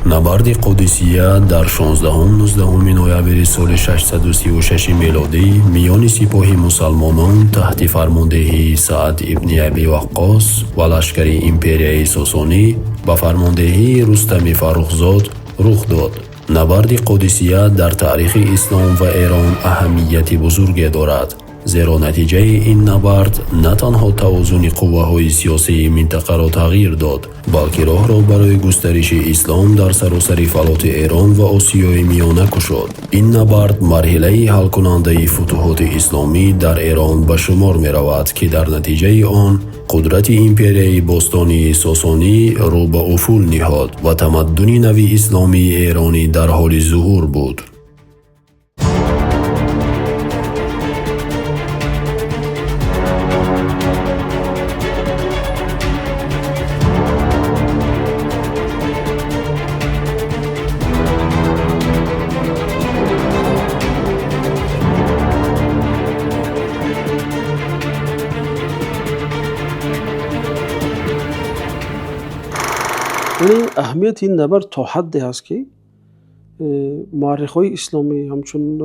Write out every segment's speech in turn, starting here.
نبرد قادسیه در 16-19 نوامبر سال 636 میلادی میان سپاه مسلمانان تحت فرماندهی سعد ابن ابی وقاص و لشکر امپریای ساسانی با فرماندهی رستم فرخزاد رخ داد. نبرد قادسیه در تاریخ اسلام و ایران اهمیت بزرگی دارد، زیرا نتیجه این نبرد نه تنها توازن قوه‌های سیاسی منطقه را تغییر داد، بلکه راه را برای گسترش اسلام در سراسر فلات ایران و آسیای میانه گشاد. این نبرد مرحله حل کننده فتوحات اسلامی در ایران به شمار می رود که در نتیجه آن قدرت امپریای باستانی ساسانی رو به افول نهاد و تمدن نوی اسلامی ایرانی در حال ظهور بود. یعنی اهمیت این نبرد تا حدی هست که مورخ‌های اسلامی همچون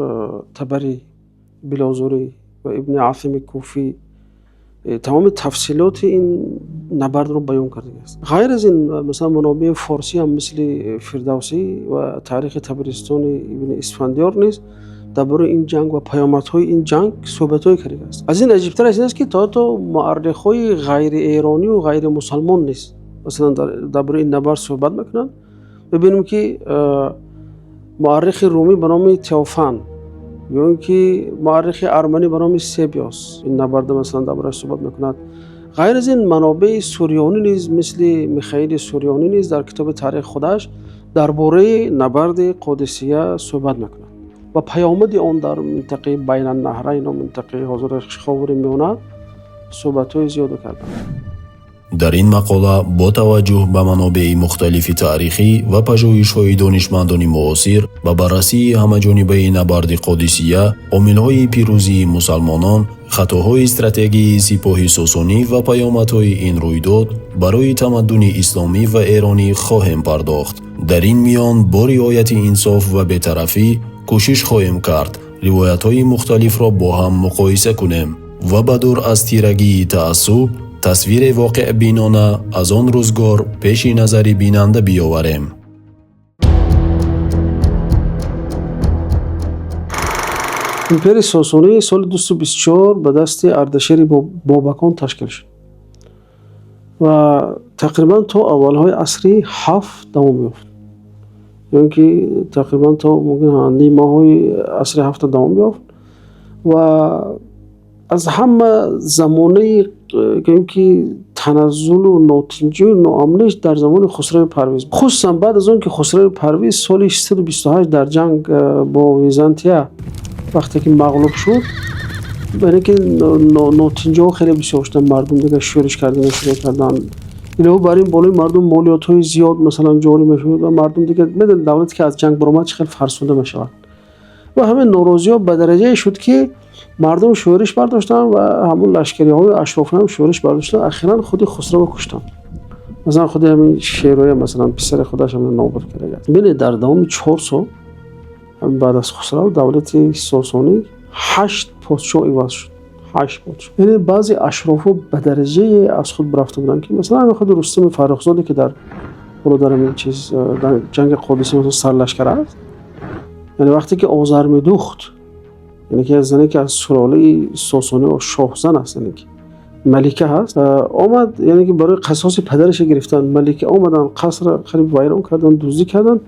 طبری، بلازوری و ابن عاصم کوفی تمام تفصیلات این نبرد رو بیان کرده است. غیر از این مثلا منابع فارسی هم مثل فردوسی و تاریخ تبرستان ابن اسفندیار نیز درباره این جنگ و پیامدهای این جنگ صحبت‌های کرده است. از این عجیب‌تر از این است که تا مورخ‌های غیر ایرانی و غیر مسلمان نیست مثلا درباره این نبرد صحبت میکنن. ببینیم که مورخ رومی به نام تئوفن یا اینکه مورخ ارمنی به نام سیبیاس این نبرد مثلا درباره صحبت میکند. غیر از این منابع سوریانی نیز مثل میخائیل سوریانی نیز در کتاب تاریخ خودش درباره نبرد قادسیه صحبت میکند و پیامد آن در منطقه بین النهرین و منطقه حوض خاورمیانه صحبت‌های زیاد کردند. در این مقاله با توجه به منابع مختلف تاریخی و پژوهش‌های دانشمندان معاصر و بررسی همه‌جانبه نبرد قادسیه، عامل‌های پیروزی مسلمانان، خطاهای استراتژی سپاه ساسانی و پیامدهای این رویداد برای تمدن اسلامی و ایرانی خواهیم پرداخت. در این میان با رعایت انصاف و بی‌طرفی کوشش خواهیم کرد روایت‌های مختلف را با هم مقایسه کنیم و بدور از تیرگی تعصب تصویر واقع بینانه از آن روزگار پیش نظر بیننده بیاوریم. امپرای ساسانی سال 224 به دست اردشیر بابکان تشکیل شد و تقریبا تا اولهای عصر 7 دوام یافت. یعنی که تقریبا تا ممکن نیمه های عصر 7 دوام یافت و از همه زمانه که تنزل و ناتنجی و ناامنیش در زمان خسرو پرویز، خصوصا بعد از اون که خسرو پرویز سال 628 در جنگ با ویزانتیا وقتی که مغلوب شد، برای که ناتنجی ها خیلی بسیار شدن، مردم دیگه شورش کردن اینا برای این بالای مردم مالیات های زیاد مثلا جاری میشد و مردم دیگه میدن دولتی که از جنگ برآمد خیلی فرسوده میشود و همین ناراضی ها به درجه شد که مردم شورش برداشتن و همون لشکری های اشرافی هم شورش برداشتن. اخیرا خود خسرو رو کشتن. مثلا خود همین شیروی مثلا پسر خودش هم نابود کرده. ببین در دوام 4 سال بعد از خسرو دولت ساسانی 8 پادشاه عوض شد. 8 پادشاه. یعنی بعضی اشراف به درجه از خود برفته بودن که مثلا خود رستم فرخزاد که در این چیز در جنگ قادسیه مثلا سرلشکر است. یعنی وقتی که آذر میدوخت، یعنی که از زنی که از سلاله ساسانی و شاهزن است، یعنی که ملکه هست، آمد یعنی که برای قصاص پدرش گرفتن. ملکه آمدن قصر خریب ویران کردن، دزدی کردن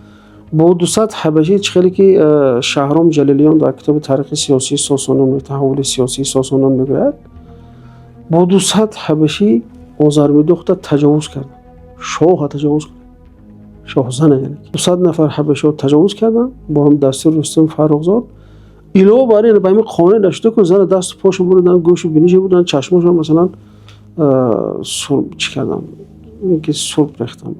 با 200 حبشی. چخیلی که شهرام جلالیان در کتاب تاریخ سیاسی ساسانیان و تحول سیاسی ساسانیان میگوید با 200 حبشی آذر میدوخت تجاوز کرد. شاه تجاوز کرد، شاهزن یعنی 200 نفر حبشی تجاوز کردن با هم دستور رستم فرخزاد. ایلو برای به این قانون داشته که زن دست و پاشو بردن، گوش و بینیش بردن، چشماش هم مثلا سرب چی کردن، اینکه سرب ریختن.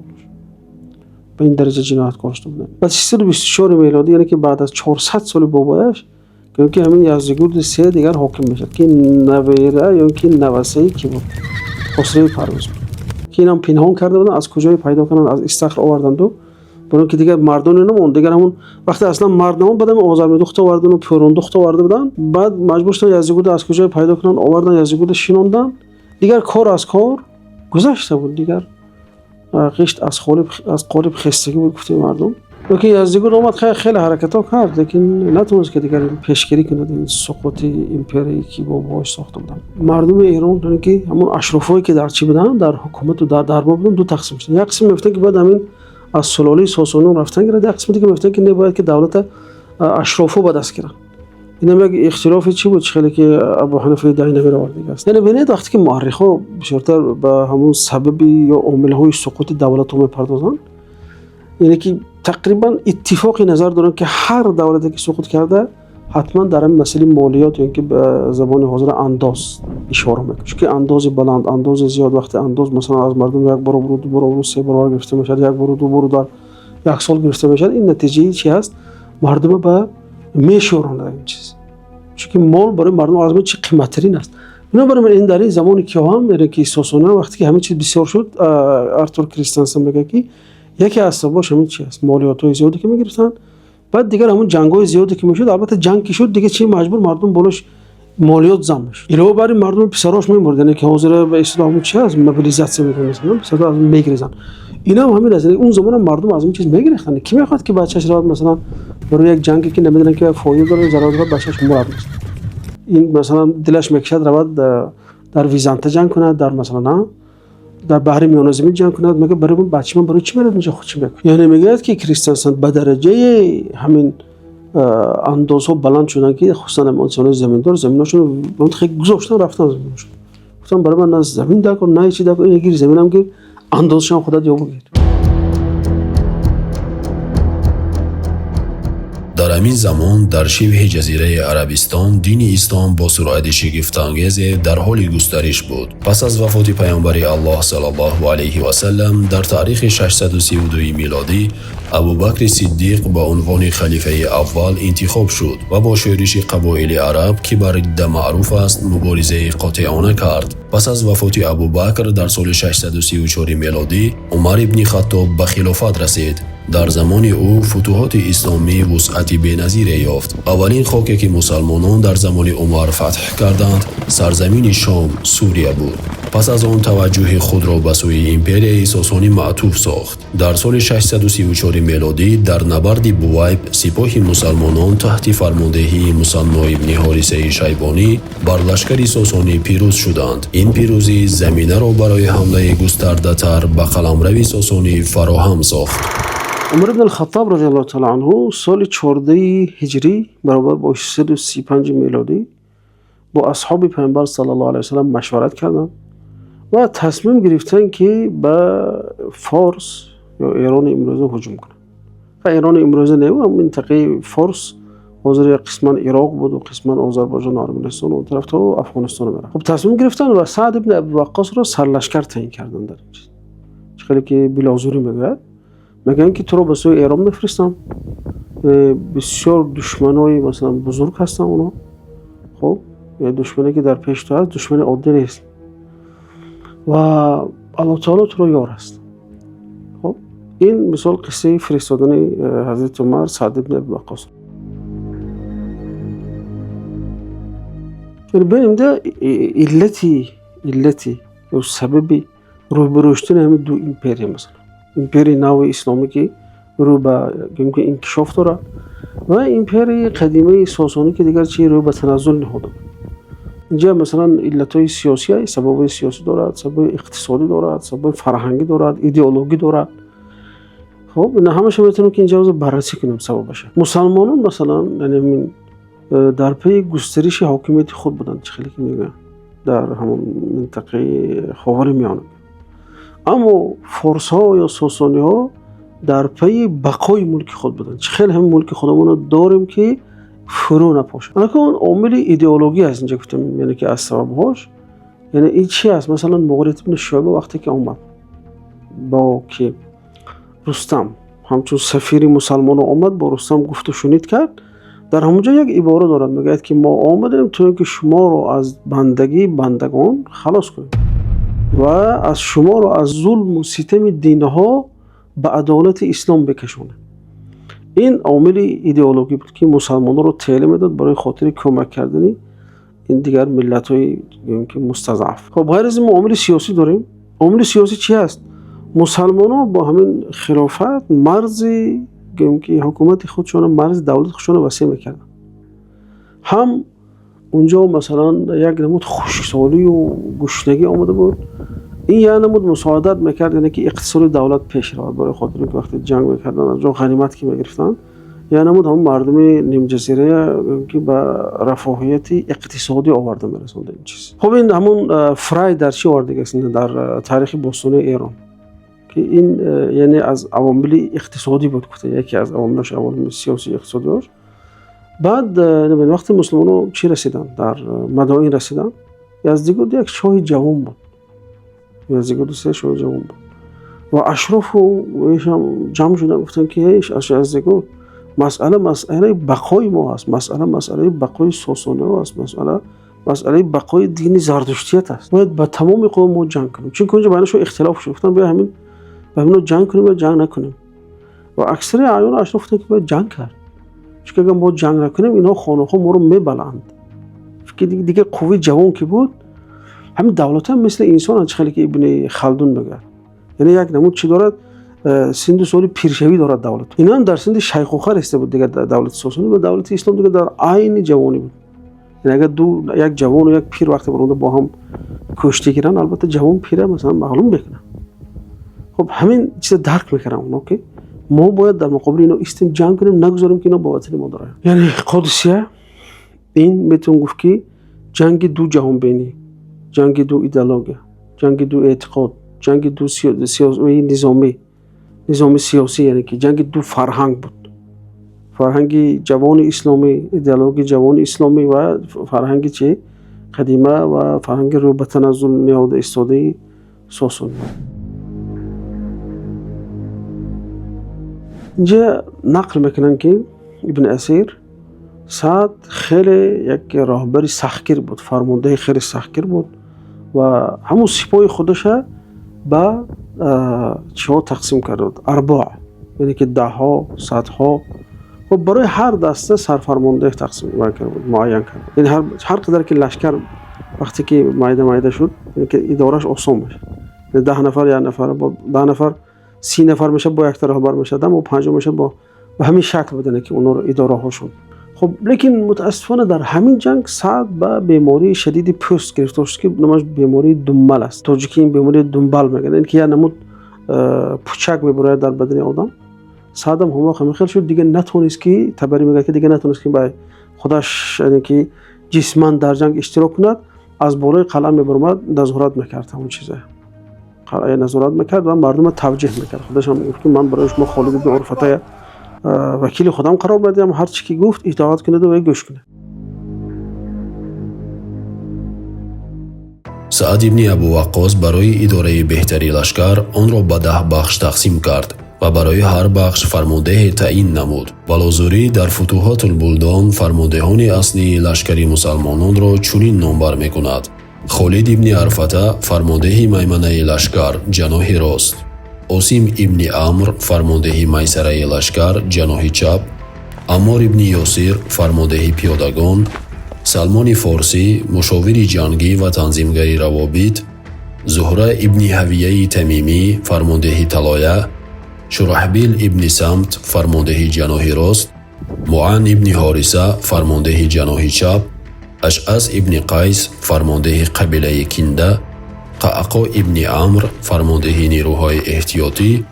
به این درجه جنایتکار شده بودن. بعد 324 میلادی یعنی که بعد از 400 سال بابایش که همین یزدگرد 3 دیگر حاکم میشه که نویره یا که نوسه‌ای که بود خسرو پرویز بود که اینم پنهان کرده بودن. از کجای پیدا کردن؟ از استخر آوردند و برای که دیگر مردم نمون، دیگر همون وقتی اصلا مرد نمون بعدم آزرمیدوخت آوردن و پیروندوخت آورده بودن، بعد مجبور شدن یزدگرد از کجای پیدا کنن آوردن یزدگرد شینوندن، دیگر کار از کار گذشته بود، دیگر قشت از قالب خستگی بود گفتیم مردم. که یزدگرد اومد خیلی حرکت‌ها کرد لیکن نتونست که دیگر پیشگیری کنه این سقوط امپرایی که باباش ساخته بودن. مردم ایران یعنی که همون اشرافایی که در چی بودن در حکومت و در دربار بودن دو تقسیم شدن. یک قسم میگفتن که بعد همین از سلاله ساسانیان رفتن گرفت، یک قسم دیگه میگفتن که نباید که دولت اشرافو به دست گیرن. این هم یک اختلاف چی بود خیلی که ابو حنیفه دینوی را آورده است. یعنی ببینید وقتی که مورخا بیشتر به همون سبب یا عامل‌های سقوط دولت‌ها میپردازن، یعنی که تقریبا اتفاقی نظر دارن که هر دولتی که سقوط کرده حتما در این مسئله مالیات یعنی که به زبان حاضر انداز اشاره میکنه، چون که انداز بلند انداز زیاد وقتی انداز مثلا از مردم یک برابر دو برابر سه برابر گرفته میشه، یک برابر دو برابر در یک سال گرفته میشه، این نتیجه چی هست؟ مردم به میشورن این چیز، چون که مال برای مردم از چه قیمت ترین است. بنابراین این در این زمانی که هم یعنی که ساسانیان وقتی که همه چیز بسیار شد، آرتور کریستنسن میگه که یکی از سببش همین چی است؟ مالیات‌های زیادی که میگرفتن، بعد دیگر همون جنگ‌های زیادی که میشد، البته جنگ که شد دیگه چی مجبور مردم بالاش مالیات زم میشد. علاوه بر این مردم پسراش میمردن که حاضر به اسلام چی است موبیلیزاسیون میکنن، مثلا پسرا از میگریزن. اینا هم همین از اون زمان مردم از این چیز میگرفتن. کی میخواد که بچه‌ش را مثلا برای یک جنگی که نمیدونن که فایده داره ضرر داره بچه‌ش مرد میشه. این مثلا دلش میکشد رود در ویزانته جنگ کنه، در مثلا در بحر میانه زمین جنگ کند، میگه برای من بچه‌م برای چی میاد اینجا خودش میکنه. یعنی میگه که کریستنسن به درجه همین اندازها بلند شدن که خصوصا انسان زمیندار زمیناشون اون خیلی گذاشتن رفتن زمیناشون، گفتن برای من نه زمین دکن نه چی دکن، اینگیر زمینم گیر اندازشون خودت یا بگیر. در همین زمان در شبه جزیره عربستان دین اسلام با سرعت شگفت‌انگیز در حال گسترش بود. پس از وفات پیامبر الله صلی الله علیه و سلم در تاریخ 632 میلادی ابوبکر صدیق با عنوان خلیفه اول انتخاب شد و با شورش قبایل عرب که بر عده معروف است مبارزه قاطعانه کرد. پس از وفات ابوبکر در سال 634 میلادی عمر ابن خطاب به خلافت رسید. در زمان او فتوحات اسلامی وسعت بی‌نظیر یافت. اولین خاکی که مسلمانان در زمان عمر فتح کردند سرزمین شام سوریه بود. پس از آن توجه خود را به سوی امپرای ساسانی معطوف ساخت. در سال 634 میلادی در نبرد بویب سپاه مسلمانان تحت فرماندهی مصنع ابن حارثه شیبانی بر لشکر ساسانی پیروز شدند. این پیروزی زمینه را برای حمله گسترده تر به قلمرو ساسانی فراهم ساخت. عمر بن الخطاب رضی الله تعالی عنه سال 14 هجری برابر با 635 میلادی با اصحاب پیامبر صلی الله علیه و سلم مشورت کردند و تصمیم گرفتن که به فارس یا ایران امروزه هجوم کنند. و ایران امروزه نه، منطقه فارس حاضر قسمان عراق بود و قسمان آذربایجان و ارمنستان و اون طرف تا افغانستان میره. خب تصمیم گرفتن و سعد بن ابی وقاص را سرلشکر تعیین کردند در این چیز. خیلی که بلازوری میگه میگن که تو رو به سوی ایران میفرستم، بسیار دشمنای مثلا بزرگ هستن اونا، خب دشمنی که در پیش تو هست دشمن عادی نیست و الله تعالی تو رو یار است. خب این مثال قصه فرستادن حضرت عمر سعد بن ابی وقاص. یعنی ببینیم ده علتی یا سببی روبرو شدن همین دو امپریا، مثلا امپری نو اسلامی که رو به انکشاف داره و امپری قدیمه ساسانی که دیگر چی رو به تنزل نهاده. اینجا مثلا علتهای سیاسی های سبب سیاسی دارد، سبب اقتصادی دارد، سبب فرهنگی دارد، ایدئولوژی دارد. خب نه همش میتونیم که اینجا بررسی کنیم سببش. مسلمانان مثلا یعنی در پی گسترش حاکمیت خود بودند، خیلی که میگن در همون منطقه خاورمیانه. اما فارس ها یا ساسانی ها در پی بقای ملک خود بودند. خیلی هم ملک خودمون رو داریم که فرو نپاشه. اما اون عامل ایدئولوژی است اینجا گفتم، یعنی که از سببهاش یعنی این چی است؟ مثلا مغیرة بن شعبه وقتی که اومد با که رستم همچون سفیر مسلمان اومد با رستم گفت و شنید کرد، در همونجا یک عباره دارد میگه که ما آمدیم تا اینکه شما رو از بندگی بندگان خلاص کنیم و از شما رو از ظلم و ستم دینها به عدالت اسلام بکشونه. این عامل ایدئولوژی بود که مسلمانان رو تله میداد برای خاطر کمک کردن این دیگر ملت‌های که مستضعف. خب غیر از این عامل سیاسی داریم. عامل سیاسی چی است؟ مسلمانان با همین خلافت مرز که حکومت خودشون مرز دولت خودشون وسیع میکردن. هم اونجا مثلا یک نمود خشکسالی و گشنگی آمده بود. این یه نمود مساعدت میکرد، یعنی که اقتصاد دولت پیش رود برای خاطر که وقتی جنگ میکردن از جا غنیمت که میگرفتن، یه نمود هم مردم نیم جزیره که به رفاهیت اقتصادی آورده میرسونده این چیز. خب این همون فراید در چی آورده است در تاریخ باستانی ایران که این یعنی از عوامل اقتصادی بود که یکی از عواملش عوامل سیاسی اقتصادی بود. بعد وقتی مسلمانان چی رسیدن در مدائن رسیدن، یزدگرد یک شاه جوان بود، یزدگرد سه شاه جوان بود و اشراف و ایش هم جمع شدن گفتن که ایش یزدگرد مسئله بقای ما است، مسئله بقای ساسانی است، مسئله بقای دین زرتشتیت است. باید با تمام قوم ما جنگ کنیم، چون اونجا بینشون اختلاف شد. گفتن بیا همین با همین جنگ کنیم یا جنگ نکنیم. و اکثر اعیان اشراف گفتن که باید جنگ کرد، چون اگه ما جنگ نکنیم اینها خانه‌ها ما رو میبلند. که دیگه قوی جوان که بود، همین دولت هم مثل انسان چخلی که ابن خلدون میگه، یعنی یک نمود چی دارد، سند سوری پیرشوی دارد دولت. اینا هم در سند شیخوخه رسیده بود دیگه. دولت ساسانی و دولت اسلام دیگه در عین جوانی بود. یعنی اگه یک جوان و یک پیر وقتی با هم کشتی گیرن، البته جوان پیره مثلا معلوم بکنه. خب همین چیز درک میکنم اونا که ما باید در مقابل اینا استیم جنگ کنیم، نگذاریم که اینا با وطن ما دارن. یعنی قادسیه این میتون گفت که جنگ دو جهان بینی، جنگ دو ایدئولوژی، جنگ دو اعتقاد، جنگ دو سیاسی نظام سیاسی، یعنی که جنگ دو فرهنگ بود. فرهنگ جوان اسلامی، ایدئولوژی جوان اسلامی و فرهنگ چه قدیمه و فرهنگ رو به تنزل نهاده ایستاده ساسانی. اینجا نقل میکنن که ابن اسیر سعد خیلی یک راهبر سختگیر بود، فرمانده خیلی سختگیر بود و همون سپاه خودش به چهار تقسیم کرده بود، ارباع، یعنی که 10 ها 100 ها و برای هر دسته سرفرمانده تقسیم کرده بود، معین کرد. یعنی هر قدر که لشکر وقتی که معایده شد، یعنی که ادارش آسان میشه، 10 نفر یا نفر با 10 نفر 30 نفر میشه با یک راهبر میشه، و 5 میشه با همین شکل بدن که اونا رو اداره هاشون. خب لیکن متاسفانه در همین جنگ سعد به بیماری شدید پوست گرفته شد که نامش بیماری دنبال است. تاجیکی این بیماری دنبال میگن، این که یه نمود پوچک میبره در بدن آدم. سعد هم همه خیلی شد، دیگه نتونست که تبری میگه که دیگه نتونست که به خودش یعنی که جسماً در جنگ اشتراک کند، از بالای قلعه میبرد نظارت میکرد، همون چیزه قلعه نظارت میکرد و مردم توجیه میکرد. خودش هم گفت که من برای شما خالد بن عرفته وکیل خودم قرار بدم، هر چی که گفت اطاعت کنید و گوش کنید. سعد ابن ابو وقاص برای اداره بهتری لشکر آن را به 10 بخش تقسیم کرد و برای هر بخش فرمانده تعیین نمود. بلازوری در فتوحات البلدان فرماندهان اصلی لشکری مسلمانان را چنین نامبر میکند: خالد ابن عرفته فرمانده میمنه لشکر جناح راست، عاصم ابن عمرو فرمانده میسره لشکر جناح چپ، عمار ابن یاسر فرمانده پیادگان، سلمان فارسی مشاور جنگی و تنظیمگری روابط، زهره ابن حویه تمیمی فرمانده طلایه، شرحبیل ابن سمت فرمانده جناح راست، معن ابن حارثه فرمانده جناح چپ، اشعث ابن قیس فرمانده قبیله کنده، قعقاع ابن عمرو فرمانده نیروهای احتیاطی،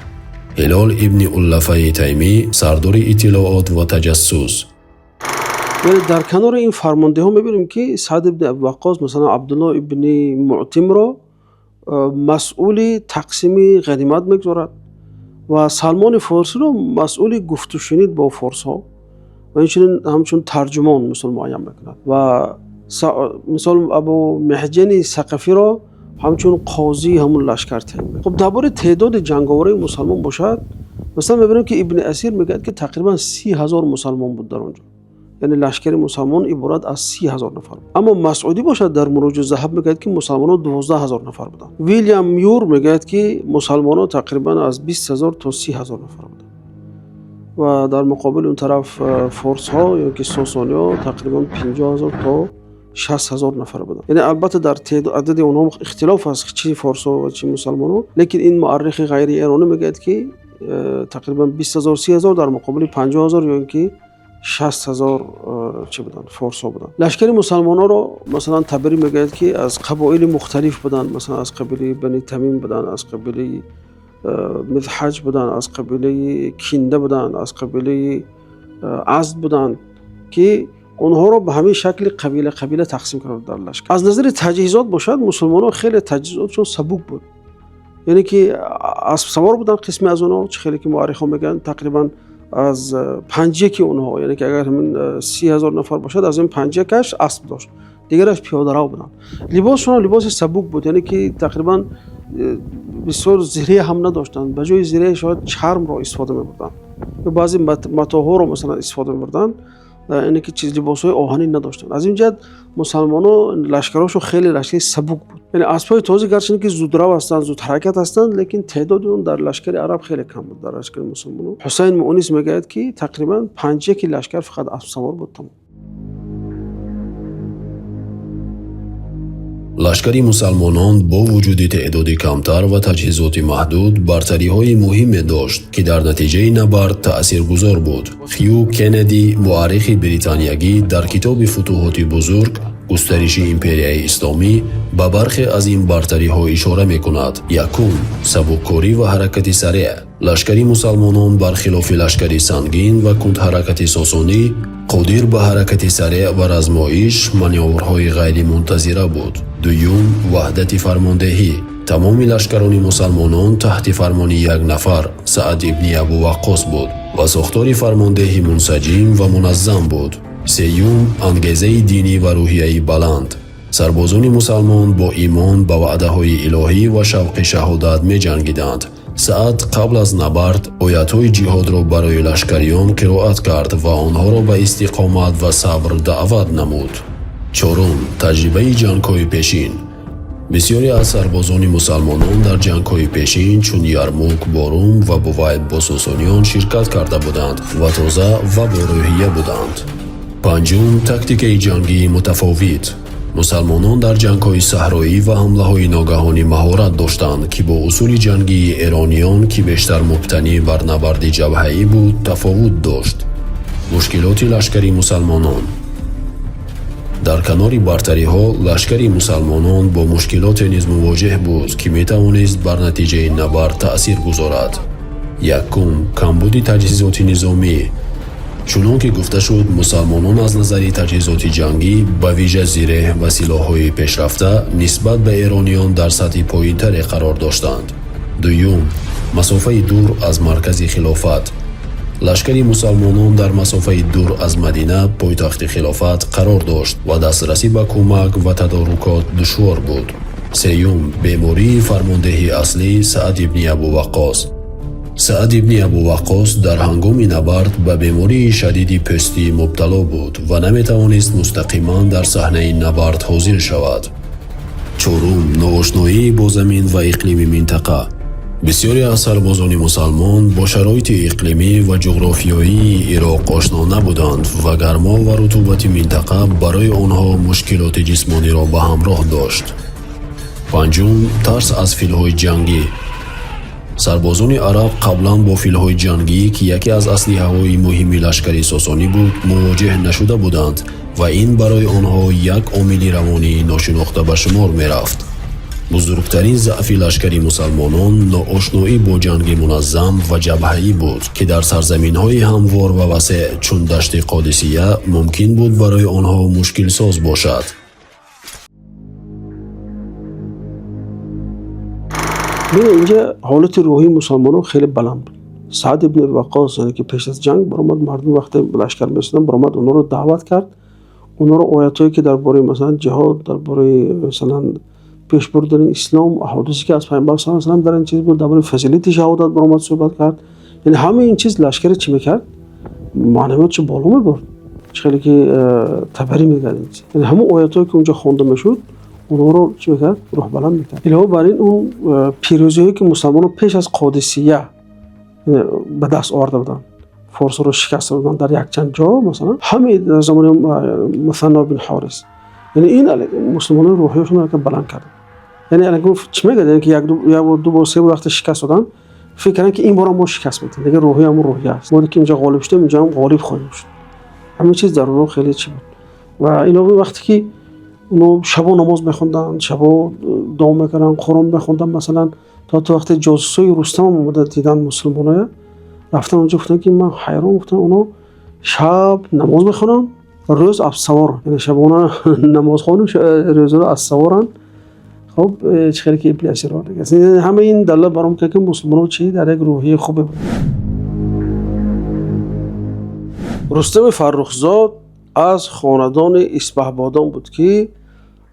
هلال ابن علفه تیمی سردار اطلاعات و تجسس. یعنی در کنار این فرمانده ها میبینیم که سعد ابن ابی وقاص مثلا عبدالله ابن معتم را مسئول تقسیم غنیمت میگذارد و سلمان فارسی را مسئول گفت و شنید با فارس ها و همچون ترجمان مثل معین میکند و مثل ابو محجن ثقفی را همچون قاضی همون لشکر تعیین میکند. خب درباره تعداد جنگاورای مسلمان باشد، مثلا میبینیم که ابن اسیر میگه که تقریبا 30,000 مسلمان بود در اونجا. یعنی لشکر مسلمان عبارت از 30,000 نفر بود. اما مسعودی باشد در مروج ذهب میگه که مسلمانان 12,000 نفر بودند. ویلیام میور میگه که مسلمانان تقریبا از 20,000 تا 30,000 نفر بودند و در مقابل اون طرف فارس ها یا که ساسانی ها تقریبا 50,000 تا 60,000 نفر بودند. یعنی البته در عدد اونها اختلاف است چی فارس ها و چی مسلمان ها، لیکن این مورخ غیر ایرانی میگه که تقریبا 20,000 30,000 در مقابل 50,000 یا اینکه 60,000 چی بودن فارس ها بودن. لشکر مسلمان ها رو مثلا تبری میگه که از قبایل مختلف بودن، مثلا از قبیله بنی تمیم بودن، از قبیله مذحج بودن، از قبیله کینده بودن، از قبیله ازد بودن که اونها رو به همین شکل قبیله تقسیم کردن در لشکر. از نظر تجهیزات باشد مسلمان ها خیلی تجهیزاتشون سبک بود، یعنی که اسب سوار بودن قسمی از اونها، چه خیلی که مورخ ها میگن تقریبا از 5 اونها، یعنی که اگر همین 30,000 نفر باشد از این 5 اسب داشت، دیگرش پیاده رو بودن. لباسشون لباس سبک بود، یعنی که تقریبا بسیار زره هم نداشتن، به جای زره شاید چرم رو استفاده می‌بردن یا بعضی متاها رو مثلا استفاده می‌بردن، یعنی که چیز لباسای آهنی نداشتن. از این جهت مسلمان‌ها لشکرشون خیلی لشکر سبک بود، یعنی اسبای تازه گرچه که زودرو هستند، زود حرکت هستند، لیکن تعداد اون در لشکر عرب خیلی کم بود. در لشکر مسلمانان حسین مؤنس میگه که تقریبا 5 لشکر فقط اسب سوار بود. تمام لشکری مسلمانان با وجود تعداد کمتر و تجهیزات محدود برتری‌های مهمی داشت که در نتیجه نبرد تأثیرگذار بود. خیو کندی مورخ بریتانیایی در کتاب فتوحات بزرگ گسترش امپریای اسلامی به برخی از این برتری‌ها اشاره می‌کند. یکم، سبککاری و حرکت سریع. لشکری مسلمانان برخلاف لشکری سنگین و کند حرکت ساسانی قادر به حرکت سریع و رزمایش مانورهای غیر منتظره بود. دوم، وحدت فرماندهی. تمام لشکران مسلمانان تحت فرمان یک نفر، سعد ابن ابو وقاص بود و ساختار فرماندهی منسجم و منظم بود. سیوم، انگیزه دینی و روحیه بلند. سربازان مسلمان با ایمان به وعده های الهی و شوق شهادت می جنگیدند. سعد قبل از نبرد آیات‌های جهاد را برای لشکریان قرائت کرد و آنها را به استقامت و صبر دعوت نمود. چهارم، تجربه جنگ‌های پیشین. بسیاری از سربازان مسلمانان در جنگ‌های پیشین چون یرموک، بارون و بوید با ساسانیان شرکت کرده بودند و تازه و با روحیه بودند. پنجم، تاکتیک جنگی متفاوت. مسلمانان در جنگ‌های صحرایی و حمله‌های ناگهانی مهارت داشتند که با اصول جنگی ایرانیان که بیشتر مبتنی بر نبرد جبهه‌ای بود تفاوت داشت. مشکلات لشکری مسلمانان. در کنار برتری‌ها لشکری مسلمانان با مشکلات نیز مواجه بود که می‌توانست بر نتیجه نبرد تأثیر گذارد. یکم، کمبود تجهیزات نظامی. چون که گفته شد مسلمانان از نظر تجهیزات جنگی به ویژه زره و سلاح‌های پیشرفته نسبت به ایرانیان در سطح پایین‌تری قرار داشتند. دوم، مسافه دور از مرکز خلافت. لشکری مسلمانان در مسافه دور از مدینه پایتخت خلافت قرار داشت و دسترسی به کمک و تدارکات دشوار بود. سیوم، بیماری فرماندهی اصلی سعد ابن ابو وقاص. سعد ابن ابو وقاص در هنگام نبرد به بیماری شدید پستی مبتلا بود و نمیتوانست مستقیما در صحنه نبرد حاضر شود. چهارم، ناآشنایی با زمین و اقلیم منطقه. بسیاری از سربازان مسلمان با شرایط اقلیمی و جغرافیایی عراق آشنا نبودند و گرما و رطوبت منطقه برای آنها مشکلات جسمانی را به همراه داشت. پنجم، ترس از فیل‌های جنگی. سربازان عرب قبلا با فیل‌های جنگی که یکی از اسلحه‌های مهم لشکر ساسانی بود مواجه نشده بودند و این برای آنها یک عامل روانی ناشناخته به شمار می‌رفت. بزرگترین ضعف لشکری مسلمانان ناآشنایی با جنگ منظم و جبهه‌ای بود که در سرزمین‌های هموار و وسیع چون دشت قادسیه ممکن بود برای آنها مشکل ساز باشد. اینجا حالت روحی مسلمانان خیلی بلند بود. سعد ابن وقاص یعنی که پیش از جنگ برآمد، مردم وقتی لشکر می‌رسیدن برآمد اونها رو دعوت کرد، اونها رو آیاتایی که درباره مثلا جهاد، درباره مثلا پیش بردن اسلام، احادیثی که از پیامبر صلی الله علیه و آله در این چیز بود، درباره فضیلت شهادت برآمد صحبت کرد. یعنی همه این چیز لشکر چی میکرد؟ معنویاتش بالا میبرد. خیلی که تبری میکردیم. یعنی همون آیاتی که اونجا خوانده میشد اونها رو چی میکرد؟ روح بلند میکرد. علاوه بر این اون پیروزی که مسلمانان پیش از قادسیه به دست آورده بودن، فارس رو شکست دادن در یک چند جا، مثلا همین در زمان مثنی بن حارث، یعنی این مسلمانان روحیشون رو بلند کردن. یعنی الان چی میگه؟ یعنی که یک دو بار سه بار وقت شکست دادن فکر کردن که این بار ما شکست میدیم دیگه، روحی همون روحی است، ما که اینجا غالب شدیم اینجا هم غالب خواهیم شد. همین چیز در روح خیلی چی بود. و علاوه وقتی که اونو شبا نماز میخوندن، شبا دعا میکردن، قرآن میخوندن، مثلا تا وقت جاسوسای رستم اومده دیدن مسلمان‌ها، رفتن اونجا گفتن که من حیران، گفتن اونا شب نماز میخونن روز افسوار، یعنی شبانه نماز خوانن روز رو افسوارن. خب چه خیلی که ابلیس را دیگه. همه این دلیل برام که مسلمان‌ها چی در یک روحیه خوبه بود. رستم فرخزاد از خاندان اسپهبادان بود که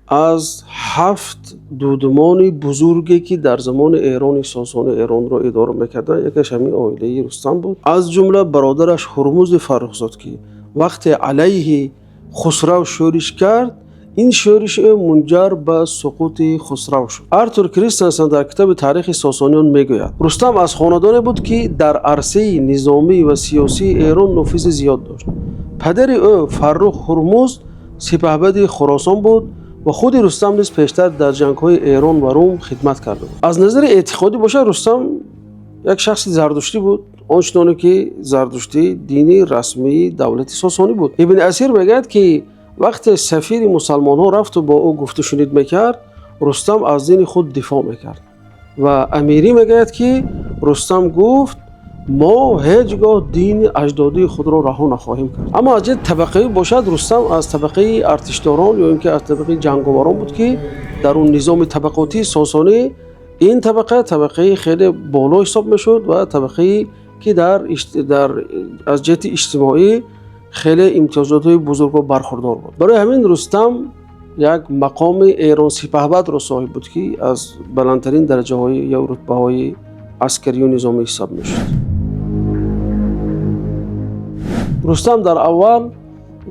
از 7 دودمان بزرگی که در زمان ایران ساسانی ایران را اداره میکردن یکیش همین عائله رستم بود. از جمله برادرش هرمز فرخزاد که وقتی علیه خسرو شورش کرد، این شورش منجر به سقوط خسرو شد. آرتور کریستنسن در کتاب تاریخ ساسانیان میگوید رستم از خاندانی بود که در عرصه نظامی و سیاسی ایران نفوذ زیاد داشت. پدر او فرخ هرمز سپهبد خراسان بود و خود رستم نیز پیشتر در جنگ‌های ایران و روم خدمت کرده بود. از نظر اعتقادی باشه رستم یک شخص زردشتی بود، آنچنانی که زردشتی دینی رسمی دولت ساسانی بود. ابن اسیر میگوید که وقتی سفیر مسلمان ها رفت و با او گفت و شنید میکرد، رستم از دین خود دفاع میکرد و امیری میگوید که رستم گفت ما هیچگاه دین اجدادی خود را رها نخواهیم کرد. اما از جهت طبقه‌ای باشد رستم از طبقه ارتشداران یا اینکه از طبقه جنگاوران بود که در اون نظام طبقاتی ساسانی این طبقه خیلی بالا حساب میشد و طبقه که در از جهت اجتماعی خیلی امتیازات‌های بزرگ و برخوردار بود. برای همین رستم یک مقام ایران سپهبد را صاحب بود که از بلندترین درجه‌های یا رتبه‌های عسکری و نظامی حساب میشد. رستم در اول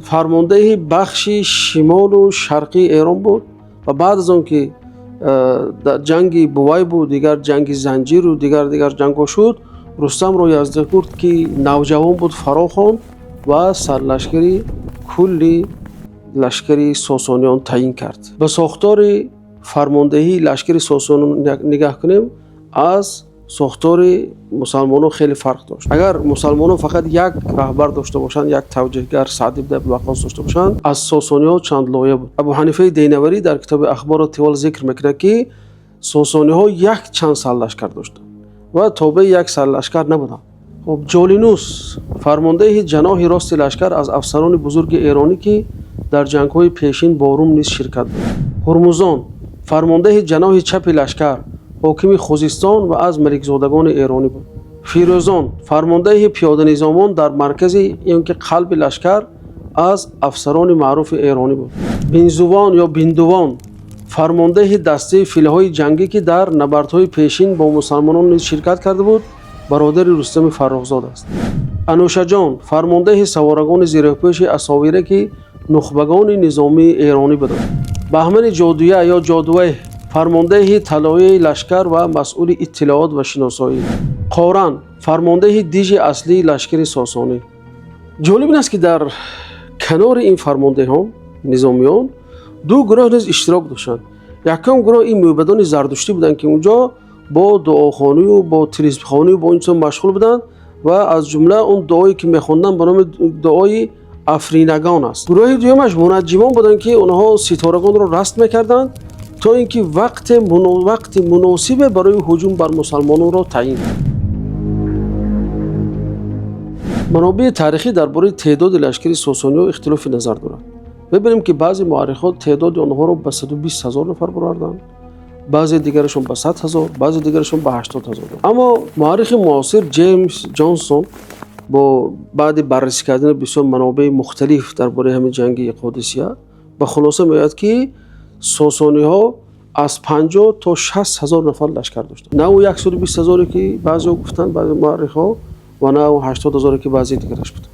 فرمانده بخش شمال و شرقی ایران بود و بعد از اون که در جنگ بوای بود، دیگر جنگ زنجیر و دیگر جنگ شد، رستم رو یزدگرد که نوجوان بود فرا خواند و سرلشکری کلی لشکری ساسانیان تعیین کرد. به ساختار فرماندهی لشکر ساسانیان نگاه کنیم، از ساختار مسلمانان خیلی فرق داشت. اگر مسلمانان فقط یک رهبر داشته باشند، یک توجیهگر سعد بن ابی وقاص داشته باشند، از ساسانی‌ها چند لایه بود. ابو حنیفه دینوری در کتاب اخبار طوال ذکر میکنه که ساسانی‌ها یک چند سرلشکر داشتند و تابع یک سرلشکر نبودند. خب جالینوس فرمانده جناح راست لشکر از افسران بزرگ ایرانی که در جنگ‌های پیشین با روم نیز شرکت داشت. هرمزان فرمانده جناح چپ لشکر حاکم خوزستان و از ملکزادگان ایرانی بود. فیروزان فرمانده پیاده نظامان در مرکز اینکه قلب لشکر از افسران معروف ایرانی بود. بنزوان یا بندوان فرمانده دسته فیله‌های جنگی که در نبردهای پیشین با مسلمانان نیز شرکت کرده بود، برادر رستم فرخزاد است. انوشجان فرمانده سوارگان زیره‌پوش اساویره که نخبگان نظامی ایرانی بودند. بهمن جادویه یا جادویه فرمانده طلایه لشکر و مسئول اطلاعات و شناسایی. قارن فرمانده دیژ اصلی لشکر ساسانی. جالب این است که در کنار این فرمانده ها نظامیان دو گروه نیز اشتراک داشتند. یکم گروه این موبدان زردشتی بودند که اونجا با دعاخوانی و با طلسم‌خوانی و با این چیزا مشغول بودند و از جمله اون دعایی که می‌خوندن به نام دعای افرینگان است. گروه دومش منجمان بودند که اونها ستارگان را رصد می‌کردند تا اینکه وقت مناسب برای هجوم بر مسلمانان را تعیین کرد. منابع تاریخی درباره تعداد لشکر ساسانی‌ها اختلاف نظر دارند. ببینیم که بعضی مورخان تعداد آنها را به 120,000 نفر برآوردند، بعضی دیگرشون به 100,000، بعضی دیگرشون به 80,000. اما مورخ معاصر جیمز جانسون با بعد بررسی کردن بسیار منابع مختلف درباره همین جنگ قادسیه به خلاصه میاد که ساسانی‌ها از 50 تا 60,000 نفر لشکر داشتند. نه او 120,000 که بعضی گفتن بعضی مورخ‌ها و نه او 80,000 که بعضی دیگرش بود.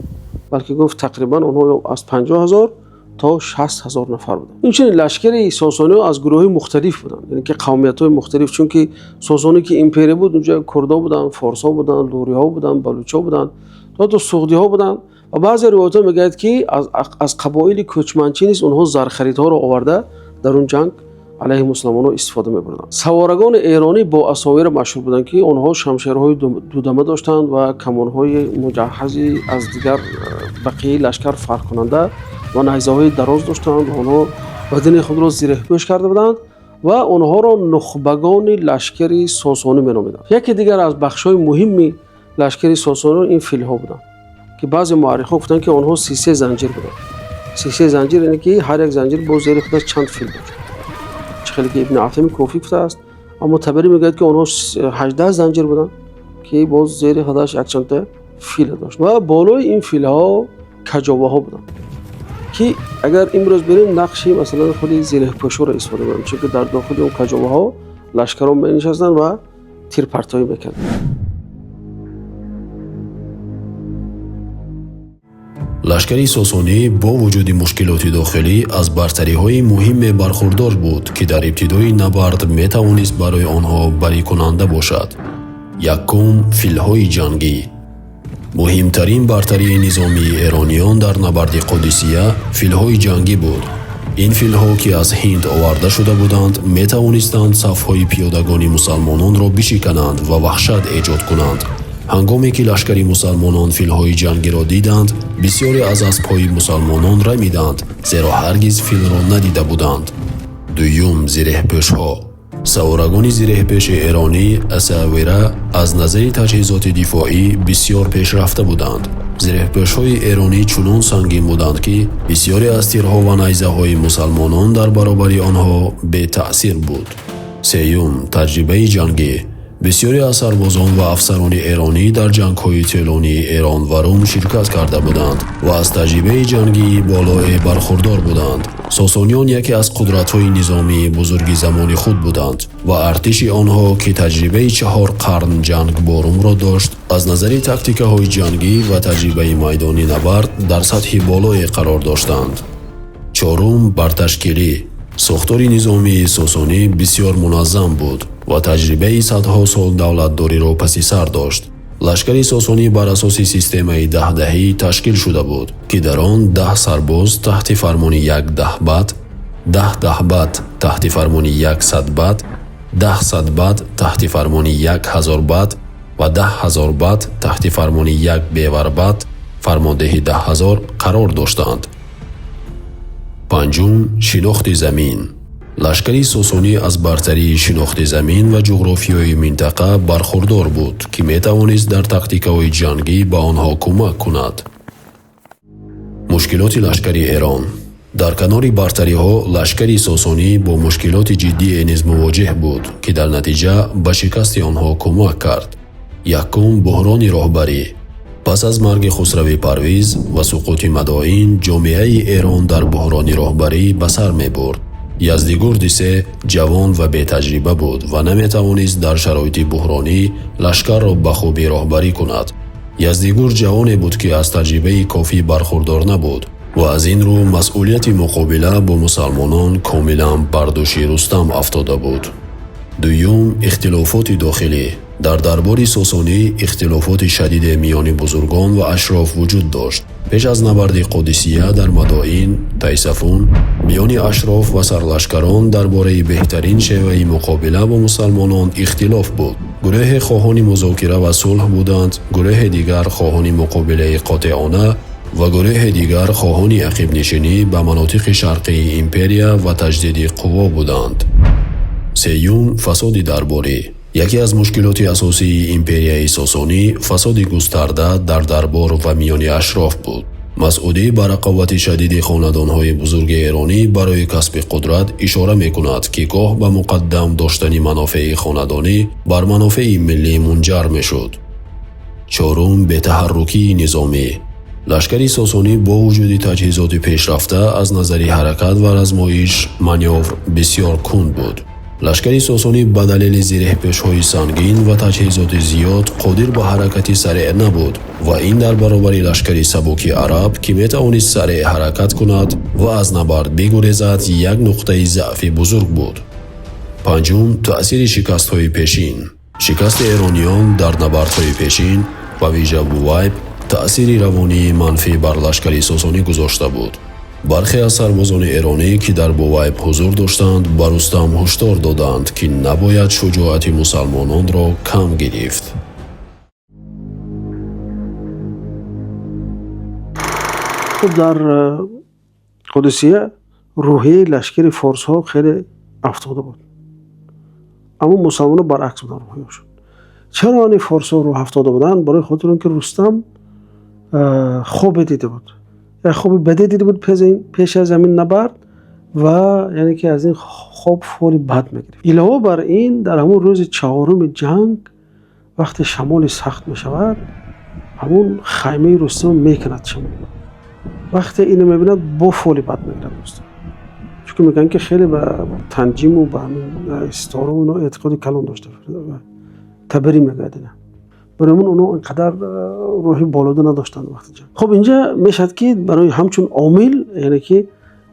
بلکه گفت تقریبا اونها از 50,000 تا 60,000 نفر بودن. این چنین لشکر ساسانی از گروه مختلف بودن، یعنی که قومیت های مختلف، چون که ساسانی که امپیره بود اونجا کردا بودن، فارس ها بودن، لوری ها بودن، بلوچ ها بودن، تا سغدی ها بودن و بعضی روایت ها میگه که از قبایل کوچمنچی نیز اونها زرخریدها رو آورده در اون جنگ علیه مسلمانان استفاده می‌بردند. سوارگان ایرانی با اساویر مشهور بودند که آنها شمشیرهای دودمه داشتند و کمانهای مجهزی از دیگر بقیه لشکر فرق کننده و نیزه‌های دراز داشتند و آنها بدن خود را زره پوش کرده بودند و آنها را نخبگان لشکر ساسانی می‌نامیدند. یکی دیگر از بخش‌های مهمی لشکر ساسانی این فیل‌ها بودند که بعضی مورخان گفتند که آنها 33 زنجیر بودند. 33 زنجیر یعنی که هر یک زنجیر با زیر خودش چند فیل داشت. خیلی که ابن عاصم کوفی گفته است، اما تبری میگه که اونها 18 زنجیر بودن که باز زیر خودش یک چند تا فیل داشت و بالای این فیل ها کجاوه ها بودن که اگر امروز بریم نقشی مثلا خودی زره پوشو را استفاده کنیم، چون که در داخل اون کجاوه ها لشکران می نشستن و تیر پرتابی میکردن. لشکری ساسانی با وجود مشکلات داخلی از برتری‌های مهم برخوردار بود که در ابتدای نبرد میتوانست برای آنها بری کننده باشد. یکم، فیل‌های جنگی. مهمترین برتری نظامی ایرانیان در نبرد قادسیه فیل‌های جنگی بود. این فیل‌ها که از هند آورده شده بودند میتوانستند صف‌های پیادگان مسلمانان را بشکنند و وحشت ایجاد کنند. هنگامی که لشکری مسلمانان فیل‌های جنگی را دیدند، بسیاری از اسب‌های مسلمانان رمیدند، زیرا هرگز فیل را ندیده بودند. دوم، زره‌پوش‌ها. سوارگان زره‌پوش ایرانی اساویره از نظر تجهیزات دفاعی بسیار پیشرفته بودند. زره‌پوش‌های ایرانی چنان سنگین بودند که بسیاری از تیرها و نیزه‌های مسلمانان در برابر آنها بی تأثیر بود. سوم، تجربه جنگی. بسیاری از سربازان و افسران ایرانی در جنگ‌های طولانی ایران و روم شرکت کرده بودند و از تجربه جنگی بالای برخوردار بودند. ساسانیان یکی از قدرت‌های نظامی بزرگ زمان خود بودند و ارتش آنها که تجربه 4 قرن جنگ با روم را داشت، از نظر تاکتیک‌های جنگی و تجربه میدانی نبرد در سطح بالای قرار داشتند. چهارم، برتشکیلی. ساختار نظامی ساسانی بسیار منظم بود و تجربه صدها سال دولتداری را پس سر داشت. لشکر ساسانی بر اساس سیستم 10 دهی تشکیل شده بود که در آن 10 سرباز تحت فرمان یک دهبد، 10 دهبد تحت فرمان یک صدبد، 10 صدبد تحت فرمان 1000 بد و 10,000 بد تحت فرمان یک بیوربد فرمانده 10,000 قرار داشتند. پنجم، شناخت زمین. لشکری ساسانی از برتری شناخت زمین و جغرافیای منطقه برخوردار بود که میتوانست در تاکتیک‌های جنگی به آنها کمک کند. مشکلات لشکری ایران. در کنار برتری‌ها، لشکری ساسانی با مشکلات جدی نیز مواجه بود که در نتیجه به شکست آنها کمک کرد. یکم، بحران راهبری. پس از مرگ خسرو پرویز و سقوط مدائین، جامعه ایران در بحران راهبری به سر می برد. یزدگرد سه جوان و بی تجربه بود و نمیتوانست در شرایط بحرانی لشکر را به خوبی راهبری کند. یزدگرد جوانی بود که از تجربه کافی برخوردار نبود و از این رو مسئولیت مقابله با مسلمانان کاملا بر دوش رستم افتاده بود. دوم، اختلافات داخلی. در دربار ساسانی اختلافات شدید میان بزرگان و اشراف وجود داشت. پیش از نبرد قادسیه در مدائین تیسفون، میان اشراف و سرلشکران درباره بهترین شیوه مقابله با مسلمانان اختلاف بود. گروه خواهان مذاکره و صلح بودند، گروه دیگر خواهان مقابله قاطعانه و گروه دیگر خواهان عقب نشینی به مناطق شرقی امپریا و تجدید قوا بودند. سوم، فساد درباری. یکی از مشکلات اساسی امپریای ساسانی فساد گسترده در دربار و میان اشراف بود. مسعودی بر رقابت شدید خاندان‌های بزرگ ایرانی برای کسب قدرت اشاره می‌کند که گاه به مقدم داشتن منافع خاندانی بر منافع ملی منجر می‌شد. چهارم، بی‌تحرکی نظامی. لشکری ساسانی با وجود تجهیزات پیشرفته از نظر حرکت و آزمایش مانور بسیار کند بود. лашкари сосонӣ ба далели зирехпешҳои сангин ва таҷҳизоти зиёд қодир ба ҳаракати сареъ набуд ва ин дар баробари лашкари сабуки араб ки метавонист сареъ ҳаракат кунад ва аз набард бигурезад як нуқтаи заъфи бузург буд. панҷум, таъсири шикастҳои пешин. шикасти эрониён дар набардҳои пешин ва вижа бувайб таъсири равонии манфӣ бар лашкари сосонӣ гузошта буд. бархе аз сарбозони эронӣ ки дар бувайб ҳузур доштанд ба Рустам ҳушдор доданд ки набояд шуҷоати мусалмононро кам гирифт. дар қудусия рӯҳияи лашкари форсҳо хеле афтода буд, аммо мусалмонон баръакс буданд рӯҳияшон. чаро ани форсҳо рӯҳ афтода буданд? барои хотири он ки Рустам хобе дида буд, як хоби баде дида буд пеш аз ҳамин набард ва яъне ки аз ин хоб фоли бад мегирифт. илова бар ин дар ҳамон рӯзи чаҳоруми ҷанг вақте шамоли сахт мешавад, ҳамон хаймаи Рустам мекунад шамол. вақте инро мебинад бо фоли бад мегирад Рустам, чунки мегӯянд ки хеле ба танҷиму ба ҳамин ситору ино эътиқоди калон дошта, табарӣ мегӯяд ина. برای من اونا اینقدر روحی بالوده نداشتن وقتی جنگ. خب اینجا میشد که برای همچون عامل، یعنی که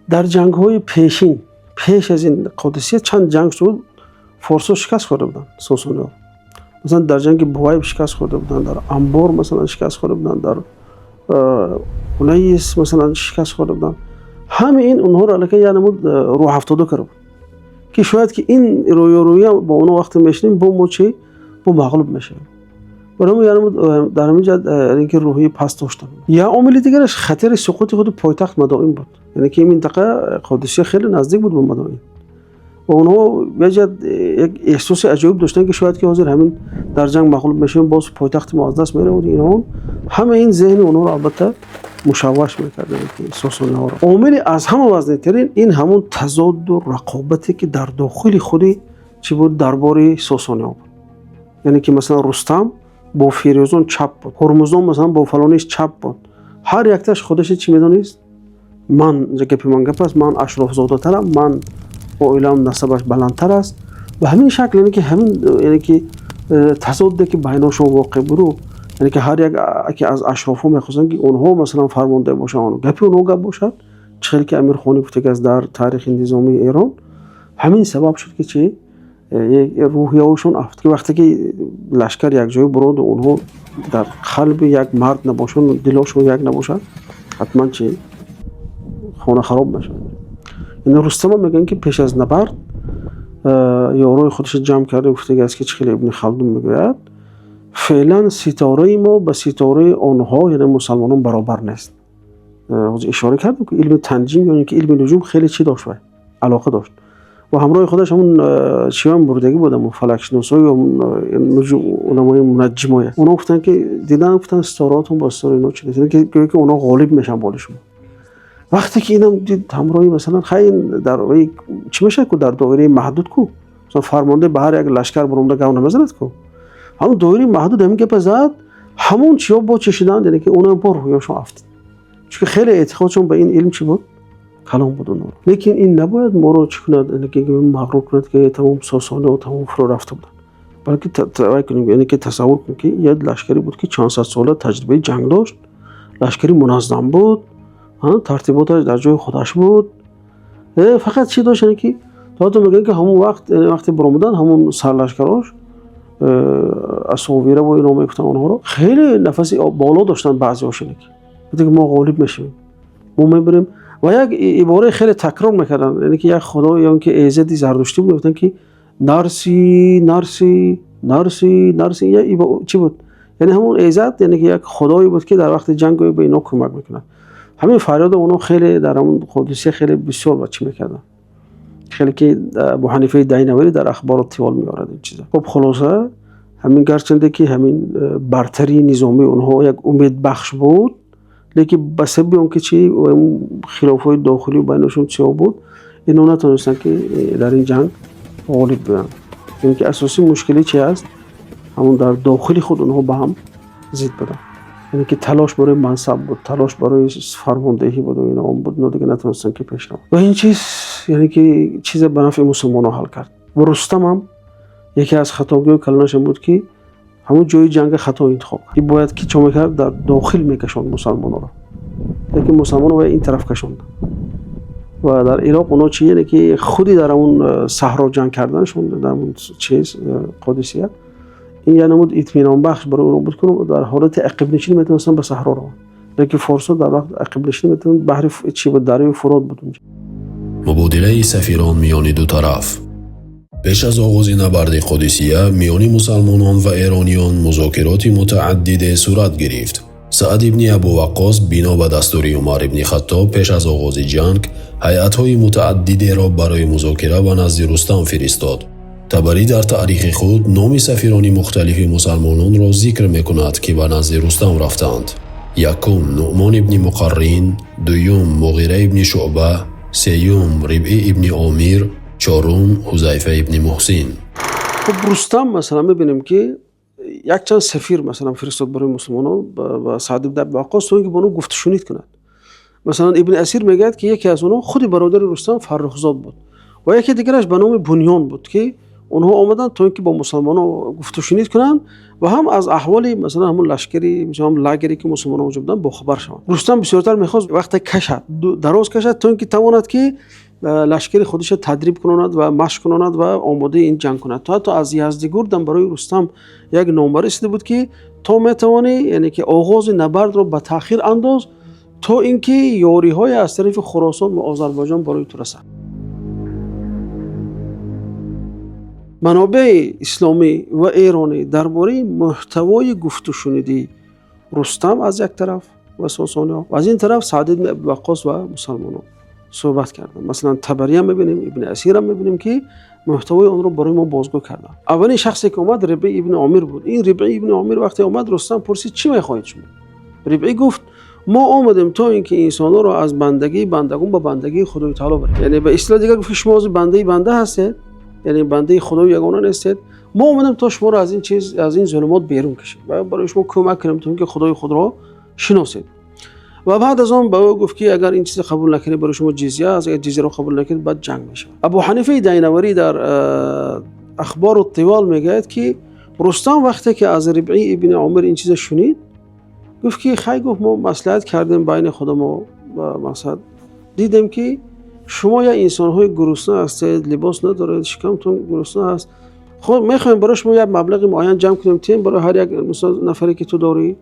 در جنگ های پیشین پیش از این قادسیه چند جنگ شد فارس‌ها شکست خورده بودن ساسانی‌ها. مثلا در جنگ بوایب شکست خورده بودن، در انبار مثلا شکست خورده بودن، در اونایس مثلا شکست خورده بودن. همه این اونها را علیه یعنی روح افتاده کرد که شاید که این رویا با اونا وقتی میشنیم با ما چی با مغلوب میشیم. برای یعنی در همینجا اینکه روحی پست داشتن. یا عامل دیگرش خطر سقوط خود پایتخت مدائن بود. یعنی که این منطقه قادسیه خیلی نزدیک بود به مدائن. و اونها یک احساس عجیب داشتن که شاید که حاضر همین در جنگ مغلوب بشیم، باز پایتخت ما از دست میره و اینا. همه این ذهن اونها رو البته مشوش میکردن که ساسانی‌ها رو. عامل از همه وزن‌ترین این همون تضاد و رقابتی که در داخل خودی چی بود درباره ساسانی‌ها بود. یعنی که مثلا رستم با فیروزان چپ بود، هرمزان مثلا با فلانیش چپ بود. هر یکتاش خودش چی میدونست؟ من گپی من گپ است، من اشراف زاده ترم، من عائله‌ام نسبش بلندتر است. به همین شکل یعنی که همین یعنی که تضادی که بیناشون واقع بود، یعنی که هر یک که از اشرافا میخواستن که اونها مثلا فرمانده باشن، گپی اونها گپ باشد. چه که امیرخانی گفته که از در تاریخ نظامی ایران همین سبب شد که چی روحیه‌شون افت که وقتی که لشکر یک جای برود و اونها در قلب یک مرد نباشن، دلشون یک نباشد، حتما چی خانه خراب میشه. این رستم میگن که پیش از نبرد یاروی خودش جمع کرده گفته که از که خیلی ابن خلدون میگوید فعلا ستاره ما با ستاره آنها یعنی مسلمانان برابر نیست. اشاره کرد که علم تنجیم یعنی که علم نجوم خیلی چی داشت، علاقه داشت و همراه خودش همون چیان بردگی بودم و فلکشناسای و نجوم علمای منجمای اونا گفتن که دیدن گفتن ستارهاتون با ستاره اینا چی دیدن که اونا غالب میشن بالشون. وقتی که اینم دید همراهی مثلا خیلی در چی میشه که در دایره محدود کو مثلا فرمانده به هر یک لشکر برونده گاو نمیزند کو همون دایره محدود همین که پزاد همون چیا با چشیدن یعنی که اونا با رویاشون افتاد، چون خیلی اعتقادشون به این علم چی بود کلام بود اونها. لیکن این نباید ما رو چی کند یعنی که مغرور کند که تمام ساسانه و تمام فرو رفته بودن، بلکه توجه کنیم یعنی که تصور کنیم که یه لشکری بود که 400 ساله تجربه جنگ داشت، لشکری منظم بود، ترتیباتش در جای خودش بود، فقط چی داشت یعنی که تا میگن که همون وقتی برآمدن همون سرلشکراش اساویره و اینا میگفتن اونها رو خیلی نفسی بالا داشتن بعضی‌هاش یعنی که ما غالب میشیم ما میبریم و یک عباره خیلی تکرار میکردن یعنی که یک خدا یا که ایزدی زردشتی بود گفتن که نرسی نرسی نرسی نرسی یا چی بود یعنی همون ایزد یعنی که یک خدایی بود که در وقت جنگ به اینا کمک میکنه. همین فریاد اونا خیلی در همون قدسی خیلی بسیار بچه میکردن، خیلی که ابو حنیفه دینوری در اخبارات تیوال میارد این چیزا. خب خلاصه همین گرچنده که همین برتری نظامی اونها یک امید بخش بود، لیکن بسبب اون که چی خلافات داخلی بینشون چی بود اینا نتونستن که در این جنگ غالب بشن. یعنی که اساسی مشکلی چی است همون در داخلی خود اونها با هم ضد بودن، یعنی که تلاش برای منصب بود، تلاش برای فرماندهی بود و اینا اون بود، اینا دیگه نتونستن که پیش رفتن و این چیز یعنی که چیز به نفع مسلمان‌ها حل کرد و رستم هم یکی از خطاگوی کلانش این بود که همون جای جنگ خطا انتخاب کرد. این باید که چه میکرد در داخل میکشوند مسلمان را، لیکن مسلمان رو این طرف کشوند. و در عراق اونا چیه که خودی در اون صحرا جنگ کردنشون در اون چیز قادسیه، این یعنی نمود اطمینان بخش برای اون بود که در حالت عقب نشینی میتونستن به صحرا رو، لیکن فارسا در وقت عقب نشینی میتونن بحر چی بود دریای فرات بود اونجا. مبادله سفیران میان دو طرف. پیش از آغاز نبرد قادسیه میان مسلمانان و ایرانیان مذاکرات متعدد صورت گرفت. سعد ابن ابو وقاص بنا به دستور عمر ابن خطاب پیش از آغاز جنگ هیئت‌های متعددی را برای مذاکره به نزد رستم فرستاد. طبری در تاریخ خود نام سفیران مختلف مسلمانان را ذکر می‌کند که به نزد رستم رفتند. یکم نعمان ابن مقرن، دوم مغیره ابن شعبه، سیوم ربعی ابن عامر، چهارم حذیفه ابن محسن. خب رستم مثلا می‌بینیم که یک چند سفیر مثلا فرستاد برای مسلمانان و سعد ابن ابی وقاص تا اینکه با اونها گفت و شنید کند. مثلا ابن اسیر میگه که یکی از اونها خود برادر رستم فرخزاد بود و یکی دیگرش به نام بنیان بود که اونها آمدن تا اینکه با مسلمانان گفت و شنید کنند و هم از احوال مثلا همون لشکری مثلا هم لگری که مسلمانان وجود داشتن با خبر شوند. رستم بسیارتر میخواست وقت کشد دراز کشد تا اینکه تواند که لشکری خودش تدریب کند و مشق کند و آماده این جنگ کند. تا از یزدگرد هم برای رستم یک نامه رسیده بود که تو میتوانی یعنی که آغاز نبرد رو به تأخیر انداز تا اینکه یاری های از طرف خراسان و آذربایجان برای تو رسد. منابع اسلامی و ایرانی درباره محتوای گفت و شنیدی رستم از یک طرف و ساسانی‌ها و از این طرف سعد بن ابی وقاص و مسلمانان صحبت کردن. مثلا طبری هم می‌بینیم، ابن اسیر هم می‌بینیم که محتوای اون رو برای ما بازگو کردن. اولین شخصی که اومد ربعی ابن عامر بود. این ربعی ابن عامر وقتی اومد رستم پرسید چی می‌خواید شما؟ ربعی گفت ما آمدیم تا اینکه انسان‌ها رو از بندگی بندگان به بندگی خدای تعالی بریم. یعنی به اصطلاح دیگه گفت شما از بنده هستید، یعنی بنده خدای یگانه هستید. ما اومدیم تا شما رو از این چیز از این ظلمات بیرون کشیم و برای شما کمک کنیم تا اینکه خدای خود را شناسید. و بعد از اون به او گفت که اگر این چیز قبول نکنید برای شما جزیه است، اگر جزیه رو قبول نکنید بعد جنگ میشه. ابو حنیفه دینوری در اخبار الطوال میگه که رستم وقتی که از ربعی ابن عامر این چیز شنید گفت که خیلی گفت ما مصلحت کردیم بین خودم و مقصد دیدیم که شما یا انسان‌های گرسنه هستید، لباس ندارید، شکمتون گرسنه است. خب میخوایم برای شما یک مبلغ معین جمع کنیم تیم برای هر یک مثلا نفری که تو داری،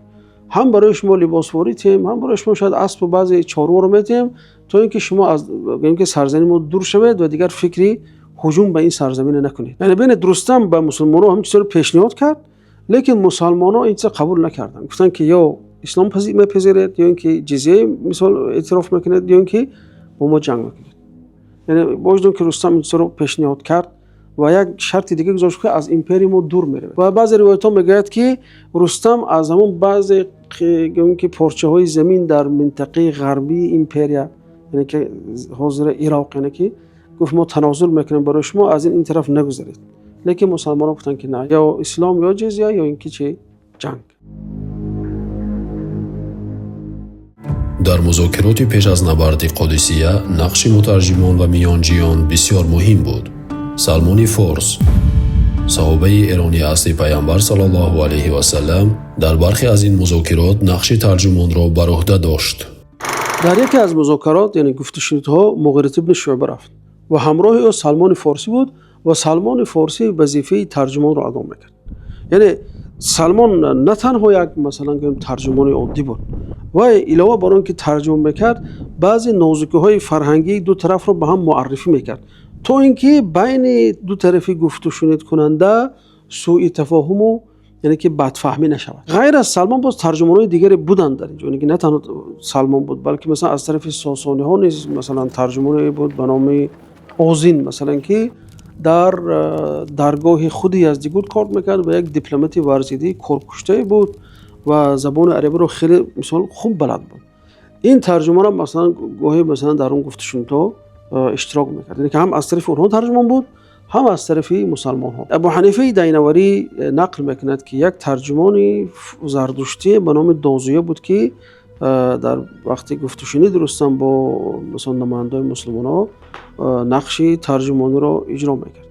هم برای شما لباس واری تیم، هم برای شما شاید اسب و بعضی چارو رو میتیم تا اینکه شما از اینکه سرزمین ما دور شوید و دیگر فکری هجوم به این سرزمین نکنید. یعنی بین رستم با مسلمان‌ها هم چیزا رو پیشنهاد کرد، لیکن مسلمان‌ها این چیز قبول نکردن. گفتن که یا اسلام میپذیرید یا اینکه جزیه مثال اعتراف میکنید یا اینکه با ما جنگ میکنید. یعنی باید که رستم این چیز رو پیشنهاد کرد و یک شرط دیگه گذاشت که از امپریوم دور میره. و بعضی روایت‌ها میگه که رستم از همون بعضی که پارچه‌های زمین در منطقه غربی امپریا یعنی که حاضر عراق یعنی که گفت ما تنازل میکنیم برای شما از این طرف نگذارید. لیکن مسلمان‌ها گفتن که نه، یا اسلام یا جزیه یا اینکه چه جنگ. در مذاکرات پیش از نبرد قادسیه نقش مترجمان و میانجیان بسیار مهم بود. سلمان فارس صحابه ایرانی اصلی پیامبر صلی الله علیه و سلم در برخی از این مذاکرات نقش ترجمان را بر عهده داشت. در یکی از مذاکرات یعنی گفت و شنیدها مغیره ابن شعبه رفت و همراه او سلمان فارسی بود و سلمان فارسی وظیفه ترجمان را ادا میکرد. یعنی سلمان نه تنها یک مثلا ترجمان عادی بود و علاوه بر آن که ترجمه میکرد بعضی نازکی‌های فرهنگی دو طرف را به هم معرفی میکرد تا اینکه بین دو طرفی گفت و شنید کننده سوء تفاهم و یعنی که بدفهمی نشود. غیر از سلمان باز ترجمان‌های دیگری بودند در اینجا، یعنی که نه تنها سلمان بود بلکه مثلا از طرف ساسانی‌ها نیز مثلا ترجمانی بود به نام آذین مثلا که در درگاه خود یزدگرد کار میکرد و یک دیپلماتی ورزیده کورکشته بود و زبان عربی رو خیلی مثلا خوب بلد بود. این ترجمان هم مثلا گاهی مثلا در اون گفتشون تو اشتراک میکرد، یعنی که هم از طرف اونها ترجمان بود هم از طرف مسلمان ها. ابو حنیفه دینوری نقل میکند که یک ترجمان زردشتی به نام دازویه بود که در وقتی گفت و شنید رستم با مثلا نمایندگان مسلمان ها نقش ترجمانی را اجرا میکرد.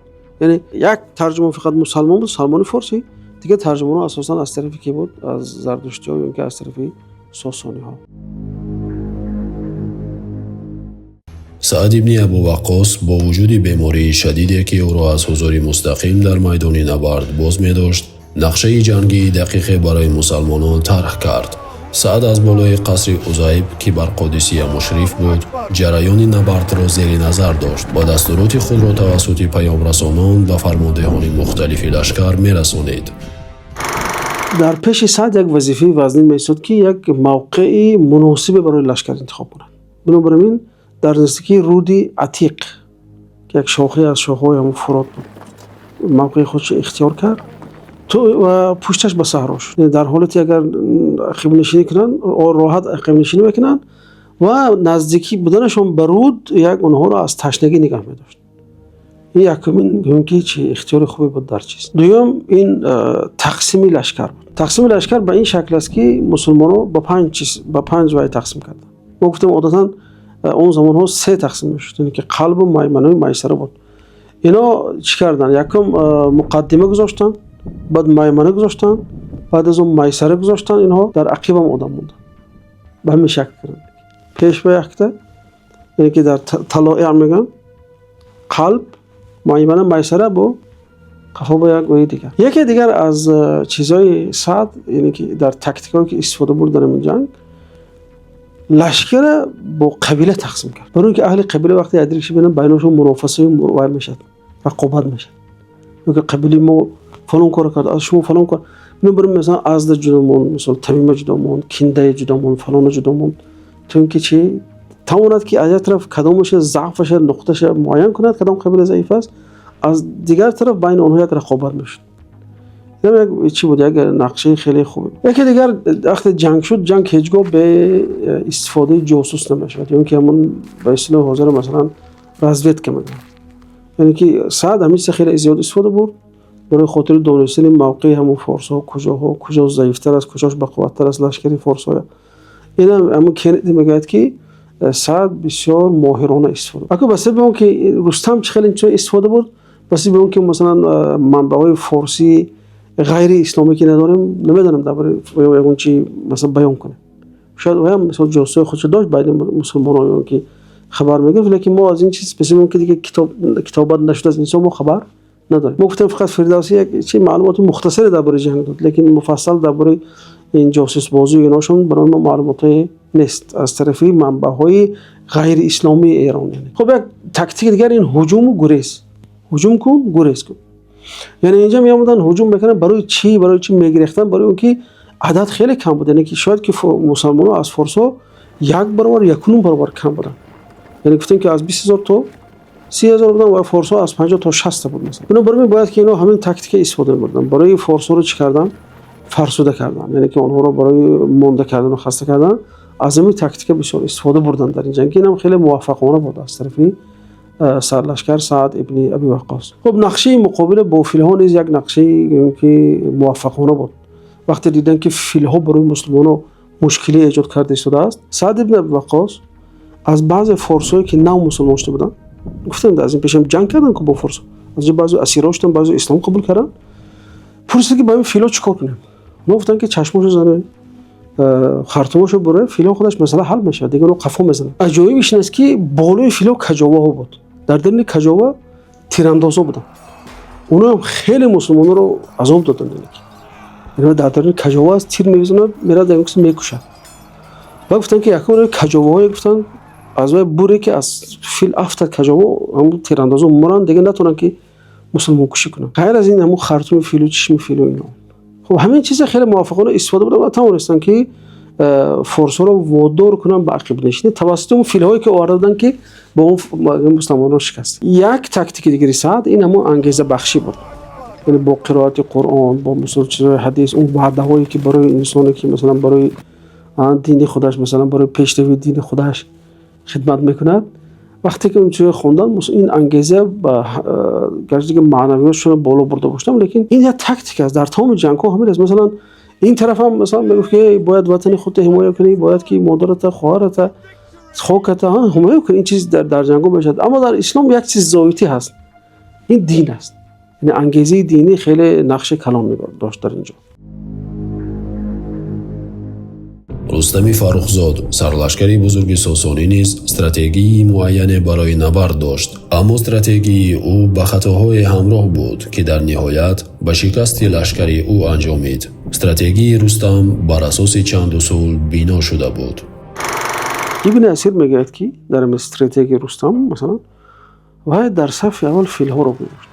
یعنی یک ترجمه فقط مسلمان بود، سلمان فارسی. دیگه ترجمه ها اساسا از طرفی کی بود؟ از زردشتی ها یا اینکه از طرفی ساسانی ها. سعد ابن ابو وقاص با وجود بیماری شدیدی که او را از حضور مستقیم در میدان نبرد باز می داشت، نقشه جنگی دقیق برای مسلمانان طرح کرد. سعد از بالای قصر عزیب که بر قادسیه مشرف بود، جریان نبرد را زیر نظر داشت. با دستورات خود را توسط پیام رسانان و فرماندهان مختلف لشکر می رسانید. در پیش سعد یک وظیفه وزنی می‌افتاد که یک موقعی مناسب برای لشکر انتخاب کنند. بنابراین در نزدیکی رودی عتیق که یک شاخه از شاخه‌های همون فرات بود، موقع خودش اختیار کرد و پشتش به صحرا شد. در حالتی اگر عقب نشینی کنن راحت عقب نشینی بکنن و نزدیکی بودنشون به رود یک اونها را از تشنگی نگه می‌داشت. این یکمین که چه اختیار خوبی بود در چیز. دوم این تقسیم لشکر بود. تقسیم لشکر به این شکل است که مسلمان‌ها به پنج وای تقسیم کردند. ما گفتیم عادتاً اون زمان ها 3 تقسیم میشد، یعنی که قلب و میمنه و میسره بود. اینا چی کردن؟ یکم مقدمه گذاشتن، بعد میمنه گذاشتن، بعد از اون میسره گذاشتن. اینها در عقیب هم آدم موندن به همین شکل کردن. پیش به یکته، یعنی که در طلائع میگن قلب، میمنه، میسره با قفا با یک گوی دیگر. یکی دیگر از چیزای سعد، یعنی که در تاکتیکایی که استفاده برد در این جنگ، لشکر با قبیله تقسیم کرد. برای اینکه اهل قبیله وقتی ادریکش ببینن بیناشون منافسه وای میشد، رقابت میشد. میگه قبیله ما فلان کار کرد، از شما فلان کار. میبریم مثلا ازد جدامون، مثلا تمیم جدامون، کنده جدامون، فلان جدامون. تو اینکه چی تواند که از یک طرف کدامش ضعفش نقطهش معین کند، کدام قبیله ضعیف است، از دیگر طرف بین اونها یک رقابت میشد. یک چی بود؟ یک نقشه خیلی خوبه. یکی دیگر وقتی جنگ شد، جنگ هیچگاه به استفاده جاسوس نمیشد، یعنی که همون به اصطلاح حاضر مثلا رزوید که میگن، یعنی که سعد همیشه خیلی زیاد استفاده برد برای خاطر دانستن موقع همون فارس‌ها کجا ضعیف‌تر است، کجاش بقوت‌تر است لشکری فارس‌ها. این هم کندی میگه که سعد بسیار ماهرانه استفاده. اگه بس بگم که رستم چه خیلی چه استفاده برد، بس بگم که مثلا منبع‌های فارسی غیر اسلامی که نداریم نمیدونم درباره اون چی مثلا بیان کنه. شاید او هم مثلا جاسوس خودش داشت بین مسلمانان که خبر میگرفت، لیکن ما از این چیز بسیار که دیگه کتابات نشده از انسان ما خبر نداریم. ما گفتم فقط فردوسی یک چی معلومات مختصری درباره جنگ داد، لیکن مفصل درباره این جاسوس بازی ایناشون برای ما معلومات نیست از طرفی منبع‌های غیر اسلامی ایران. خب یک تاکتیک دیگر این هجوم و گریز. هجوم کن، گریز کن. یعنی اینجا میامدن هجوم میکنن، برای چی میگرفتن؟ برای اونکه عدد خیلی کم بود، یعنی که شاید که مسلمان‌ها از فارس‌ها 1 برابر 1.5 برابر کم بودن. یعنی گفتن که از 20000 تا 30000 بودن و فارس‌ها از 50 تا 60 بود مثلا. بنابراین باید که اینا همین تاکتیک استفاده بردن. برای فارس‌ها رو چی کردن؟ فرسوده کردن، یعنی که اونها رو برای مونده کردن و خسته کردن از همین تاکتیک بسیار استفاده بردن در این جنگ. اینم خیلی موفقانه بود از طرفی سرلشکر سعد ابن ابی وقاص. خب نقشه مقابل با فیل‌ها نیز یک نقشه که موفقانه بود. وقتی دیدن که فیل‌ها برای مسلمان‌ها مشکلی ایجاد کرده شده است، سعد ابن ابی وقاص از بعض فارسایی که نو مسلمان شده بودن، گفتن از این پیشم جنگ کردن که با فارس، از بعضی اسیرا شدن، بعضی اسلام قبول کردن، پرسید که با این فیل‌ها چیکار کنیم؟ گفتن که چشمشو زنه، خرطومشو بره، فیل‌ها خودش مسئله حل میشه، دیگه رو قفا میزنه. عجایبش این است که بالای فیل‌ها کجاوه بود. در درون کجاوه تیراندازا بودن. اونا هم خیلی مسلمانا رو عذاب دادن. یعنی در درون کجاوه از تیر می‌زنن، میره در اونجا میکشن. و گفتن که یکم کجاوه‌ها گفتن از وای بوره که از فیل افتاد کجاوه، همون تیراندازا مرن دیگه نتونن که مسلمان کشی کنن. غیر از این همون خرطوم فیلو، چشم فیلو اینا. خب همین چیزا خیلی موافقانه استفاده بودن و توانستن که فارس‌ها رو وادار کنن به عقب نشینی توسط اون فیل‌هایی که آوردن که با اون مسلمانان رو شکست. یک تاکتیک دیگری سعد این همون انگیزه بخشی بود، یعنی با قرائت قرآن، با مثلا چیزای حدیث، اون وعده‌هایی که برای انسانی که مثلا برای دین خودش، مثلا برای پیشروی دین خودش خدمت میکند، وقتی که اون چیزا خوندن این انگیزه با گرچه که معنویاتشون بالا برده باشن، لیکن این یک تاکتیک است در تمام جنگ‌ها. همین است. مثلا این طرف هم مثلا میگه که باید وطن خودت حمایت کنی، باید که مادرت، خواهرت، خاکت حمایت کنی. این چیز در جنگ‌ها میشه. اما در اسلام یک چیز ضابطی هست، این دین است. یعنی انگیزه دینی خیلی نقش کلان داشت در اینجا. رستم فرخزاد سرلشکری بزرگ ساسانی نیز استراتژی معین برای نبرد داشت، اما استراتژی او به خطاهای همراه بود که در نهایت به شکست لشکری او انجامید. استراتژی رستم بر اساس چند اصول بنا شده بود. ابن اسیر میگوید که در استراتژی رستم مثلا باید در صف اول فیل‌ها رو گذاشت.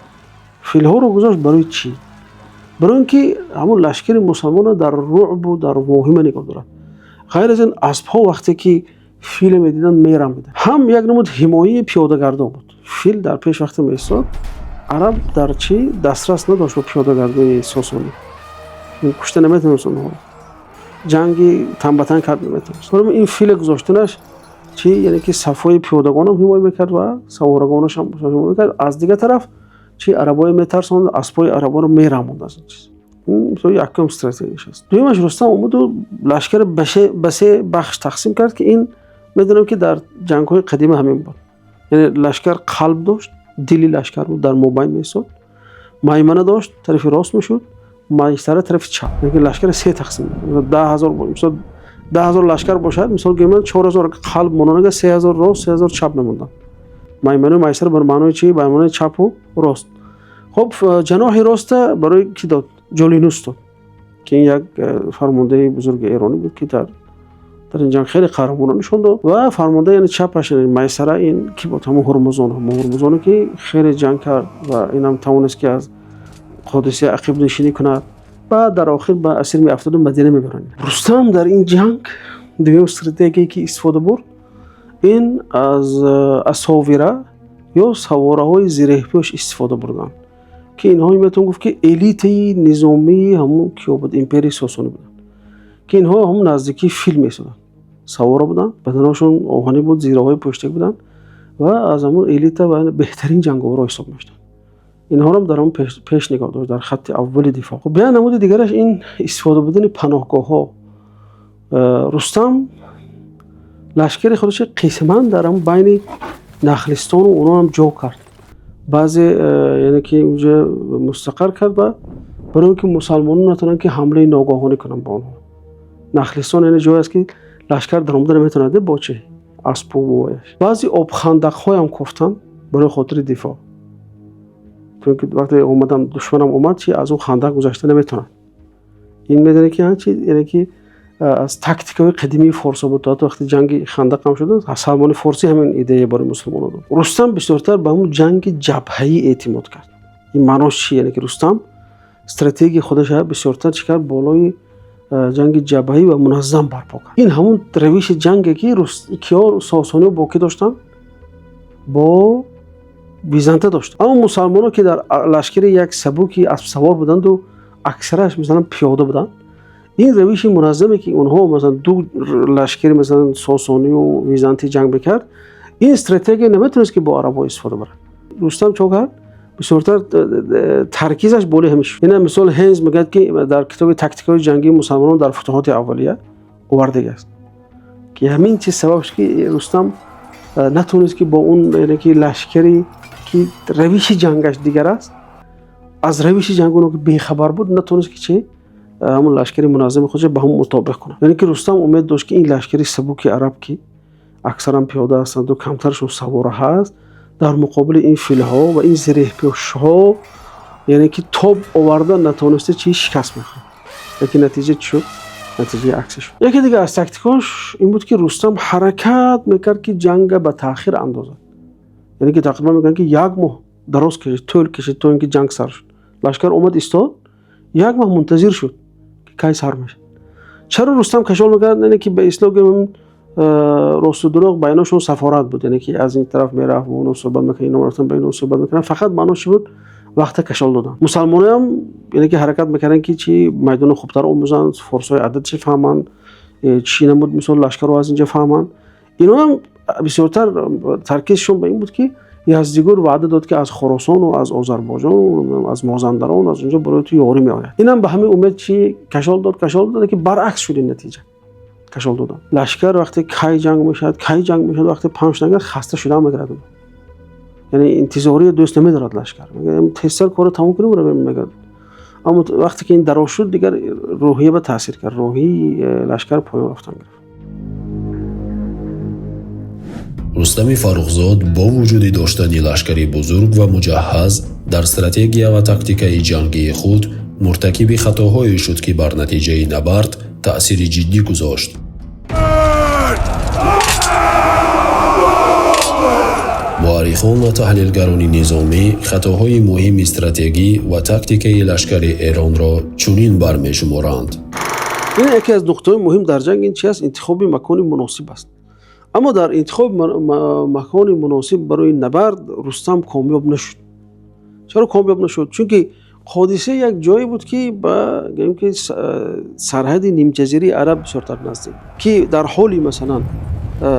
فیل‌ها رو گذاشت برای چی؟ برای اینکه همون لشکر مسلمان در رعب و در واهمه نگاه دارد. غیر از این اسب‌ها وقتی که فیل می‌دیدن می‌رمیدن. هم یک نمود حمایه پیاده‌گردان بود. فیل در پیش وقتی می‌ایستاد، عرب در چی دسترس نداشت به پیاده‌گردان ساسانی. کشته نمی‌تونست اونها. جنگی تن به تن کرد نمی‌تونست. برای این فیل گذاشتنش چی یعنی که صفای پیادگان هم حمایه می‌کرد و سوارگانش هم حمایه می‌کرد. از دیگه طرف چی عربای می‌ترساند، اسبای عربا رو می‌رموند از این چیز. این یکم استراتژیش است. دومش رستم اومد و لشکر به سه بخش تقسیم کرد که این میدونم که در جنگ‌های قدیم همین بود. یعنی لشکر قلب داشت، دلی لشکر بود در مابین می‌ایستاد. میمنه داشت، طرف راست میشد، میسره طرف چپ. یعنی لشکر سه تقسیم. 10000 مثلا 10000 لشکر باشد، مثلا گمان 4000 قلب مونونه، 3000 راست، 3000 چپ میموندن. میمنه و میسره بر معنای چی؟ بر معنای چپ و راست. خب جناح راست برای کی داد؟ جالینوس داد که این یک فرمانده بزرگ ایرانی بود که در این جنگ خیلی قهرمانی نشون داد. و فرمانده یعنی چپش میسره این کی بود؟ همون هرمزان که خیلی جنگ کرد و اینم توانست که از قادسیه عقب نشینی کند. بعد در آخر به اسیر میافتاد و مدینه میبرند. رستم در این جنگ دوم استراتژی که استفاده برد این از اساویره یا سواره‌های زره پوش استفاده بردن که اینها میتون گفت که الیت نظامی همون کیا بود؟ امپری ساسانی بودن که اینها هم نزدیکی فیل میشدن، سوار بودن، بدنشون آهنی بود، زیره‌های پشتی بودن و از همون الیت و بهترین جنگاورا حساب میشدن. اینها هم در اون پیش نگاه داشت در خط اول دفاع. خب بیا نمود دیگرش این استفاده بودن پناهگاه‌ها. رستم لشکر خودش قسما در هم بین نخلستان و اونا هم جو کرد. بعضی یعنی که اونجا مستقر کرد و برای اینکه مسلمانان نتونن که حمله ناگهانی کنن با اونها. نخلستان یعنی جایی است که لشکر در اونجا نمیتونه با چه اسب و وایش. بعضی آب خندق‌های هم کفتن برای خاطر دفاع. چون که وقتی اومدن دشمنم اومد چی از اون خندق گذشته نمیتونن. این میدونه که چی یعنی که از تاکتیکای قدیمی فارس بود. تا وقتی جنگ خندق هم شد سلمان فارسی همین ایده برای مسلمانان داد. رستم بسیارتر به اون جنگ جبهه‌ای اعتماد کرد. این معناش چیه؟ یعنی که رستم استراتژی خودش بسیارتر چیکار بالای جنگ جبهه‌ای و منظم برپا کرد. این همون روش جنگی که کیار ساسانی با کی داشتن؟ با بیزنطه داشت. اما مسلمان‌ها که در لشکر یک سبوکی اسب سوار بودند و اکثرش مثلا پیاده بودند، این روش منظمی که اونها مثلا دو لشکر مثلا ساسانی و بیزنطی جنگ بکرد، این استراتژی نمیتونست که با عربا استفاده بره. رستم چه کرد؟ به صورت ترکیزش بالا همیشه. یعنی مثال هنز میگه که در کتاب تاکتیکای جنگی مسلمانان در فتوحات اولیه آورده است که همین چیز سببش که رستم نتونست که با اون یعنی که لشکری که روش جنگش دیگر است، از روش جنگ اونو که بیخبر بود، نتونست که چه همون لشکری منظم خودش به هم مطابق کنه. یعنی که رستم امید داشت که این لشکری سبوک عرب که اکثرا پیاده هستند و کمترشون سوار هست، در مقابل این فیل‌ها و این زره پوش‌ها یعنی که تاب آوردن نتونسته چی شکست می‌خوره. لیکن نتیجه چی شد؟ نتیجه عکسش شد. یکی دیگه از تاکتیکاش این بود که رستم حرکت میکرد که جنگ به تأخیر اندازد. یعنی که تقریبا میگن که یک ماه دراز کشید، طول کشید تا اینکه جنگ سر شد. لشکر اومد ایستاد، یک ماه منتظر شد که کی سر میشه. چرا رستم کشال میکرد؟ یعنی که به اصطلاح راست و دروغ بیناشون سفارت بود، یعنی که از این طرف میرفت و اون صحبت میکنه، اینا رفتن بین اون صحبت میکنن. فقط معناش بود وقت کشال دادن. مسلمان‌ها هم یعنی که حرکت میکردن که چی میدان خوبتر آموزن، فورس‌های عدد چی فهمن، چی نمود مثلا لشکر رو از اینجا فهمن. اینا هم بسیارتر ترکیزشون به این بود که یزدگور وعده داد که از خراسان و از آذربایجان و از مازندران از اونجا برای تو یاری میآید. اینم به همین امید چی کشال داد که برعکس شد نتیجه. کشال دادن. لشکر وقتی کی جنگ میشد وقتی پنج نگه خسته شدن میگردن. یعنی انتظاری دوست نمیدارد لشکر، میگه تیسر کار تموم کنیم رو میگه. اما وقتی که این دراز شد دیگر روحیه به تاثیر کرد، روحی لشکر پایان رفتن گرفت. رستم فرخزاد با وجود داشتن لشکری بزرگ و مجهز در استراتژی و تاکتیکای جنگی خود مرتکب خطاهایی شد که بر نتیجه نبرد تأثیر جدی گذاشت. مورخان و تحلیلگران نظامی خطاهای مهم استراتژی و تاکتیکای لشکر ایران را چنین برمی‌شمارند. این یکی از نقطه‌های مهم در جنگ این چی است؟ انتخاب مکان مناسب است. اما در انتخاب مکان مناسب برای نبرد رستم کامیاب نشد. چرا کامیاب نشد؟ چون که حادثه یک جایی بود که با گفتیم که سرحد نیم جزیره عرب بسیار نزدیک، که در حالی مثلا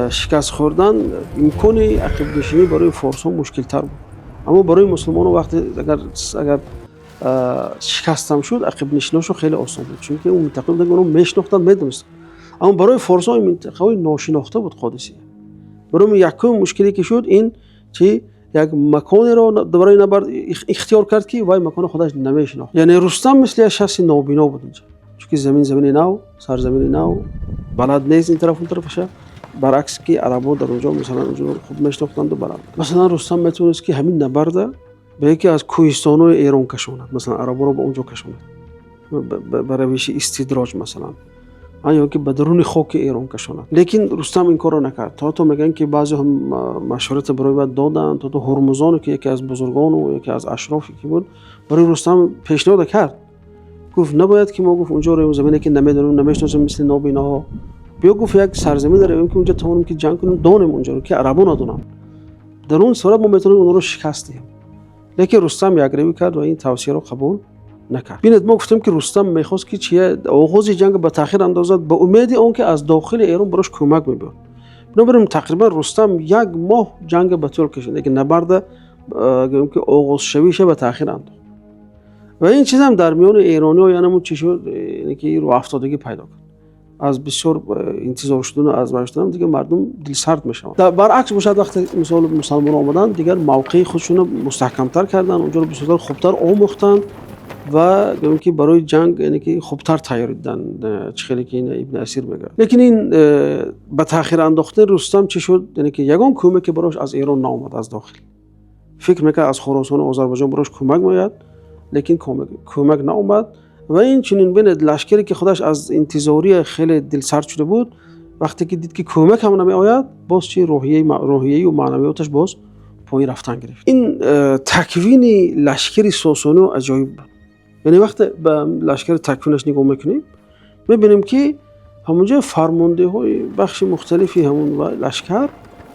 شکست خوردن امکان عقب نشینی برای فارس ها مشکل تر بود. اما برای مسلمان وقتی اگر شکست هم شد عقب نشینیشون خیلی آسان بود، چون که اون منطقه دیگه اونو میشناختن میدونستن. اما برای فارس ها این منطقه های ناشناخته بود حادثه. برای یکم مشکلی که شد این چی یک مکانی را برای نبرد اختیار کرد که وای مکان خودش نمیشناخت. یعنی رستم مثل شخص نابینا بود اینجا، چون که زمین نو، سرزمین نو، بلد نیست این طرف اون طرفش، برعکس که عربا در اونجا مثلا اونجا خود میشناختند و بلد. مثلا رستم میتونست که همین نبرد به یکی از کوهستان‌های ایران کشوند، مثلا عربا رو به اونجا کشوند به روش استدراج مثلا، یا که به درون خاک ایران کشوند. لیکن رستم این کار را نکرد. تا میگن که بعضی هم مشورت برای بعد دادن، تا هرمزان که یکی از بزرگان و یکی از اشرافی که بود برای رستم پیشنهاد کرد، گفت نباید که ما گفت اونجا رو زمینی که نمیدونیم نمیشناسیم مثل نابیناها، بیا گفت یک سرزمین داریم که اونجا توانیم که جنگ کنیم، دانیم اونجا رو که عربا ندونن، در اون صورت ما میتونیم اون رو شکست دهیم. لیکن رستم یک روی کرد و این توصیه رو قبول نکرد. ببینید ما گفتیم که رستم میخواست که چیه آغاز جنگ به تاخیر اندازد به امید اون که از داخل ایران براش کمک میبرد. بنابراین تقریبا رستم یک ماه جنگ به طول کشید، لیکن نبرد که آغاز شویشه به تاخیر انداخت. و این چیز هم در میان ایرانی‌ها یعنی چی شد، یعنی که رو افتادگی پیدا کرد. از بسیار انتظار شدن و از برشتن دیگه مردم دل سرد میشن. برعکس باشد وقتی مثلا مسلمان آمدن دیگر موقع خودشون مستحکم‌تر کردن، اونجا رو بسیار خوبتر آموختن و گفتم که برای جنگ یعنی که خوبتر تیاریدن، چه خیلی که این ابن اسیر میگه. لیکن این به تاخیر انداختن رستم چی شد، یعنی که یگان کمک براش از ایران نامد، از داخل فکر میکرد از خراسان و آذربایجان براش کمک میاد، لیکن کمک نامد. و این چنین بین لشکری که خودش از انتظاری خیلی دلسرد شده بود، وقتی که دید که کمک هم نمی آید، باز چی روحیه و معنویاتش باز پایین رفتن گرفت. این تکوین لشکری ساسانی عجایب بود. یعنی وقتی به لشکر تکوینش نگاه میکنیم میبینیم که همونجا فرمانده های بخش مختلفی همون و لشکر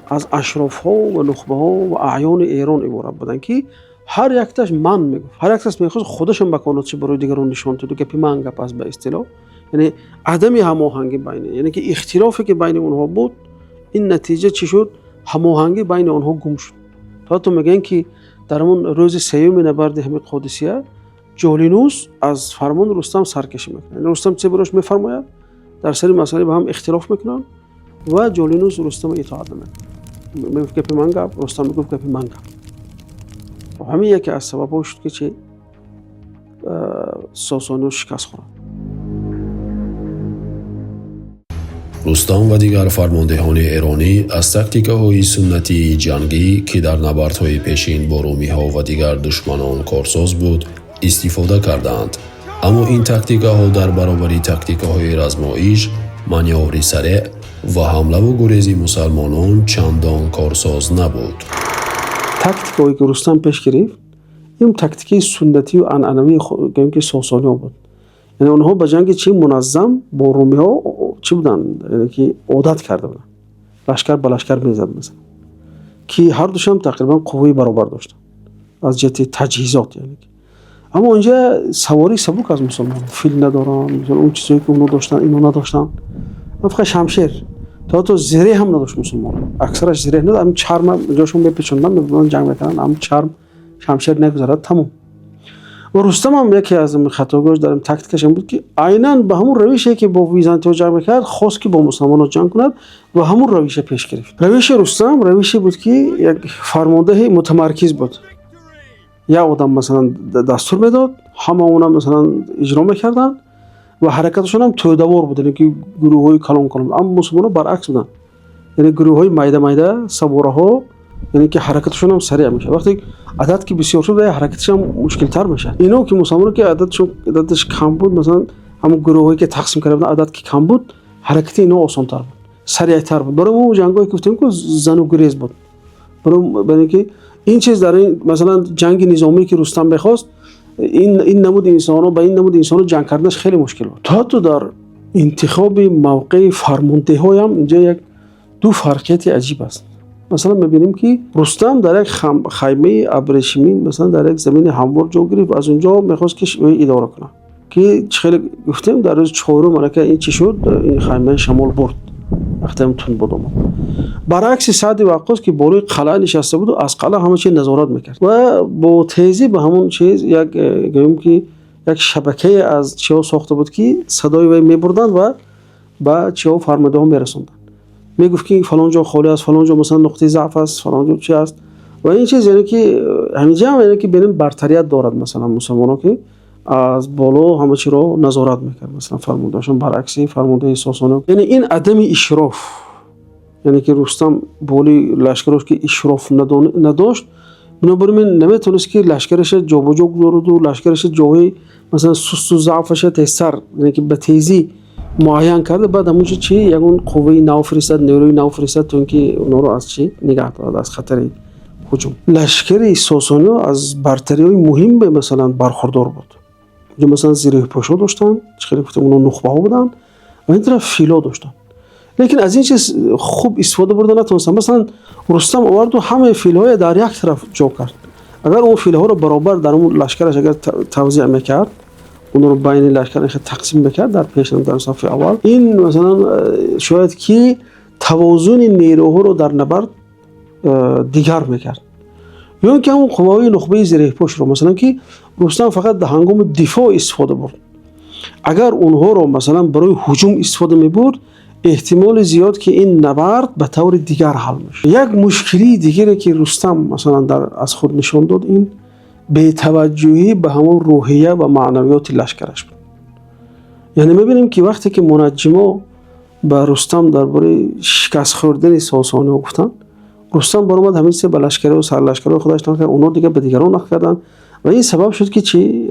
از اشراف ها و نخبه ها و اعیان ایران عبارت بودن که هر یکتاش من میگفت، هر یکتاش میخواست خودشون مکاناتش برای دیگران نشون بده که گپی من گپ است به اصطلاح. یعنی عدم هماهنگی بین، یعنی که اختلافی که بین اونها بود، این نتیجه چی شد؟ هماهنگی بین اونها گم شد. تا میگن که در اون روز سیوم نبرد حمید قادسیه جالینوس از فرمان رستم سرکشی میکنه. یعنی رستم چه براش میفرماید در سری مسائل با هم اختلاف میکنن و جالینوس رستم اطاعت نمیکنه، میگه گپ من گپ، رستم میگه گپ من گپ. همین یکی از سبب‌ها شد که چه ساسانی شکست خورد. رستم و دیگر فرماندهان ایرانی از تاکتیک‌های سنتی جنگی که در نبردهای پیشین با رومی‌ها و دیگر دشمنان کارساز بود استفاده کردند. اما این تاکتیک‌ها در برابر تاکتیک‌های رزمایش، مانور سریع و حمله و گریز مسلمانان چندان کارساز نبود. تاکتیکایی که رستم پیش گرفت این تاکتیکی سنتی و عنعنوی که ساسانی بود. یعنی اونها به جنگ چی منظم با رومی ها چی بودن، یعنی که عادت کرده بودن، لشکر با لشکر میزد مثلا، که هر دوش هم تقریبا قوی برابر داشتن از جهت تجهیزات. یعنی اما اونجا سواری سبک از مسلمان، فیل ندارن، مثلا اون چیزایی که اونا داشتن اینو نداشتن، فقط شمشیر، تا زره هم نداشت مسلمان، اکثرش زره نداشت، هم چرم جاشون بپیچوندن میبودن جنگ میکردن، هم چرم شمشیر نگذارد تمام. و رستم هم یکی از خطاگاهش در تاکتیکش این بود که عیناً به همون روشی که با ویزانتی‌ها جنگ میکرد خواست که با مسلمان‌ها جنگ کند و همون روش پیش گرفت. روش رستم روشی بود که یک فرمانده متمرکز بود. یا آدم مثلا دستور میداد، همه اونا مثلا اجرا میکردن و حرکتشون هم تودوار بود، یعنی که گروه‌های کلان کلان. اما مسلمان‌ها برعکس بودن، یعنی گروه‌های مایده مایده سواره‌ها، یعنی که حرکتشون هم سریع میشه. وقتی عدد که بسیار شد حرکتش هم مشکل تر میشه. اینا که مسلمان‌ها که عددش کم بود، مثلا همون گروهایی که تقسیم کرده بودن عدد که کم بود، حرکت اینا آسان‌تر بود، سریع‌تر بود. برای اون جنگایی گفتیم که زن و گریز بود. برای که این چیز در این مثلا جنگ نظامی که رستم بخواست، این نمود انسانو با این نمود انسانو جنگ کردنش خیلی مشکل بود. تو در انتخاب موقع فرماندهی هم اینجا یک دو فرقیت عجیب است. مثلا می‌بینیم که رستم در یک خیمه ابریشمین مثلا در یک زمین هموار جا گرفت و از اونجا می‌خواست که اداره کنه، که خیلی گفتیم در روز چهارم مرکه این چی شد، این خیمه شمال برد وقتی هم تون بود. برعکس سعد وقاص که بالای قلعه نشسته بود و از قلعه همه چی نظارت میکرد و با تیزی به همون چیز یک شبکه از چیا ساخته بود که صدای وی میبردن و با چیا فرمانده ها میرسوندن. میگفت که فلان جا خالی است، فلان جا مثلا نقطه ضعف است، فلان جا چی است و این چیز، یعنی که همینجا هم یعنی که ببینیم برتریت دارد. مثلا مسلمان‌ها که از بالا همه چی رو نظارت میکرد، مثلا فرماندهشون برعکس فرمانده ساسانی. یعنی این عدم اشراف، یعنی که رستم بالی لشکرش که اشراف نداشت، بنابراین نمیتونست که لشکرش جابجا گذارد و لشکرش جایی مثلا سست و ضعفش تیسر، یعنی که به تیزی معین کرده. بعد همونجا چی یکون قوه نو فرستاد، نیروی نو فرستاد تا اینکه اونا رو از چی نگه دارد، از خطر هجوم. لشکر ساسانی از برتری‌های مهم به مثلا برخوردار بود. جو مثلا زیره پاشا داشتن، خیلی گفتم اونا نخبه ها بودن و این طرف فیلا داشتن، لیکن از این چیز خوب استفاده بردن نتونستن. مثلا رستم آورد و همه فیل‌های در یک طرف جا کرد. اگر اون فیل‌ها رو برابر در اون لشکرش اگر توزیع میکرد، اون رو بین لشکرش تقسیم میکرد در پیش در صف اول، این مثلا شاید که توازن نیروها رو در نبرد دیگر میکرد. یا اینکه اون قوای نخبه زره پوش رو مثلا که رستم فقط در هنگام دفاع استفاده برد، اگر اونها رو مثلا برای هجوم استفاده میبرد، احتمال زیاد که این نبرد به طور دیگر حل میشه. یک مشکلی دیگری که رستم مثلا از خود نشان داد، این بی‌توجهی به همون روحیه و معنویات لشکرش بود. یعنی میبینیم که وقتی که منجما به رستم درباره شکست خوردن ساسانی ها گفتن، رستم برآمد همین سه به لشکر و سرلشکر خودش نقل کرد، اونا دیگه به دیگران نقل کردن و این سبب شد که چی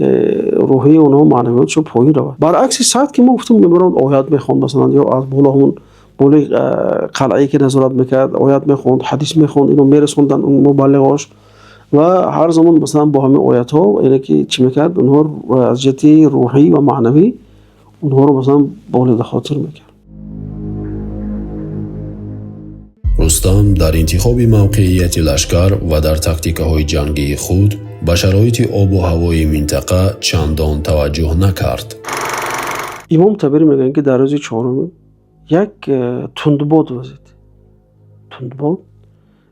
روحیه اونها معنویاتشون پایین رفت. برعکس سعد که ما گفتم میبرند آیات میخوند، مثلا یا از بالا همون بالای قلعه‌ای که نظارت میکرد آیات میخوند، حدیث میخوند، اینو میرسوندن اون مبلغاش و هر زمان مثلا با همین آیات ها یعنی که چی میکرد، اونها از جهت روحی و معنوی اونها رو مثلا بالای خاطر میکرد. رستم در انتخاب موقعیت لشکر و در تاکتیک‌های جنگی خود به شرایط آب و هوای منطقه چندان توجه نکرد. امام طبری میگن که در روز چهارم یک تندباد وزید، تندباد،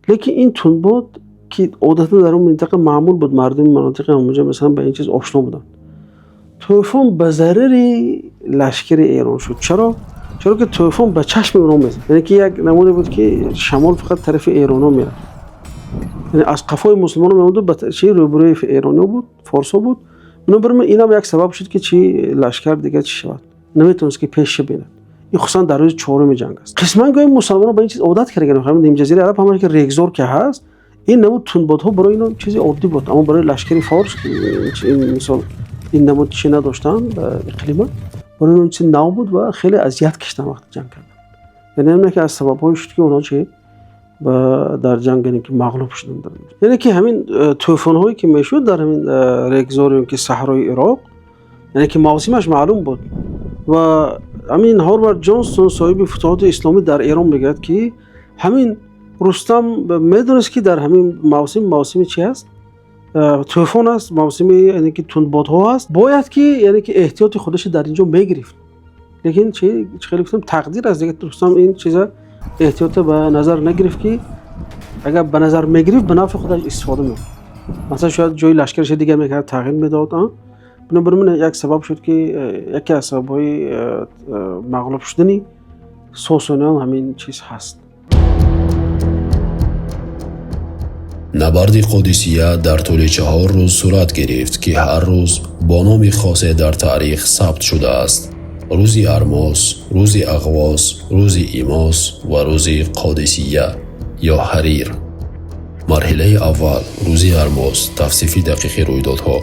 لیکن این تندباد که عادتا در اون منطقه معمول بود، مردم مناطق اونجا مثلا به این چیز آشنا بودن، طوفان به ضرر لشکر ایران شد. چرا که طوفان به چشم اونا میزد، یعنی که یک نمونه بود که شمال فقط طرف ایرانا میره، یعنی از قفای مسلمانان میومد به چی روبروی ایرانی بود، فارسا بود. بنابراین اینم یک سبب شد که چی لشکر دیگه چی شود، نمیتونست که پیش ببیند. این خصوصا در روز چهارم جنگ است. قسما گاهی مسلمانان با این چیز عادت کردن، همین نیم جزیره عرب همون که ریگزور که هست، این نمود تندبادها برای اینا چیزی عادی بود، اما برای لشکر فارس این مثال این نمود چی نداشتن به اقلیم، برای اون چیز نو بود و خیلی اذیت کشیدن وقت جنگ کردن. یعنی که از سبب‌های شد که اونا چی در جنگ یعنی که مغلوب شدن. یعنی که همین طوفان‌هایی که میشد در همین ریگزار که صحرای عراق، یعنی که موسمش معلوم بود و همین هاروارد جانسون صاحب فتوحات اسلامی در ایران میگه که همین رستم میدونست که در همین موسم چی است، طوفان است، موسم یعنی که تندبادها است، باید که یعنی که احتیاط خودش در اینجا میگرفت. لیکن چی خیلی گفتم تقدیر از دیگه رستم این چیزا احتیاط به نظر نگرفت که اگر به نظر میگرفت به نفع خودش استفاده می‌کرد. مثلا شاید جای لشکرش دیگه میکرد تغییر میداد. بنابراین یک سبب شد که یکی از سبب‌های مغلوب شدنی ساسانیان همین چیز هست. نبرد قادسیه در طول 4 روز صورت گرفت که هر روز با نام خاص در تاریخ ثبت شده است: روز ارماس، روز اغواس، روز ایماس و روز قادسیه یا حریر. مرحله اول روز ارماس، توصیف دقیق رویدادها.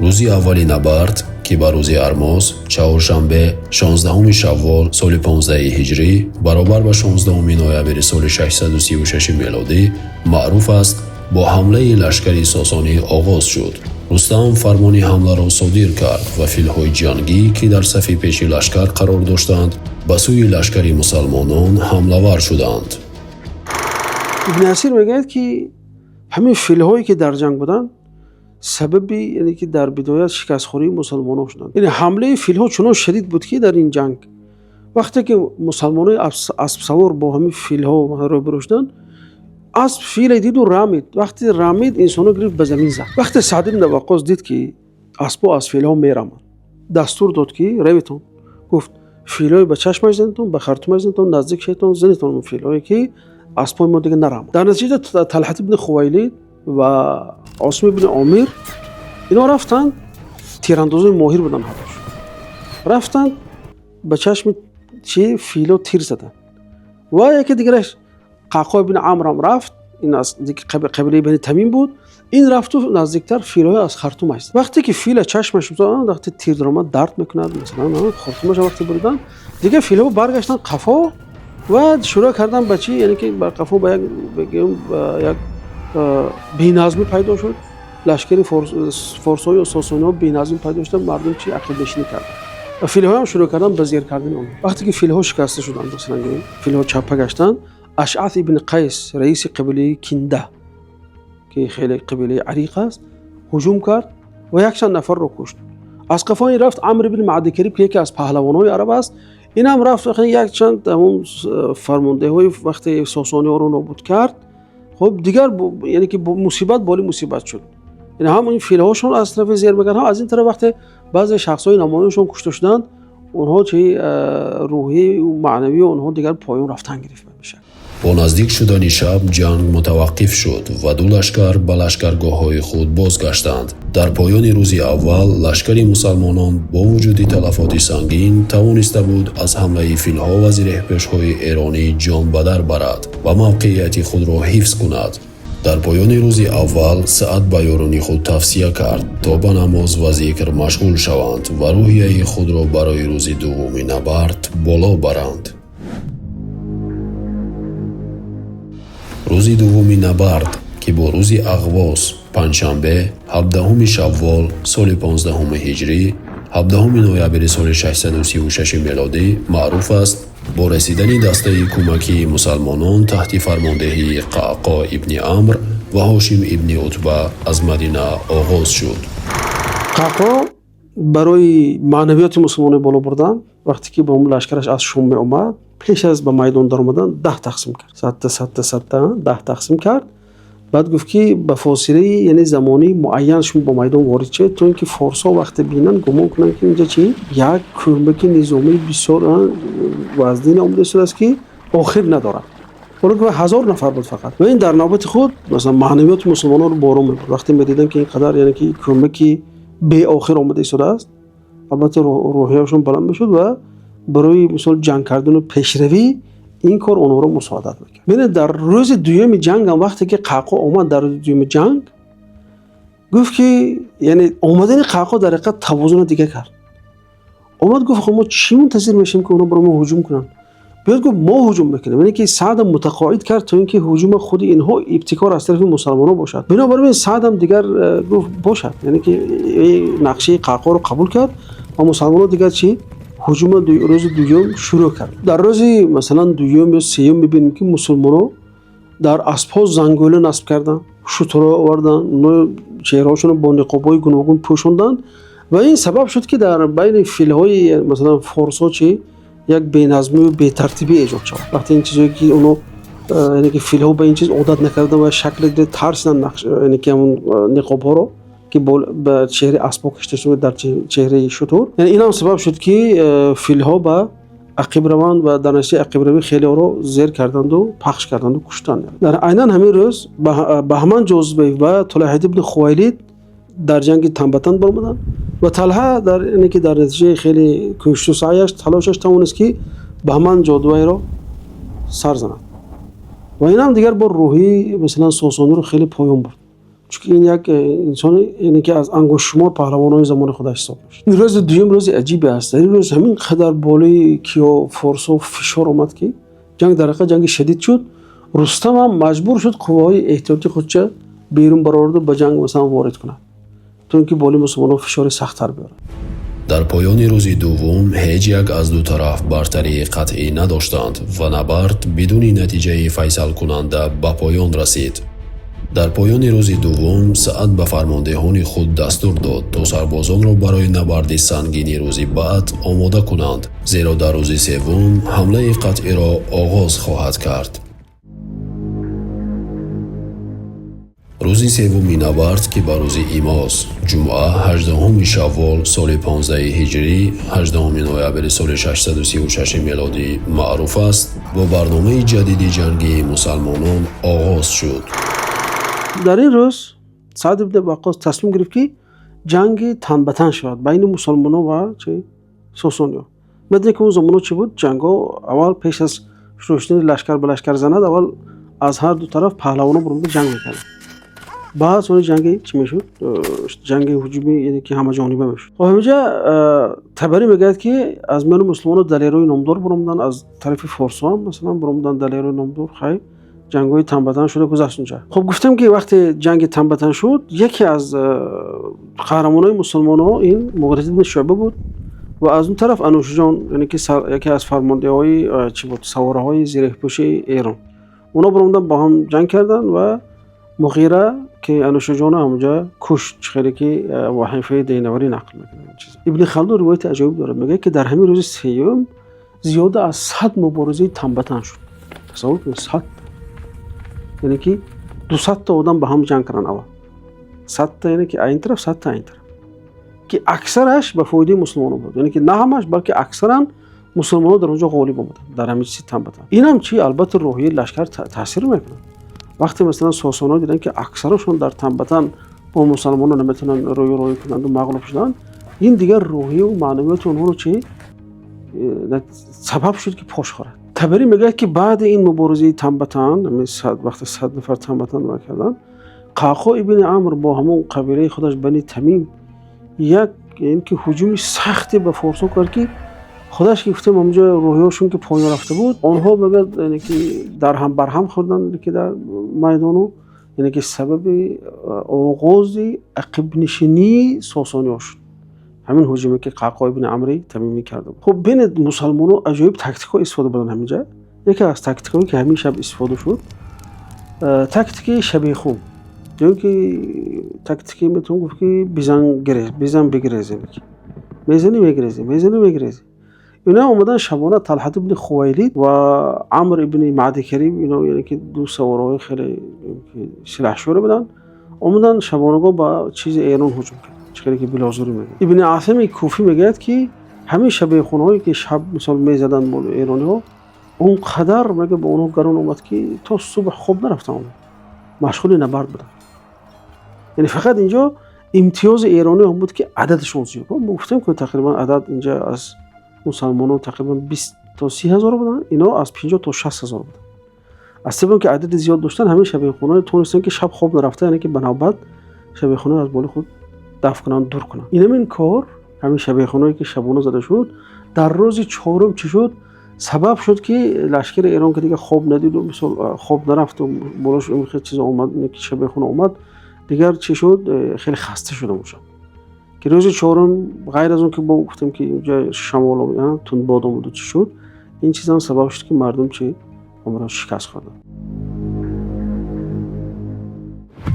روز اولی نبرد که به روز ارماس چهارشنبه 16 شوال سال 15 هجری برابر با 16 نوامبر سال 636 میلادی معروف است با حمله لشکر ساسانی آغاز شد. رستم فرمان حمله را صادر کرد و فیل‌های جنگی که در صف پیش لشکر قرار داشتند به سوی لشکر مسلمانان حمله ور شدند. ابن اسیر میگه که همین فیل‌هایی که در جنگ بودند سببی یعنی که در بدایت شکست خوری مسلمانان شدند. یعنی حمله فیل‌ها چنان شدید بود که در این جنگ وقتی که مسلمانان اسب سوار با همین فیل‌ها روبرو شدند، اسب فیل دید و رامید. وقتی رامید انسانو گرفت به زمین زد. وقتی سعد بن وقاص دید که اسب از فیل‌ها میرمند، دستور داد که رویتون، گفت فیل‌های به چشمش زنتون، به خرطومش زنتون، نزدیک شیطان زنتون اون فیل‌هایی که اسبای ما دیگه نرمند. در نتیجه طلحه بن خویلد و عاصم بن عامر اینا رفتن، تیراندازای ماهر بودن، رفتن به چشم چی فیل‌ها تیر زدن. و یکی دیگرش قعقاع بن عمرو هم رفت، این از قبیله بنی تمیم بود، این رفت و نزدیکتر فیل‌های از خرطومش زد. وقتی که فیل چشمش زد، وقتی تیر درآمد درد میکند، مثلا خرطومش وقتی بریدن دیگه فیل‌ها برگشتن قفا و شروع کردن به چی، یعنی که بر قفا به یک بی‌نظمی پیدا شد. لشکر فارس‌های و ساسانی‌ها بی‌نظمی پیدا شد، مردم چی عقب نشینی کردن و فیل‌ها هم شروع کردن به زیر کردن اون. وقتی که فیل‌ها شکسته شدن، مثلا فیل‌ها چپه گشتن، اشعث ابن قیس رئیس قبیله کنده که خیلی قبیله عریق است هجوم کرد و 100 نفر رو کشت. از قفا رفت عمرو بن معدی کریب که یکی از پهلوان‌های عرب است، این هم رفت یک چند همون فرمانده‌های وقتی ساسانی‌ها رو نابود کرد. خب دیگر یعنی که مصیبت بالی مصیبت شد. یعنی هم این فیل‌هاشون از طرف زیر میگن، ها از این طرف وقتی بعضی شخص‌های نمایانشون کشته شدند، اونها چه روحی و معنوی اونها دیگر پایان رفتن گرفت میشه. با نزدیک شدن شب جنگ متوقف شد و دو لشکر به لشکرگاه‌های خود بازگشتند. در پایان روز اول لشکر مسلمانان با وجود تلفات سنگین توانسته بود از حمله فیل‌ها و زیره‌پیش‌های ایرانی جان به در برد و موقعیت خود را حفظ کند. در پایان روز اول سعد به یاران خود توصیه کرد تا به نماز و ذکر مشغول شوند و روحیه خود را برای روز دوم نبرد بالا برند. روز دوم نبرد که با روز اغواس پنجشنبه 17 شوال سال 15 هجری 17 نوامبر سال 636 میلادی معروف است، با رسیدن دسته کمکی مسلمانان تحت فرماندهی قعقاع ابن عمرو و هاشم ابن عتبه از مدینه آغاز شد. قعقاع برای معنویات مسلمانان بالا بردن، وقتی که با اون لشکرش از شام می اومد، پیش از به میدان در اومدن 10 تقسیم کرد، 10 تقسیم کرد. بعد گفت که به فاصله یعنی زمانی معینشون با میدان وارد شد تا اینکه فارسا وقت بینن گمان کنن که اینجا چی یک کمک نظامی بسیار وزنی آمده شده است که آخر نداره. ولی که 1000 نفر بود فقط و این در نوبت خود مثلا معنویات مسلمانان رو بارون می‌برد. وقتی می‌دیدن که اینقدر یعنی که کمکی به آخر آمده شده است، البته روحیه‌شون بلند می‌شد و برای مثلا جنگ کردن و پیشروی این کار اونها رو مساعدت می‌کرد. ببینید در روز دوم جنگ هم وقتی که قعقاع اومد در روز دوم جنگ گفت که یعنی اومدن قعقاع در حقیقت توازن دیگه کرد. اومد گفت خب ما چی منتظر میشیم که اونا برای ما هجوم کنن؟ بیاد گفت ما هجوم میکنیم. یعنی که سعد متقاعد کرد تا اینکه هجوم خود اینها ابتکار از طرف مسلمانان باشد. بنابراین سعد هم دیگر گفت باشد، یعنی که نقشه قعقاع رو قبول کرد و مسلمانان دیگر چی هجوم روز دوم شروع کرد. در روز مثلا دوم یا سوم میبینیم که مسلمانان در اسب‌ها زنگوله نصب کردن، شترها آوردن، چهرهاشون رو با نقاب‌های گوناگون پوشوندن و این سبب شد که در بین فیل‌های مثلا فارس‌ها چی یک بی‌نظمی و بی‌ترتیبی ایجاد شد. وقتی این چیزایی که اونو یعنی که فیل‌ها به این چیز عادت نکردن و شکل دیگه ترسیدن یعنی که همون نقاب‌ها رو که به چهره اسباب کشیده شده در چهره شتر. یعنی این هم سبب شد که فیل‌ها به عقب روان و در نتیجه عقب روی خیلی رو زیر کردند و پخش کردند و کشتند. در عیناً همین روز بهمن جزبه و طلحه ابن خویلد در جنگ تنبتن برآمدند و طلحه در یعنی که در نتیجه خیلی کوشش و سعیش تلاشش توانست که بهمن جادوی رو سر زند و این هم دیگر با روحی مثلا ساسانی رو خیلی پایان برد، چون این یک انسان یعنی که از انگشت شمار پهلوانای زمان خودش حساب میشه. این روز دوم روز عجیبی است. این روز همین قدر بالای کیا فارس و فشار آمد که جنگ در حقیقت جنگ شدید شد. رستم هم مجبور شد قوای احتیاطی خودش بیرون برآورد و به جنگ مثلا وارد کنه تا اینکه بالای مسلمانان فشار سخت‌تر بیاره. در پایان روز دوم هیچ یک از دو طرف برتری قطعی نداشتند و نبرد بدون نتیجه فیصل کننده به پایان رسید. در پایان روز دوم سعد به فرماندهان خود دستور داد تا سربازان را برای نبرد سنگین روز بعد آماده کنند، زیرا در روز سوم حمله قطعی را آغاز خواهد کرد. روز سومی نبرد که به روز ایماز جمعه 18 شوال سال 15 هجری 18 نوامبر سال 636 میلادی معروف است، با برنامه جدید جنگی مسلمانان آغاز شد. در این روز سعد ابن وقاص تصمیم گرفت که جنگ تن به تن شود بین مسلمانان و ساسانیان. بدون که اون زمان چی بود؟ جنگا اول پیش از شروع شدن لشکر به لشکر زند اول از هر دو طرف پهلوانا برون جنگ میکردن. بعد اون جنگی چی میشد؟ جنگ هجومی، یعنی که همه جانبه میشد. خب همینجا تبری میگه که از میان مسلمانان دلیرای نامدار برآمدن، از طرف فارس هم مثلا برآمدن دلیرای نامدار. خیلی جنگ‌های تن به تن شده گذشت اونجا. خب گفتم که وقتی جنگ تن به تن شد یکی از قهرمانای مسلمان‌ها این مغیرة بن شعبه بود و از اون طرف انوشجان، یعنی که یکی از فرمانده‌های چی بود سواره‌های زیره‌پوش ایران، اونا برآمدن با هم جنگ کردن و مغیره که انوشجان همونجا کشت، خیلی که وحیفه دینوری نقل میکنه. ابن خلدون روایت عجیب داره، میگه که در همین روز سوم زیاده از 100 مبارزه تن به تن شد. تصور کنید 100، یعنی که 200 تا آدم به هم جنگ کردن. اول 100 تا یعنی که این طرف 100 تا این طرف، که اکثرش به فایده مسلمانان بود، یعنی که نه همش بلکه اکثرا مسلمانان در اونجا غالب آمدن در همین چیز تن به تن. این هم چی البته روحیه لشکر تاثیر میکنه. وقتی مثلا ساسان‌ها دیدن که اکثرشون در تن به تن با مسلمانان نمیتونن روی کنند و مغلوب شدن، این دیگر روحیه و معنویات اونها رو چی سبب شد که پاش خوره. تبری میگه که بعد این مبارزه تن به تن، وقتی 100 نفر تن به تن کردن، قعقاع ابن عمرو با همون قبیله خودش بنی تمیم یک یعنی که هجوم سختی به فارسا کرد که خودش گفتم اونجا روحیه‌شون که پایین رفته بود، آنها میگه یعنی که در هم بر هم خوردن که در میدانو، یعنی که سبب آغاز عقب نشینی ساسانی‌ها شد. همین هجومی که قعقاع ابن عمرو تمیمی کرده بود. خب بین مسلمان‌ها عجایب تاکتیک‌ها استفاده بردن همینجا. یکی از تاکتیک‌هایی که همین شب استفاده شد تاکتیک شبیه خون، یعنی که تاکتیکی میتونم گفت که بیزن بگریزی، میزنی. اینا اومدن شبانه طلحه ابن خویلد و عمرو ابن معدی کریم، اینا یعنی که دو سوارهای خیلی سلاحشور بودن، اومدن شبانگاه با چیز ایران هجوم کرد. چیزی که بلازوری میگه. ابن عاصم کوفی میگه که همین شبیه خونهایی که شب مثلا میزدن مال ایرانی‌ها اونقدر میگه به اونها گران اومد که تا صبح خوب نرفتن، مشغول نبرد بودن. یعنی فقط اینجا امتیاز ایرانی هم بود که عددشون زیاد بود. گفتم که تقریبا عدد اینجا از مسلمانان تقریبا 20 تا 30 هزار بودن، اینا از 50 تا 60 هزار بودن. از سبب که عدد زیاد داشتن همین شبیه خونه تونستن که شب خوب نرفته، یعنی که بنابرای شبیه خونه از بالا خود دفع کنن، دور کنن. این کار همین شبیه خونه‌ای که شبانه زده شد در روز چهارم چی شد؟ سبب شد که لشکر ایران که دیگه خوب ندید و مثلا خوب نرفت و بالاش اون خیلی چیزا اومد که شبیه خونه اومد دیگر چی شد؟ خیلی خسته شده بودن که روز چهارم غیر از اون که با گفتم که اینجا شمال و تند باد اومد و چی شد، این چیزا سبب شد که مردم چی عمران شکست خوردن.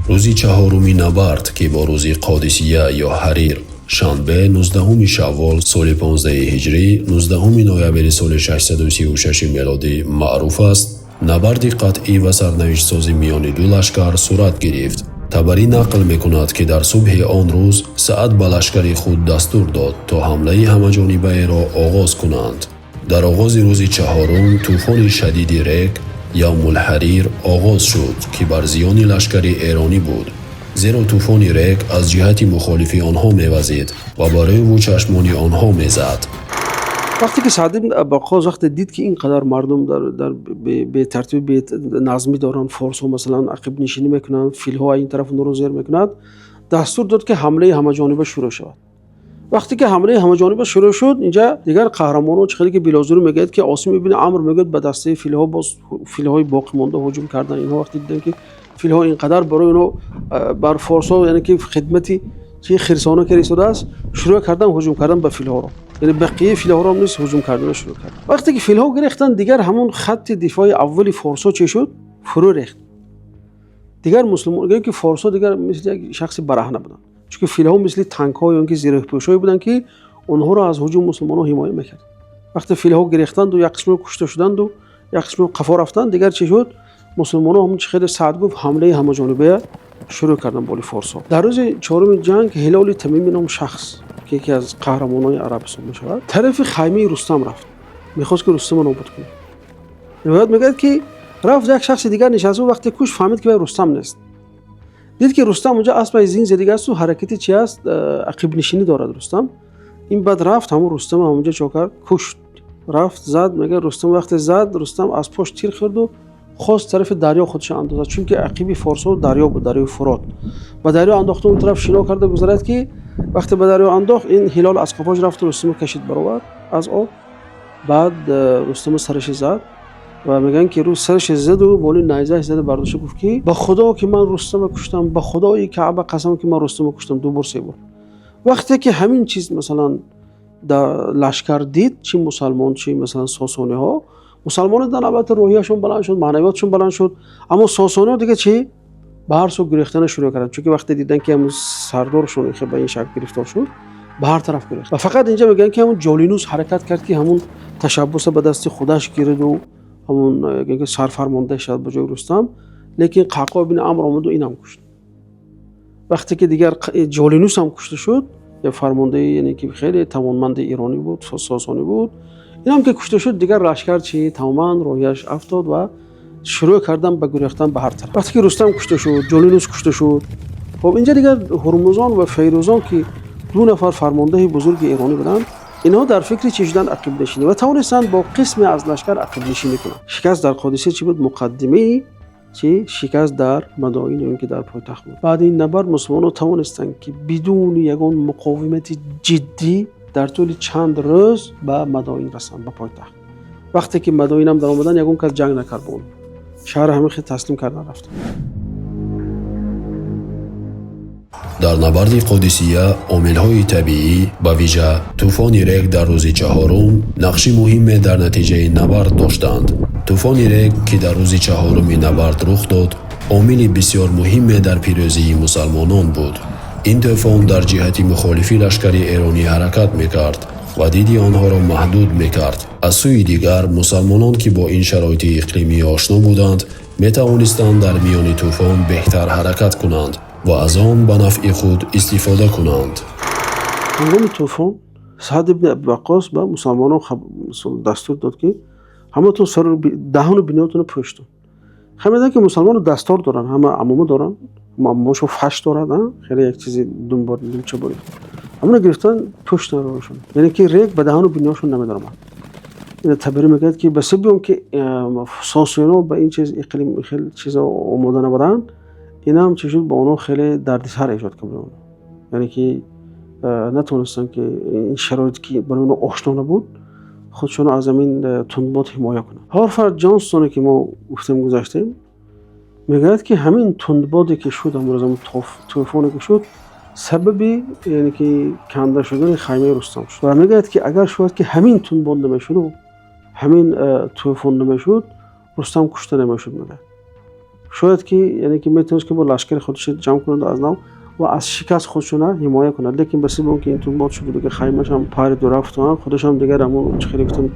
روزی چهارمی نبرد که با روزی قادسیه یا حریر شنبه 19 شوال سال 15 هجری 19 نوامبر سال 636 میلادی معروف است، набарди қатъӣ ва сарнавиштсозӣ миёни ду лашкар сурат гирифт. табарӣ нақл мекунад, ки дар субҳи он рӯз Саъд ба лашкари худ дастур дод, то ҳамлаи ҳамаҷонибаеро оғоз кунанд. дар оғози рӯзи чаҳорум тӯфони шадиди рек Явмулҳарир оғоз шуд, ки бар зиёни лашкари эронӣ буд. зеро тӯфони рек аз ҷиҳати мухолифи онҳо мевазид ва ба рӯву чашмони онҳо мезад. وقتی که سعد ابن ابی وقاص وقتی دید که اینقدر مردم در به ترتیب به نظمی دارن، فارس ها مثلا عقب نشینی میکنن، فیل ها این طرف اون رو زیر میکنند، دستور داد که حمله همه جانبه شروع شود. وقتی که حمله همه جانبه شروع شد، اینجا دیگر قهرمانان چقدر که بلازور میگه که عاصم ابن عمرو میگه به دسته فیل ها باز فیل های باقی مانده هجوم کردن. اینها وقتی دیدن که فیل ها اینقدر برای اونها بر فارس ها یعنی که خدمتی چه خرسانه که رسیده است، شروع کردن هجوم کردن به فیل ها رو. یعنی بقیه فیل ها را نیست هجوم کردن شروع کرد. وقتی که فیل ها گرفتن، دیگر همون خط دفاعی اولی فارس ها چه شد؟ فرو ریخت. دیگر مسلمان گفتن که فارس ها دیگر مثل یک شخص برهنه بودن، چون فیل ها مثل تانک ها یا اینکه زیره‌پوشایی بودن که اونها را از هجوم مسلمان ها حمایت میکرد. وقتی فیل ها گرفتند و یک قسم کشته شدند و یک قسم قفا رفتند، دیگر چه شد؟ مسلمان ها همون چه سعد گفت حمله همه‌جانبه شروع کردن بالی فارس ها. در روز چهارم جنگ هلال تمیمی نام شخص که یکی از قهرمانان عربستان میشود، طرف خیمه رستم رفت، میخواست که رستم رو نابود کنه. روایت میگه که رفت یک شخص دیگر نشسته و وقتی کش فهمید که رستم نیست. دید که رستم اونجا اسب زین زدیده است و حرکتی چی است، عقب نشینی دارد رستم. این بعد رفت همون رستم اونجا چوکر کشت، رفت زد. میگه رستم وقتی زد، رستم از پشت تیر خورد و خواست طرف دریا خودش اندازد، چون که عقب فارس‌ها دریا بود، دریای فرات. با دریا انداخته اون طرف شنا کرده گذرد که وقتی به دریا انداخت، این هلال از قفاش رفت و رستم کشید برآورد از آب. بعد رستم سرش زد و میگن که رو سرش زد و بالی نیزه زد برداشت، گفت که به خدا که من رستم کشتم، به خدای کعبه قسم که من رستم کشتم، دو بار سه بار. وقتی که همین چیز مثلا در لشکر دید، چی مسلمان چی مثلا ساسانی ها، مسلمان دن البته روحیه‌شون بلند شد، معنویاتشون بلند شد، اما ساسانی ها دیگه چی به هر سو گریختن شروع کردن، چون که وقتی دیدن که همون سردارشون خیلی به این شکل گرفتار شد، به هر طرف گریخت. و فقط اینجا میگن که همون جالینوس حرکت کرد که همون تشبث به دست خودش گرفت و همون که سرفرمانده شد به جای رستم، لیکن قعقاع بن عمرو آمد و اینم کشت. وقتی که دیگر جالینوس هم کشته شد، یا فرمانده یعنی که خیلی توانمند ایرانی بود، ساسانی بود، اینم که کشته شد، دیگر لشکر چی تماما رویش افتاد و شروع کردن به گریختن به هر طرف. وقتی که رستم کشته شد، جالینوس کشته شد، خب اینجا دیگر هرمزان و فیروزان که دو نفر فرمانده بزرگ ایرانی بودن، اینها در فکر چی شدن عقب نشینی و توانستند با قسم از لشکر عقب نشینی کنند. شکست در قادسیه چی بود؟ مقدمه چی شکست در مدائن اون که در پایتخت بود. بعد این نبرد مسلمانان توانستند که بدون یگان مقاومت جدی در طول چند روز به مدائن رسند، به پایتخت. وقتی که مدائن هم در آمدن، یگان کس جنگ نکرد بود، شهر همه خیلی تسلیم کردن رفت. در نبرد قادسیه عامل‌های طبیعی به ویژه طوفان ریگ در روز چهارم نقشی مهم در نتیجه نبرد داشتند. طوفان ریگ که در روز چهارم نبرد رخ داد، عامل بسیار مهم در پیروزی مسلمانان بود. این طوفان در جهت مخالفی لشکر ایرانی حرکت میکرد و دید آنها را محدود میکرد. از سوی دیگر مسلمانان که با این شرایط اقلیمی آشنا بودند، میتوانستند در میان طوفان بهتر حرکت کنند و از آن به نفع خود استفاده کنند. هنگام طوفان سعد ابن ابی وقاص به مسلمانان دستور داد که همتون سر دهان و بینیاتون رو پوشتون. خمیدن که مسلمانان دستار دارن، همه عمومه دارن، عمومه‌شون فش دارن، خیلی یک چیزی دنبال چه باری. همون گرفتن پشت روشون، یعنی که ریگ به دهان و بینیاشون نمیدارن. این تعبیر میگه که به سبب که ساسینا به این چیز اقلیم خیلی چیزا آماده نبودن، اینا هم چه شد با اونها خیلی دردسر ایجاد کرد. یعنی که نتونستن که این شرایطی که برای اونها آشنا نبود خودشون از این تندباد حمایه کنن. هارفرد جانستون که ما گفتیم گذاشتیم میگه که همین تندبادی که شد، همون طوفانی که شد، سببی یعنی که کنده شدن خیمه رستم شد. و میگه که اگر شاید که همین تندباد نمیشد و همین طوفان نمیشد، رستم کشته نمیشد. میگه شاید که یعنی که میتونست که با لشکر خودش جمع کنند از نو و از شکست خودشون حمایه کنند. لیکن بس به اون که این تو باد شد دیگه خیمه‌ش هم پای دو رفت و خودش هم دیگه همون خیلی گفتم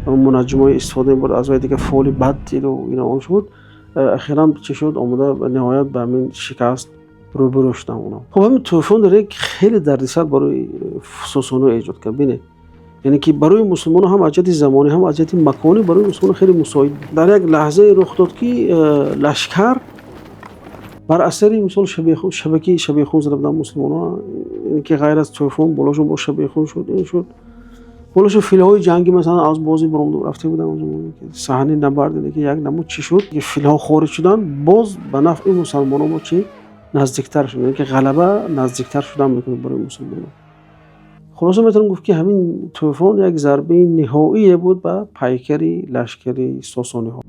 منجمای استفاده بود از وای دیگه فولی بد دید و اینا اون شد. اخیراً چه شد اومده به نهایت به همین شکست روبرو شدن اونا. خب همین طوفان داره خیلی دردسر برای ساسانی ایجاد کرد. ببینید یعنی که برای مسلمان هم از جهت زمانی هم از جهت مکانی برای مسلمان خیلی مساعد. در یک لحظه رخ داد که لشکر بر اثر مثلا شبیه خون زده بودن مسلمان‌ها، یعنی که غیر از طوفان بالاشون با شبیه خون شد این شد. بالاشون فیل‌های جنگی مثلا از بازی برام رفته بودن اون زمان که صحنه نبرد که یک نمود چی شد که فیل‌ها خارج شدن باز به نفع مسلمان‌ها با چی نزدیکتر شدن، یعنی که غلبه نزدیکتر شدن میکنه برای مسلمان‌ها. خلاصه میتونم گفت که همین طوفان یک ضربه نهایی بود به پیکری لشکری ساسانی‌ها.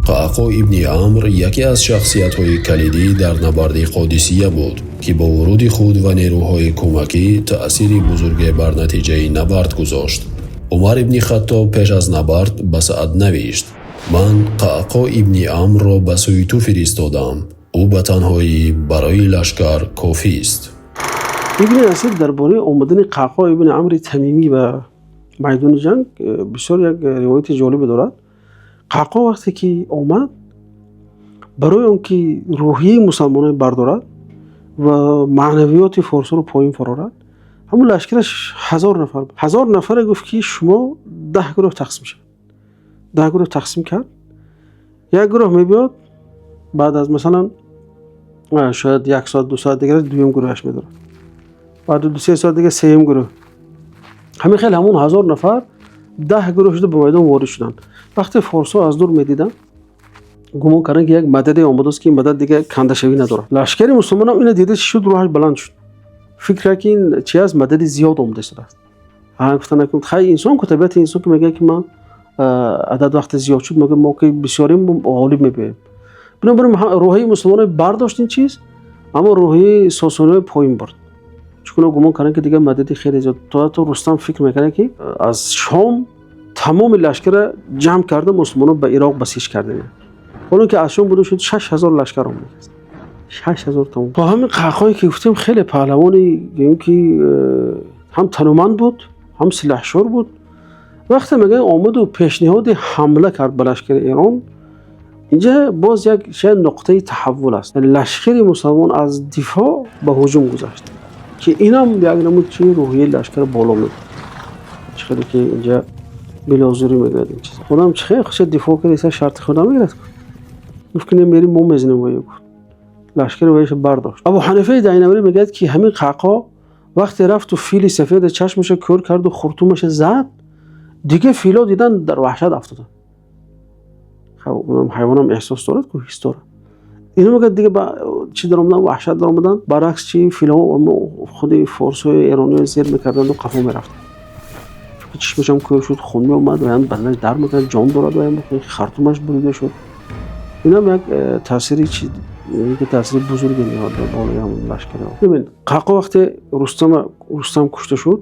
قعقاع ابن عمرو یکی از شخصیت‌های کلیدی در نبرد قادسیه بود که با ورود خود و نیروهای کمکی تأثیر بزرگی بر نتیجه نبرد گذاشت. عمر ابن خطاب پیش از نبرد به سعد نوشت: من قعقاع ابن عمرو را به سوی تو فرستادم، او به تنهایی برای لشکر کافی است. ابن اسیر درباره آمدن قعقاع ابن عمرو تمیمی به میدان جنگ بسیار یک روایت جالب دارد. قعقاع وقتی که آمد برای اون که روحیه مسلمانان بردارد و معنویات فارس رو پایین فرارد، همون لشکرش 1000 نفر بود. 1000 نفر گفت که شما 10 گروه تقسیم شد. 10 گروه تقسیم کرد. یک گروه میبیاد بعد از مثلا شاید 1 ساعت 2 ساعت دیگه دویم گروهش میدارد. بعد 2-3 ساعت دیگه سوم گروه. همین خیلی همون 1000 نفر 10 گروه شده به میدان وارد شدن. وقتی فارس‌ها از دور میدیدن گمان کردن که یک مدد آمده است که این مدد دیگه کنده شوی نداره. لشکر مسلمان هم اینو دیده شد روحش بلند شد. فکر که این چی از مدد زیاد آمده شده است. گفتن که خیلی انسان که طبیعت انسان که میگه که من عدد وقت زیاد شد میگه ما که بسیاریم عالی میبینیم. بنابراین روحی مسلمان برداشت این چیز اما روحی ساسانی پایین برد. چون گمان کردن که دیگه مدد خیلی زیاد. تو رستم فکر میکنه که از شام تمام لشکر جمع کرده مسلمانان به عراق بسیج کردن. اون که از شام بود شد 6000 لشکر اومد. 6000 تمام. با همین قعقاعی که گفتیم خیلی پهلوانی، یعنی که هم تنومند بود هم سلاحشور بود. وقتی میگه آمد و پیشنهاد حمله کرد به لشکر ایران، اینجا باز یک شاید نقطه تحول است. لشکر مسلمان از دفاع به هجوم گذشت که اینم یک نمود چی روحیه لشکر بالا میاد. خیلی که اینجا بلازوری میگه این چیزا. خودم چه خوش دفاع کنه شرط خودم میگرفت. گفت که میریم ما میزنیم وایو. لشکر وایش برداشت. ابو حنیفه دینوری میگه که همین قعقاع وقتی رفت و فیل سفید چشمش کور کرد و خرطومش زد، دیگه فیلا دیدن در وحشت افتادن. خب اونم حیوانم احساس دارد که حس داره. اینو میگه دیگه با چی در اومدن وحشت در اومدن، برعکس چی فیلا خود فارس‌های ایرانی زیر میکردن و قفا میرفتن. چشمش هم کور شد، خون می اومد و هم بدنش در میکرد، جان دارد و هم خرطومش بریده شد. اینم یک تأثیری چی که تأثیر بزرگی میاد بالای همون لشکر. ببین قعقاع وقتی رستم کشته شد،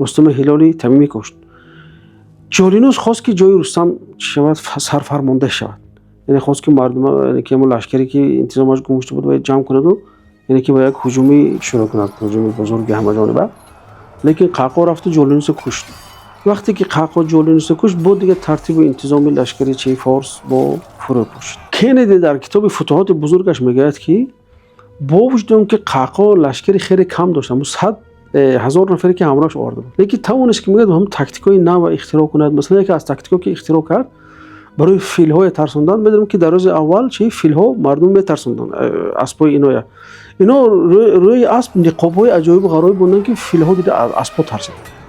رستم هلالی تمیمی کشت. جالینوس خواست که جای رستم شود سرفرمانده شود، یعنی خواست که مردم، یعنی که همون لشکری که انتظامش گمشته بود باید جمع کند و یعنی که با یک هجومی شروع کند، هجومی بزرگ همه جانبه. لیکن قعقاع رفت و جالینوس کشت. وقتی که قعقاع جالینوس کشت بود دیگه ترتیب و انتظام لشکری چه فارس با فرو کشت. کندی در کتاب فتوحات بزرگش میگه که با وجود که قعقاع لشکری خیلی کم داشت، اما 100,000 نفری که همراهش آورده بود، لیکن توانست که میگه هم تاکتیکای نو اختراع کند. مثلا یکی از تاکتیکا که اختراع کرد برای فیل‌های ترسوندن، می‌دونم که در روز اول چه فیل‌ها مردم میترسوندن، اسبای اینا روی اسب نقاب‌های عجایب و غرایب بودن که فیل‌ها دیده اسبا ترسید.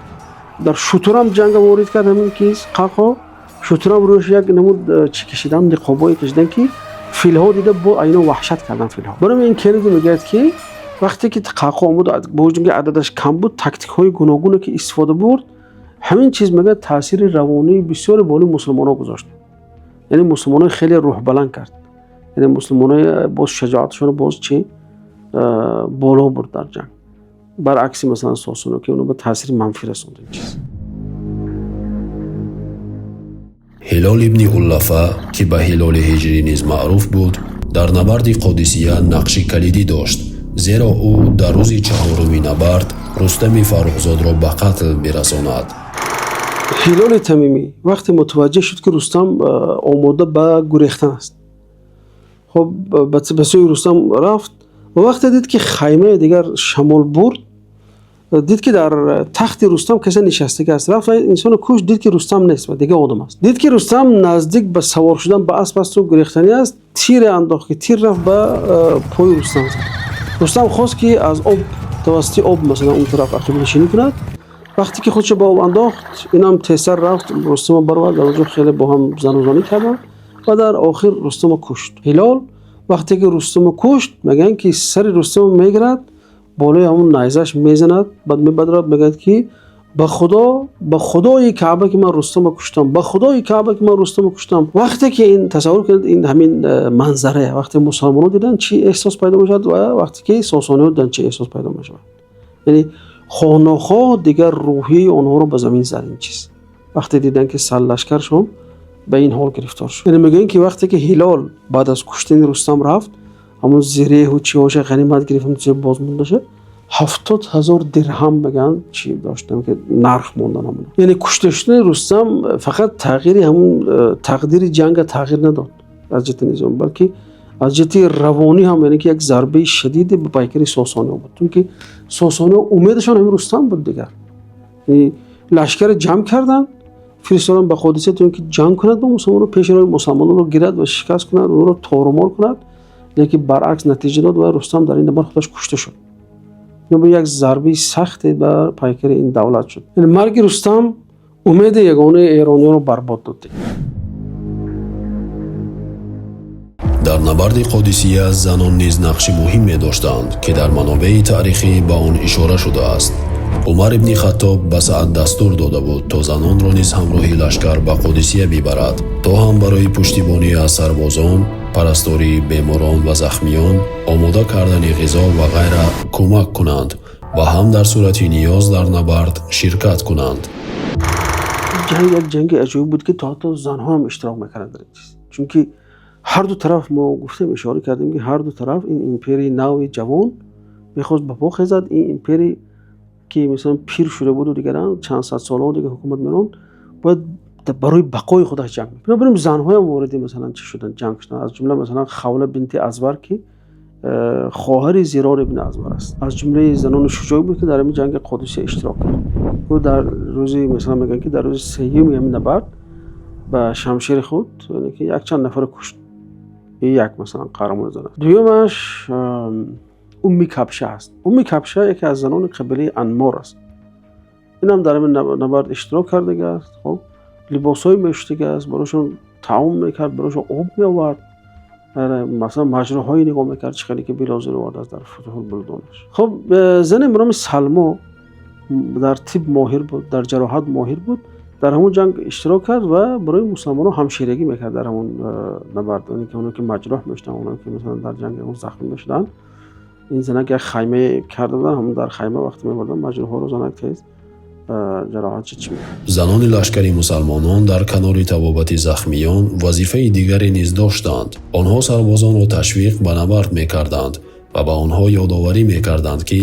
در شتر هم جنگ وارد کرد همین که قعقاع شتر هم روش یک نمود چی کشیدن، نقاب‌های کشیدن که فیل‌ها دیده با اینا وحشت کردن فیل‌ها. برای این کندی میگه که وقتی که قعقاع آمد با وجود که عددش کم بود، تاکتیک‌های گوناگونی که استفاده برد، همین چیز میگه تاثیر روانی بسیار بالای مسلمان‌ها گذاشت. یعنی مسلمان‌ها خیلی روح بلند کرد. یعنی مسلمان‌ها باز شجاعتشون باز چی بالا برد در جنگ. برعکس مثلا ساسانی‌ها که اونو به تاثیر منفی رسوند این چیز. هلال ابن علفه که به هلال هجری نیز معروف بود، дар набарди қодисия нақши калидӣ дошт, зеро ӯ дар рӯзи чаҳоруми набард рустами фаррухзодро ба қатл мерасонад. ҳилоли тамимӣ вақте мутаваҷҷеҳ шуд ки рустам омода ба гурехтан аст, хоб ба сӯи рустам рафт ва вақте дид ки хаймаи дигар шамол бурд, дид ки дар тахти рустам касе нишастагӣ аст, рафт ва инсоно кушт, дид ки рустам нест ва дигар одам аст. Дид ки рустам наздик ба савор шудан ба асп асту гурехтанӣ аст, тире андохт ки тир рафт ба пои рустам зад. рустам хост ки аз об тавассути об масалан он тараф ақибнишинӣ кунад. вақте ки худшо ба об андохт, инам тезтар рафт, рустама баровард, дар онҷо хеле бо ҳам занӯзанӣ карданд ва дар охир рустама кушт. ҳилол вақте ки рустама кушт, мегӯянд ки сари рустама мегирад, болои ҳамун найзааш мезанад, баъд мебадарад, мегӯяд ки ба худои Каъба ки ман Рустама куштам, ба худои Каъба ки ман Рустама куштам. вақте ки ин тасаввур кунед, ин ҳамин манзара, вақте мусулмонон диданд чӣ эҳсос пайдо мешавад ва вақте ки сосониҳо диданд чӣ эҳсос пайдо мешавад. яъне хонохоҳ дигар рӯҳияи онҳоро ба замин зад ин чиз. вақте диданд ки сарлашкаршон ба ин ҳол гирифтор шуд. яъне мегӯянд ки вақте ки ҳилол баъд аз куштани Рустам рафт, ҳамун зиреҳу чиҳоша ғанимат гирифт, бозмондаша 70,000 дирҳам мегӯянд чӣ доштам ки нарх мондан ҳамон. яъне кушта шудани Рустам фақат тағйири ҳамун тақдири ҷанга тағйир надод аз ҷihати низом, балки аз ҷihати равонӣ ҳам, яъне ки як зарбаи шадиде ба пайкари сосониҳо буд. чунки сосониҳо умедашон ҳамин Рустам буд дигар. яъне лашкаре ҷамъ карданд, фиристоданд ба Қодисия то ин ки ҷанг кунад ба мусулмонон, пеши роҳи мусулмононро гирад ва шикаст кунад, онҳоро торумор кунад, лекин баръакс натиҷа дод ва Рустам дар ин набард худаш кушта шуд. ин як зарбаи сахте ба пайкари ин давлат шуд. яъне марги Рустам умеди ягонаи эрониёнро барбод дод. дар набарди Қодисия занон низ нақши муҳиме доштанд ки дар манобеи таърихӣ ба он ишора шудааст. Умар ибни Хаттоб ба Саъд дастур дода буд то занонро низ ҳамроҳи лашкар ба Қодисия бибарад, то ҳам барои пуштибонӣ аз сарбозон, парастории беморон ва захмиён, омода кардани ғизо ва ғайра кӯмак кунанд ва ҳам дар сурати ниёз дар набард ширкат кунанд. ҷанг як ҷанги аҷоиб буд ки то ҳатто занҳо ҳам иштирок мекарданд дар ин чиз. чунки ҳар ду тараф, мо гуфтем, ишора кардем ки ҳар ду тараф ин империяи нави ҷавон мехост ба по хезад. ин империя ки мисалан пир шуда буду дигаран чанд сад солҳо дигар ҳукумат мерон, бояд барои бақои худаш ҷанг мекард. бинобарин занҳоям вориди масалан чӣ шуданд, ҷанг шуданд. аз ҷумла масалан Хавла бинти Азвар ки хоҳари Зирор ибн Азвар аст, аз ҷумлаи занони шуҷоӣ буд ки дар ҳамин ҷанги Қодисия иштирок кард. ӯ дар рӯзи масалан мегӯянд ки дар рӯзи сеюми ҳамин набард ба шамшери худ яъне ки якчанд нафаро кушт. як масалан қаҳрамони зан аст. дуюмаш Умми Кабша аст. Умми Кабша яке аз занони қабилаи Анмор аст. инам дар ҳамин набард иштирок кардагааст. хоб либосҳое мешӯтагааст, барошон таом мекард, барошон об меовард, масалан маҷроҳое нигоҳ мекард, чӣ хеле ки билозир овард аст дар футуҳул булдонаш. хоб зане бо номи Салмо дар тиб моҳир буд, дар ҷароҳат моҳир буд. дар ҳамон ҷанг иштирок кард ва барои мусулмонон ҳамширагӣ мекард дар ҳамон набард. яъне ки онҳое ки маҷроҳ мешуданд, онҳое ки масалан дар ҷанг захмӣ мешуданд, ин занак як хаймае карда буданд, ҳамон дар хайма вақте мебурданд маҷрӯҳҳоро занак тез ҷароҳатшид чӣ мекард. Занони лашкари мусулмонон дар канори табобати захмиён вазифаи дигаре низ доштанд. онҳо сарбозонро ташвиқ ба набард мекарданд ва ба онҳо ёдоварӣ мекарданд ки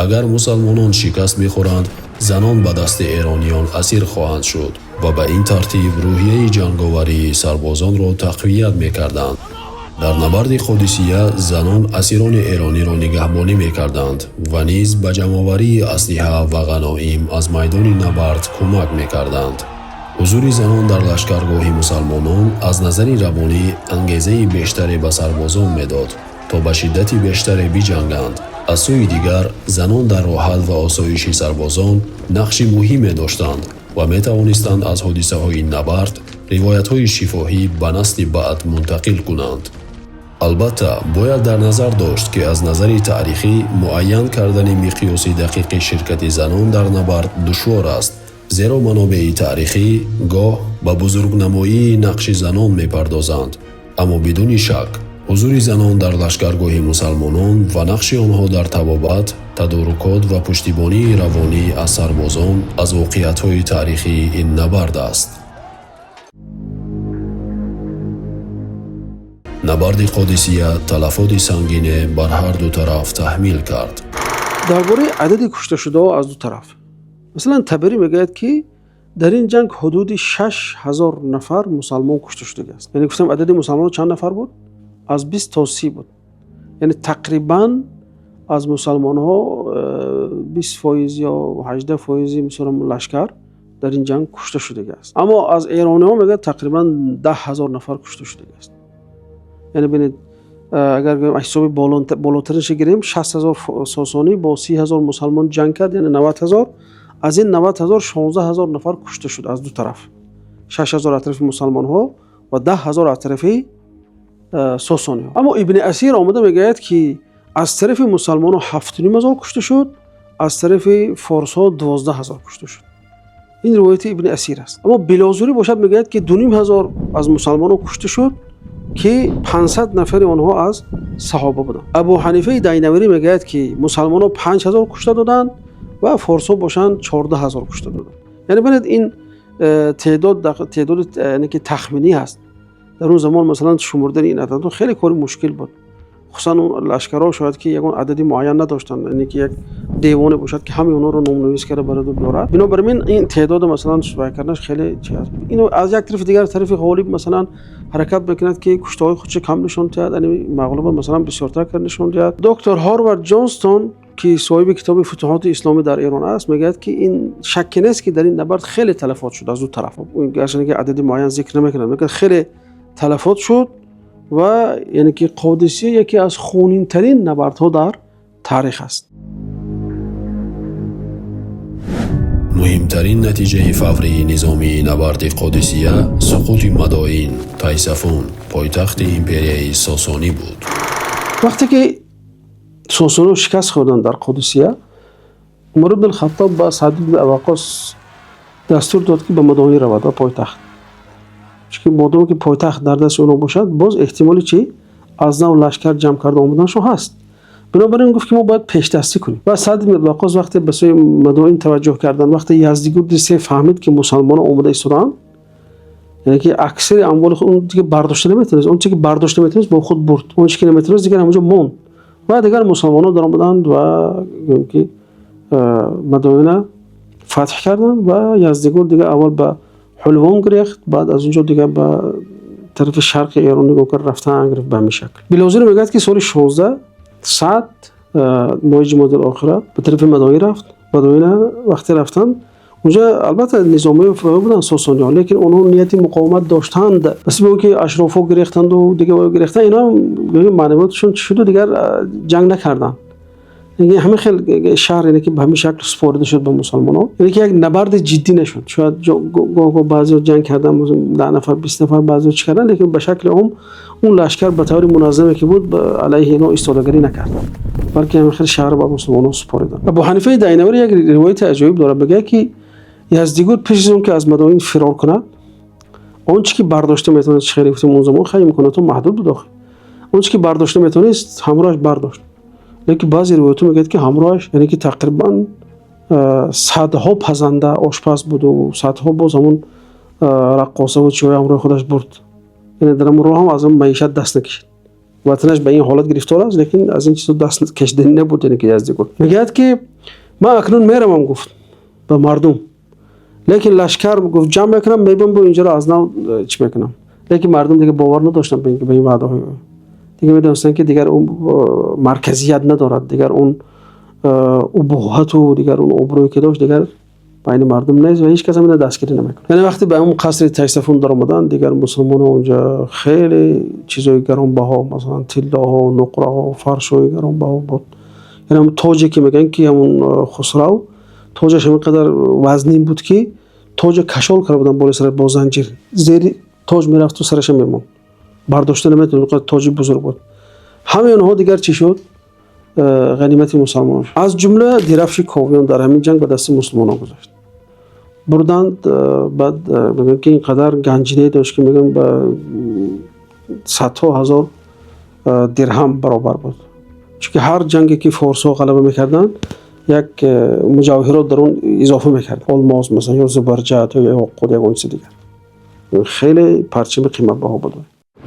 агар мусулмонон шикаст бихӯранд, занон ба дасти эрониён асир хоҳанд шуд ва ба ин тартиб рӯҳияи ҷанговарии сарбозонро тақвият мекарданд. дар набарди Қодисия занон асирони эрониро нигаҳбонӣ мекарданд ва низ ба ҷамъоварии аслиҳа ва ғаноим аз майдони набард кӯмак мекарданд. ҳузури занон дар лашкаргоҳи мусулмонон аз назари равонӣ ангезаи бештаре ба сарбозон медод то ба шиддати бештаре биҷанганд. аз сӯи дигар занон дар роҳат ва осоиши сарбозон нақши муҳиме доштанд ва метавонистанд аз ҳодисаҳои набард ривоятҳои шифоҳӣ ба насли баъд мунтақил кунанд. албатта бояд дар назар дошт ки аз назари таърихӣ муайян кардани миқёси дақиқи ширкати занон дар набард душвор аст, зеро манобеи таърихӣ гоҳ ба бузургнамоии нақши занон мепардозанд. аммо бидуни шак ҳузури занон дар лашкаргоҳи мусулмонон ва нақши онҳо дар табобат, тадорукот ва пуштибонии равонӣ аз сарбозон аз воқеиятҳои таърихии ин набард аст. نبرد قادسیه تلفات سنگین بر هر دو طرف تحمیل کرد. درباره عدد کشته شده از دو طرف، مثلا تبری میگوید که در این جنگ حدود 6000 نفر مسلمان کشته شده است. یعنی گفتم عدد مسلمان چند نفر بود؟ از 20 تا 30 بود. یعنی تقریبا از مسلمان ها 20% یا 18% مثلا لشکر در این جنگ کشته شده است. اما از ایرانی ها میگه تقریبا 10,000 نفر کشته شده است. یعنی ببینید اگر حساب بالاترش گیریم 60,000 ساسانی با 30,000 مسلمان جنگ کرد، یعنی 90,000. از این 90,000 16,000 نفر کشته شد از دو طرف. 6,000 از طرف مسلمان ها و 10,000 از طرف ساسانی ها. اما ابن اسیر آمده میگوید که از طرف مسلمان ها 7,500 کشته شد، از طرف فارس ها 12,000 کشته شد. این روایت ابن اسیر است. اما بلازوری باشد میگوید که 2,500 از مسلمان ها کشته شد که 500 نفر آنها از صحابه بودند. ابو حنیفه دینوری میگوید که مسلمان ها 5,000 کشته دادند و فارس ها باشند 14,000 کشته دادند. یعنی ببینید این تعداد یعنی که تخمینی هست. در اون زمان مثلا شمردن این عدد خیلی کار مشکل بود. خصوصا اون لشکرها شاید که یک عددی معین نداشتن، یعنی که یک دیوانه باشد که همه اونا رو نام‌نویس کرده برای بیارد. بنابراین این تعداد مثلا شبیه کردنش خیلی چیز است. اینو از یک طرف دیگر طرف غالب مثلا حرکت بکند که کشته‌های خودش کم نشون دهد، یعنی مغلوب مثلا بسیارتر کرد نشون دهد. دکتر هاروارد جانستون که صاحب کتاب فتوحات اسلامی در ایران است میگه که این شک نیست که در این نبرد خیلی تلفات شد از دو طرف. اون گرچه که عدد معین ذکر نمیکنه، میگه خیلی تلفات شد و یعنی که قادسیه یکی از خونین ترین نبردها در تاریخ است. مهمترین نتیجه فوری نظامی نبرد قادسیه سقوط مدائن تیسفون پایتخت امپریای ساسانی بود. وقتی که ساسانی شکست خوردن در قادسیه، عمر بن الخطاب با سعد بن ابی وقاص دستور داد که به مدائن رود و پایتخت، چون مادامی که پایتخت در دست اونا باشد باز احتمالی چی از نو لشکر جمع کرده آمدنشون هست. بنابراین گفت که ما باید پیش دستی کنیم. و سعد بن ابی وقاص وقتی به سوی مدائن توجه کردن، وقتی یزدگرد فهمید که مسلمان اومده ایستادن، یعنی که اکثر اموال خود اون دیگه برداشته نمیتونست، اون چیزی که برداشته نمیتونست با خود برد، اون چیزی که نمیتونست دیگه همونجا موند. و دیگر مسلمان‌ها در آمدند و که مدائن فتح کردن و یزدگرد دیگه اول به حلوان گریخت، بعد از اونجا دیگه به طرف شرق ایران نگاه کرد، رفتن گرفت به همین شکل. بلازوری میگه که سال 16 سعد ماه جمادی الاخره به طرف مدائن رفت. مدائن وقتی رفتن اونجا البته نظامی بودن ساسانی‌ها، لیکن اونها نیت مقاومت داشتند. بس به که اشرافا گرفتند و دیگه گرفتن، اینا معنویاتشون شد و دیگر جنگ نکردن. یعنی همه خیلی شهر یعنی که به همین شکل سپرده شد به مسلمان‌ها، یعنی که یک نبرد جدی نشد. شاید گاه بعضی جنگ کردن 10 نفر 20 نفر بعضی چی کردن، لیکن به شکل اون لشکر به طور منظمی که بود علیه اینا ایستادگی نکرد، بلکه همین خیلی شهر به مسلمان‌ها سپردن. ابو حنیفه دینوری یک روایت عجیب داره، میگه که یزدگرد پیش از اون که از مدائن فرار کند، اون چیزی که برداشته میتونه خیلی گفتم اون زمان خیلی امکانات محدود بود. اون چیزی که برداشته میتونست همراهش برداشت، لیکن بعضی روایت‌ها میگه که همراهش یعنی که تقریبا صدها پزنده آشپز بود و صدها باز همون رقاصه و چیزای همراه خودش برد. یعنی در راه هم از اون معیشت دست نکشید. وطنش به این حالت گرفتار است، لیکن از این چیزا دست کشیدن نبود. یعنی که یزدگرد میگه که ما اکنون میرم گفت به مردم، لیکن لشکر گفت جمع میکنم میبرم با اینجا رو از نو چی میکنم. لیکن مردم دیگه باور نداشتن به این وعده های دیگه، میدونستن که دیگر اون مرکزیت ندارد، دیگر اون ابهت و دیگر اون ابرویی که داشت دیگر بین مردم نیست و هیچ کس هم دستگیری نمیکنه. یعنی وقتی به اون قصر تیسفون در آمدن، دیگر مسلمان‌ها اونجا خیلی چیزای گرانبها مثلا طلاها، نقره ها، فرش‌های گرانبها بود. یعنی اون تاجی که میگن که همون خسرو تاجش اینقدر وزنی بود که تاج کشال کرده بودن بالا سر با زنجیر، زیر تاج میرفت و سرش میموند، برداشته نمیتونه، اینقدر تاج بزرگ بود. همه اونها دیگر چی شد؟ غنیمت مسلمانان، از جمله درفش کاویان در همین جنگ به دست مسلمانان گذاشت. بردند. بعد میگن که اینقدر گنجینه داشت که میگن به صدها هزار درهم برابر بود، چون که هر جنگی که فارس‌ها غلبه میکردن یک مجوهرات در اون اضافه میکرد، الماس مثلا یا زبرجد یا یاقوت یا اون چیز دیگر. خیلی پرچم قیمت بها بود.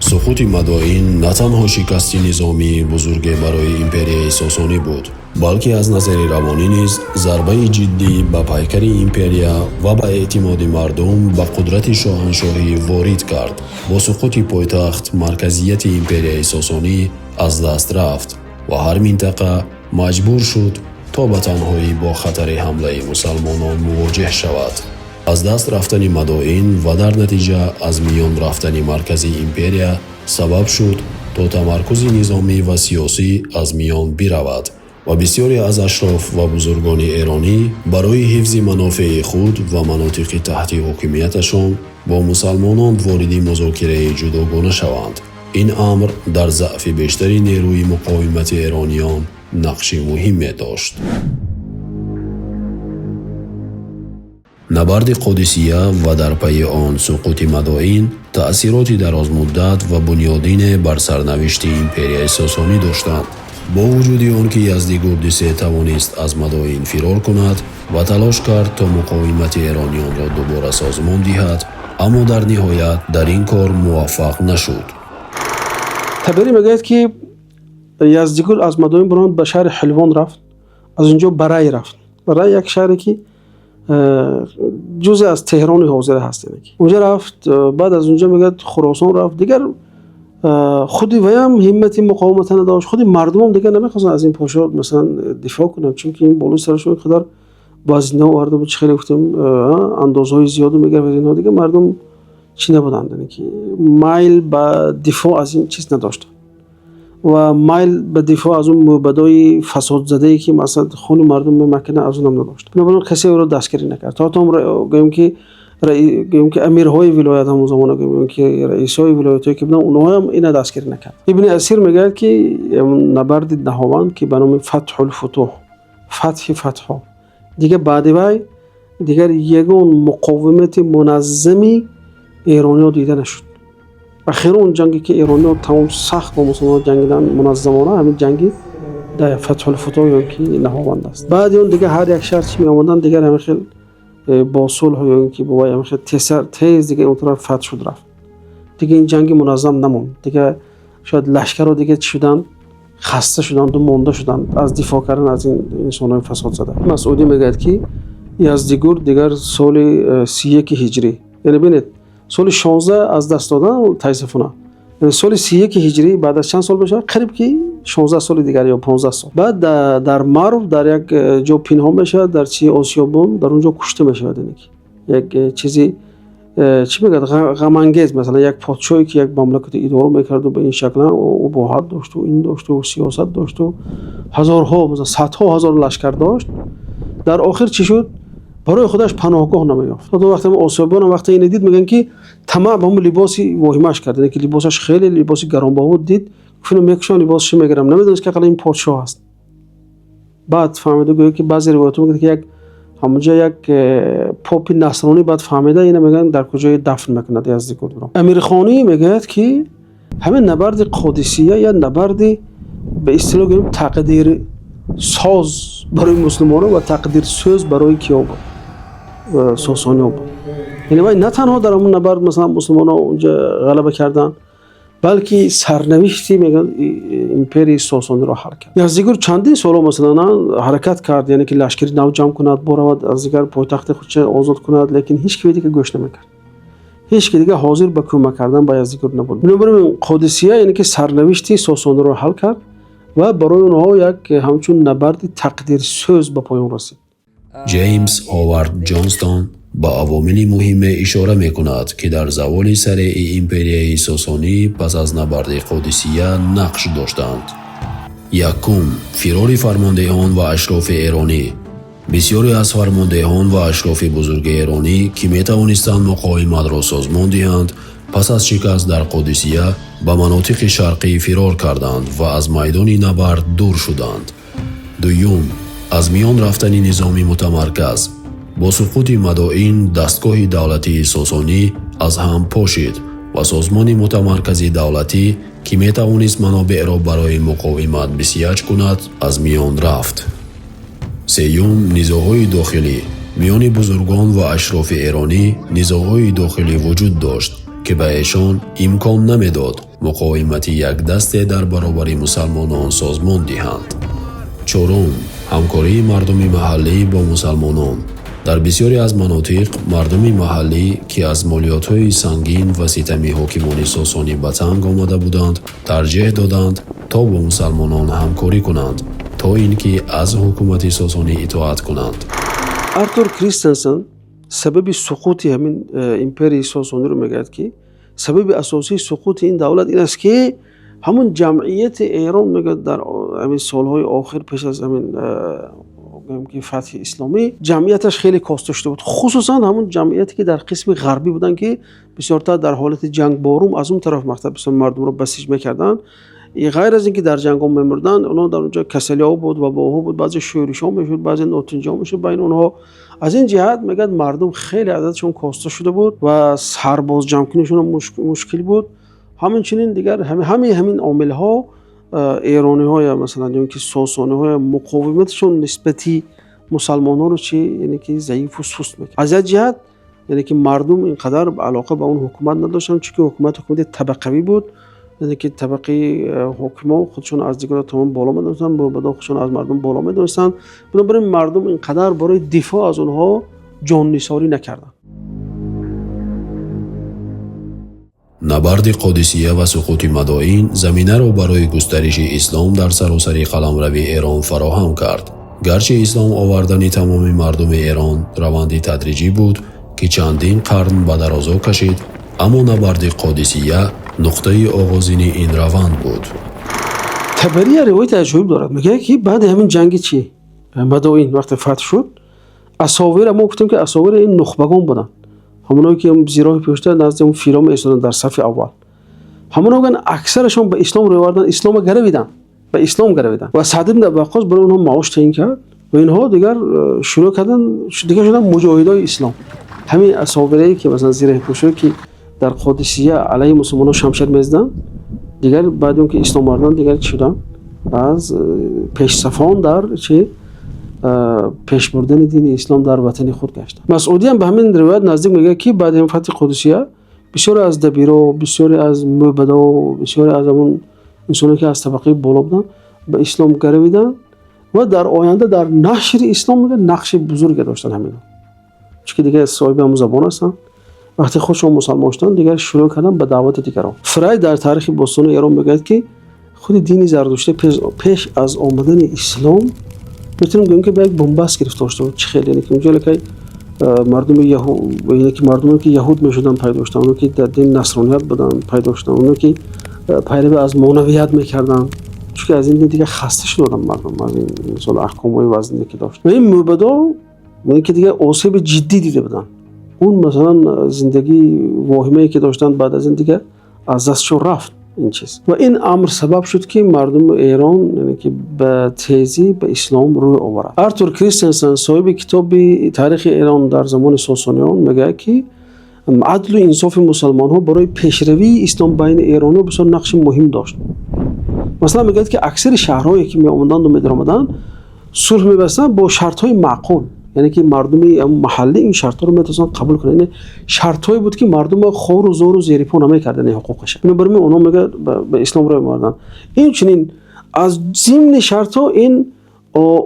سقوط مدائن نه تنها شکستی نظامی بزرگ برای امپریای ساسانی بود، بلکه از نظر روانی نیز ضربه جدی به پیکر امپریا و به اعتماد مردم به قدرت شاهنشاهی وارد کرد. با سقوط پایتخت مرکزیت امپریای ساسانی از دست رفت و هر منطقه مجبور شد تا به تنهایی با خطر حمله مسلمانان مواجه شود. از دست رفتن مدائن و در نتیجه از میان رفتن مرکز امپریا سبب شد تا تمرکز نظامی و سیاسی از میان برود و بسیاری از اشراف و بزرگان ایرانی برای حفظ منافع خود و مناطق تحت حاکمیتشان با مسلمانان وارد مذاکره جداگانه شوند. این امر در ضعف بیشتری نیروی مقاومت ایرانیان نقش مهمی داشت. نبرد قادسیه و در پی آن سقوط مدائن تأثیرات دراز مدت و بنیادین بر سرنوشت امپریای ساسانی داشتند. با وجود آنکه یزدگرد سه توانست از مدائن فرار کند و تلاش کرد تا مقاومت ایرانیان را دوباره سازمان دهد، اما در نهایت در این کار موفق نشد. تبری میگوید که یزدگرد از مدائن براند به شهر حلوان رفت، از اونجا برای رفت. برای یک شهری که جزء از تهران حاضر هست. اونجا رفت، بعد از اونجا میگه خراسان رفت. دیگر خودی ویم همت مقاومت نداشت، خودی مردم هم دیگر نمیخواستن از این پاشا مثلا دفاع کنن، چون که این بالای سرشون قدر بازینه آورده بود، چه خیلی گفتم اندازهای زیاد میگه و اینا دیگه مردم چی نبودن، یعنی که مایل به دفاع از این چیز نداشتن و مایل به دفاع از اون مبادای فساد زده‌ای که مثلا خون مردم میمکنه از اونم نداشت. بنابراین کسی او را دستگیری نکرد. تا گویم که امیرهای ولایت همون زمان گویم که رئیسای ولایت‌ها که بودن اونها هم اینا دستگیری نکرد. ابن اسیر میگه که نبرد نهاوند که به نام فتح الفتوح، فتح‌ها دیگه بعد وای دیگر یگان مقاومت منظمی ایرانی‌ها دیده نشد. اخیر اون جنگی که ایرانی‌ها تمام سخت با مسلمان‌ها جنگیدن منظمانه، همین جنگی در فتح الفتوح یا که نهاوند است. بعد اون دیگه هر یک شهر چی می‌آمدن دیگر همین خیلی با صلح یا اینکه با همین خیلی تیز دیگه اون طرف فتح شد رفت. دیگه این جنگی منظم نموند. دیگه شاید لشکرها دیگه چی شدن؟ خسته شدن و مونده شدن از دفاع کردن از این انسان‌های فساد زده. مسعودی میگه که یزدگرد دیگر سال 31 هجری، یعنی ببینید سال 16 از دست دادن تایسفونه، یعنی سال 31 هجری بعد از چند سال بشه قریب که 16 سال دیگر یا 15 سال بعد در مرو در یک جا پنهان میشه در چی آسیابون، در اونجا کشته میشه. یک چیزی چی میگه غم انگیز، مثلا یک پادشاهی که یک مملکت اداره میکرد و به این شکل او باحت داشت و این داشت و سیاست داشت و هزارها مثلا صدها هزار لشکر داشت، در آخر چی شد؟ برای خودش پناهگاه نمیافت. تا وقتی آسیابون وقتی این دید میگن که طمع به اون لباسی واهمش کرد، یعنی که لباسش خیلی لباسی گرانبها دید، گفتم میکشم لباسش میگیرم، نمیدونست که این پادشاه است. بعد فهمیده گویا که بعضی روایات میگه که یک همونجا یک پاپ نصرانی بعد فهمیده اینو میگن در کجای دفن میکنه یزدگرد رو. امیرخانی میگه که همین نبرد قادسیه یا نبرد به اصطلاح گفتم تقدیر ساز برای مسلمانان و تقدیر سوز برای کیا بود؟ ساسانیان بود. یعنی نه تنها در اون نبرد مثلا مسلمانان اونجا غلبه کردن، بلکه سرنوشتی میگن امپری ساسانی را حل کرد. یزدگرد چندین سال مثلا حرکت کرد، یعنی که لشکری نو جمع کند، برود از دیگر پایتخت خودش آزاد کند، لیکن هیچ کی دیگه گوش نمیکرد. هیچ کی دیگه حاضر به کمک کردن با یزدگرد نبود. بنابراین قادسیه یعنی که سرنوشتی ساسانی را حل کرد و برای اونها یک همچون نبرد تقدیر سوز به پایان رسید. جیمز هاوارد جانستون با عوامل مهم اشاره میکند که در زوال سریع امپریای ساسانی پس از نبرد قادسیه نقش داشتند. یکم، فرار فرماندهان و اشراف ایرانی. بسیاری از فرماندهان و اشراف بزرگ ایرانی که میتوانستند مقاومت را سازمان دهند پس از شکست در قادسیه به مناطق شرقی فرار کردند و از میدان نبرد دور شدند. دوم، از میان رفتن نظامی متمرکز. با سقوط مدائن دستگاه دولتی ساسانی از هم پاشید و سازمان متمرکزی دولتی که میتوانست منابع را برای مقاومت بسیج کند از میان رفت. سوم، نزاع‌های داخلی. میان بزرگان و اشراف ایرانی نزاع‌های داخلی وجود داشت که به ایشان امکان نمیداد مقاومت یک دسته در برابر مسلمانان سازمان دهند. چهارم، همکاری مردم محلی با مسلمانان. در بسیاری از مناطق مردم محلی که از مالیات‌های سنگین و ستم حاکمان ساسانی به تنگ آمده بودند ترجیح دادند تا با مسلمانان همکاری کنند تا اینکه از حکومت ساسانی اطاعت کنند. ارتور کریستنسن سبب سقوط همین امپری ساسانی رو میگه که سبب اساسی سقوط این دولت این است که همون جمعیت ایران میگه در همین سالهای آخر پیش از همین که فتح اسلامی جمعیتش خیلی کاسته شده بود، خصوصا همون جمعیتی که در قسم غربی بودن که بسیارتر در حالت جنگ باروم از اون طرف مردم رو بسیج میکردن. غیر از اینکه در جنگ ها میمردن، اونا در اونجا کسلی ها بود و باها بود، بعضی شورش ها میشد، بعضی نوتنجا میشد بین اونها. از این جهت میگه مردم خیلی عددشون کاسته شده بود و سرباز جمع کنیشون مشکل بود. همچنین دیگر همین عامل ها ایرانی ها یا مثلا اینکه ساسانی ها مقاومتشون نسبتی مسلمانان رو یعنی که ضعیف و سست میکنه. از این جهت یعنی که مردم اینقدر علاقه به اون حکومت نداشتن، چون حکومت طبقه‌ای بود، یعنی که طبقه حکما خودشون از دیگران تمام بالا می‌دونستن، بعدا خودشون از مردم بالا می‌دونستن، بنابراین مردم اینقدر برای دفاع از اونها جان نثاری نکردن. نبرد قادسیه و سقوط مدائین زمینه را برای گسترش اسلام در سراسر قلمروی ایران فراهم کرد. گرچه اسلام آوردن تمام مردم ایران روندی تدریجی بود که چندین قرن به درازا کشید، اما نبرد قادسیه نقطه آغازین این روند بود. تبری روایت عجیب دارد، میگه که بعد همین جنگ چی مدائین وقت فتح شد، اساور ما گفتیم که اساور این نخبگان بودن، همونایی که زیراه پیشتر نزد اون فیرام ایستادن در صف اول، همونا اکثرشون به اسلام رو آوردن، اسلام گرویدن، به اسلام گرویدن و سعد بن وقاص برای اونها معاش تعیین کرد و اینها دیگر شروع کردن دیگه شدن مجاهدای اسلام. همین اساوری که مثلا زیراه پوشو که در قادسیه علیه مسلمانان شمشیر میزدن، دیگر بعد اون که اسلام آوردن دیگر شدن از پیشصفان در پیش بردن دین اسلام در وطن خود گشتن. مسعودی هم به همین روایت نزدیک میگه که بعد از فتح قادسیه بسیاری از دبیرا، بسیاری از موبدا، بسیاری از اون انسانایی که از طبقه بالا بودن به اسلام گرویدن و در آینده در نشر اسلام میگه نقش بزرگی داشتن همینا، چون که دیگه صاحب همون زبان هستن. وقتی خودشون مسلمان شدن دیگر شروع کردن به دعوت دیگران. فراید در تاریخ باستان ایران میگه که خود دین زرتشتی پیش از آمدن اسلام میتونیم بگیم که به یک بنبست گرفتار شده بود. چه خیلی یعنی که اونجا که مردم یهود یعنی که مردمی که یهود میشدن پیدا داشتن، اونها که در دین نصرانیت بودن پیدا داشتن، اونها که پیروی از معنویت میکردن، چون از این دیگه خسته شدن مردم از این مثلا احکامای وزنی که داشت. و این مبدا یعنی که دیگه آسیب جدی دیده بودن، اون مثلا زندگی واهمه‌ای که داشتن بعد از این دیگه از دستشون رفت این چیز و این امر سبب شد که مردم ایران یعنی که به تیزی به اسلام روی آورد. ارتور کریستنسن صاحب کتاب تاریخ ایران در زمان ساسانیان میگه که عدل و انصاف مسلمان ها برای پیشروی اسلام بین ایرانی بسیار نقش مهم داشت. مثلا میگه که اکثر شهرهایی که می آمدند و می درآمدند صلح می‌بستند با شرط‌های معقول، یعنی که مردم محلی این شرط‌ها رو میتونن قبول کنن. این شرط‌هایی بود که مردم خور و زور و زیر پا نمی‌کردن حقوقش. بنابراین اونا میگه به اسلام رو می‌آوردن. این چنین از ضمن شرط‌ها این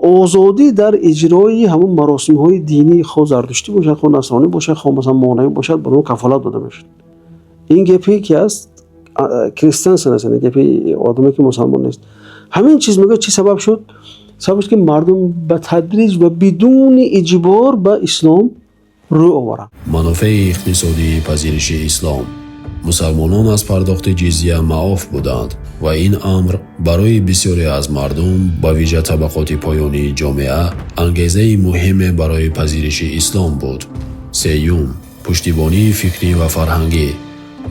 آزادی در اجرای همون مراسم‌های دینی، خود زرتشتی باشه، خود نصرانی باشه، خود مثلا مانعی باشه، به اون کفالت داده میشه. این گپی که است کریستنسن است، یعنی گپی آدمی که مسلمان نیست. همین چیز میگه چی سبب شد؟ سبب که مردم به تدریج و بدون اجبار به اسلام رو آورند. منافع اقتصادی پذیرش اسلام. مسلمانان از پرداخت جزیه معاف بودند و این امر برای بسیاری از مردم با ویژه طبقات پایانی جامعه انگیزه مهم برای پذیرش اسلام بود. سیوم، پشتیبانی فکری و فرهنگی.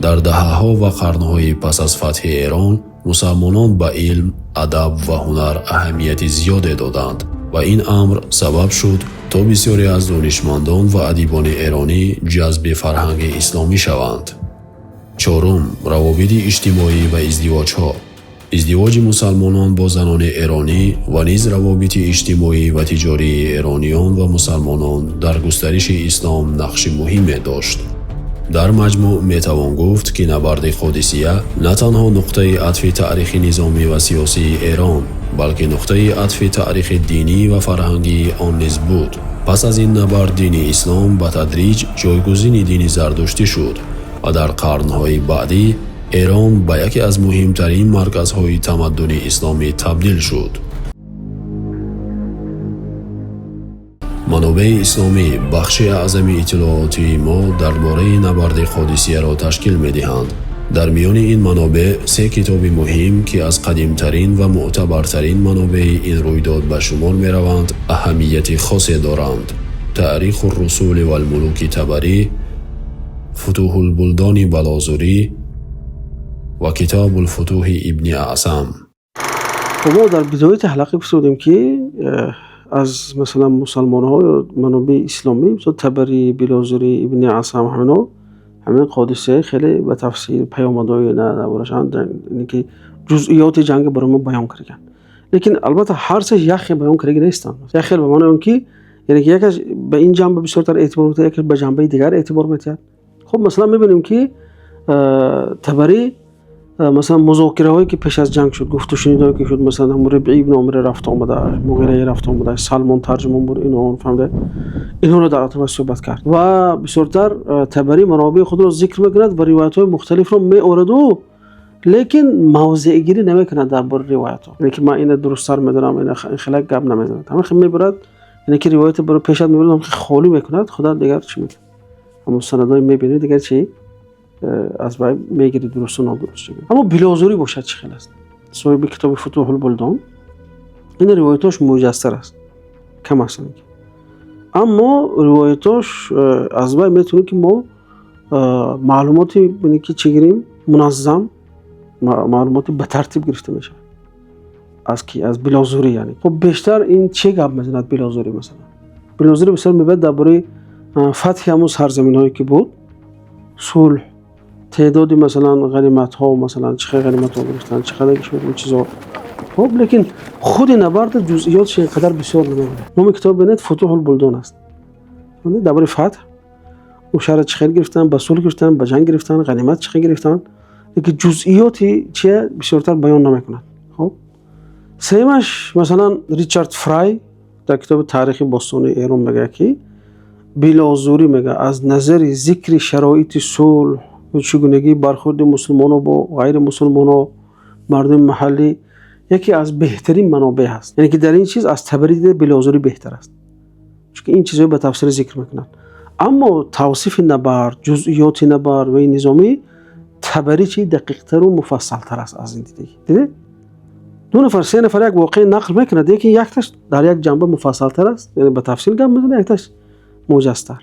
در دهه‌ها و قرن‌های پس از فتح ایران مسلمانان به علم، ادب و هنر اهمیت زیادی دادند و این امر سبب شد تا بسیاری از دانشمندان و ادیبان ایرانی جذب فرهنگ اسلامی شوند. چهارم، روابط اجتماعی و ازدواج‌ها. ازدواج مسلمانان با زنان ایرانی و نیز روابط اجتماعی و تجاری ایرانیان و مسلمانان در گسترش اسلام نقش مهمی داشت. در مجموع میتوان گفت که نبرد قادسیه نه تنها نقطه عطف تاریخ نظامی و سیاسی ایران بلکه نقطه عطف تاریخ دینی و فرهنگی آن نیز بود. پس از این نبرد دین اسلام به تدریج جایگزین دین زردشتی شد و در قرنهای بعدی ایران به یکی از مهمترین مرکزهای تمدن اسلامی تبدیل شد. منابع اسلامی بخش اعظم اطلاعاتی ما درباره نبرد قادسیه را تشکیل می‌دهند. در میان این منابع 3 کتاب مهم که از قدیمترین و معتبرترین منابع این رویداد به شمار می‌روند اهمیت خاصی دارند: تاریخ الرسول و الملوک طبری، فتوح البلدان بلازوری و کتاب الفتوح ابن اعصم. ما در بدایت حلقه بودیم که از مثلا مسلمان ها یا منابع اسلامی مثل طبری، بلازوری، ابن اعصم همین قادسیه خیلی به تفصیل پیامدهای نبرشند، یعنی که جزئیات جنگ برای ما بیان کردن. لیکن البته هر سه یخ بیان کرده نیستند. یخ به معنی اینکه یعنی که یکش به این جنبه بسیارتر اعتبار می‌کنه، یکش به جنبه دیگر اعتبار می‌کنه. خب مثلا می‌بینیم که طبری مثلا مذاکره هایی که پیش از جنگ شد، گفت و شنیدایی که شد، مثلا ربعی ابن عامر رفت آمده، مغیره رفت آمده، سلمان ترجمان بود، اینو فهمده، اینها رو در اطراف صحبت کرد و بسیارتر طبری منابع خود رو ذکر میکند و روایت های مختلف رو میآورد لیکن موضع گیری نمیکند درباره روایت ها، یعنی که من این درست‌تر میدونم، این خیلی گپ نمیزند، همین خیلی میبرد، یعنی که روایت برای پیشت میبرد که خالی میکند، خدا دیگر چی میکنه، همون سندای میبینید دیگر چی از باید میگیری درست و نادرست. اما بلازوری باشد چه خیلی است. صاحب کتاب فتوح البلدان این روایتاش مجستر است، کم است. اما روایتاش از باید میتونه که ما معلوماتی بینی که چگیریم منظم، معلوماتی به ترتیب گرفته میشه از کی؟ از بلازوری. یعنی خب بیشتر این چه گپ میزند بلازوری؟ مثلا بلازوری بسیار میبود درباره فتح همون سرزمین‌هایی که بود، صلح، تعدادی مثلا غنیمت ها، مثلا چقدر غنیمت ها گرفتن، چقدر کشور این چیزا. خب لیکن خود نبرد جزئیاتش اینقدر بسیار نمیده. نام کتاب بنید فتوح البلدان است. درباره فتح و شهر چقدر گرفتن، به صلح گرفتن، به جنگ گرفتن، غنیمت چقدر گرفتن، لیکن جزئیاتی چیه بسیارتر بیان نمیکنند. خب سومش مثلا ریچارد فرای در کتاب تاریخ باستانی ایران میگه که بلازوری میگه از نظر ذکر شرایط صلح و چگونگی برخورد مسلمان‌ها با غیر مسلمان‌ها، مردم محلی، یکی از بهترین منابع هست. یعنی که در این چیز از طبری دیده بلازوری بهتر است، چون این چیزا به تفصیل ذکر میکنن. اما توصیف نبرد، جزئیات نبرد و این نظامی، طبری چی دقیق‌تر و مفصل‌تر است از این دیده. 2 نفر 3 نفر یک واقعه نقل میکنه، دیگه یکتاش در یک جنبه مفصل‌تر است، یعنی به تفصیل گام میزنه، یکتاش موجزتر.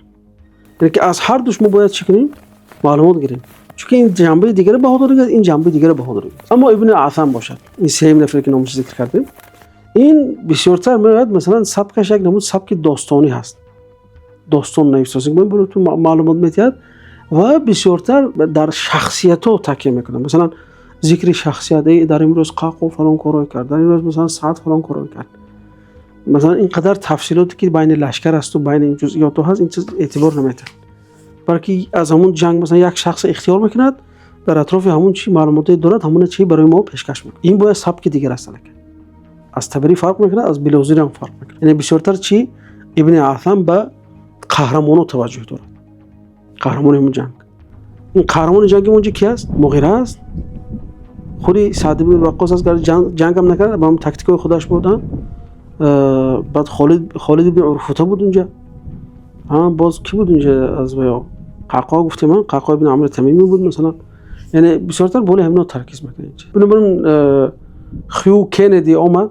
یعنی که از هر دوش ما باید چی کنیم؟ معلومات گیریم، چون این جنبه دیگه بهادری است، این جنبه دیگه بهادری است. اما ابن اعصم باشد، این 3 نفر که نامش ذکر کردیم، این بسیارتر میاد مثلا سبکش یک نمود سبک داستانی هست، داستان نویسنده من برای تو معلومات میتید و بسیارتر در شخصیت ها تکیه میکنه. مثلا ذکر شخصیت در امروز قاقو فلان کارو کرد، در امروز مثلا سعد فلان کارو کرد، مثلا اینقدر تفصیلاتی که بین لشکر است و بین این جزئیات هست، این چیز اعتبار نمیده. برای از همون جنگ مثلا یک شخص اختیار میکند در اطراف همون چی معلوماتی دارد، همون چی برای ما پیشکش میکنه. این باید سبک دیگر است، از طبری فرق میکنه، از بلازوری هم فرق میکنه. یعنی بسیارتر چی ابن اعصم به قهرمانو توجه دارد، قهرمان همون جنگ. این قهرمان جنگ اونجا کی است؟ مغیره است، خودی سعد بن وقاص از جنگ هم نکرد، با هم تاکتیکای خودش بودن. بعد خالد بن عرفوته بود اونجا، باز کی بود اونجا از ویا قعقاع گفتم من، قعقاع بن عمرو تمیمی بود مثلا. یعنی بسیارتر بالا همینو ترکیز میکنه. بنابراین خیو کندی آمد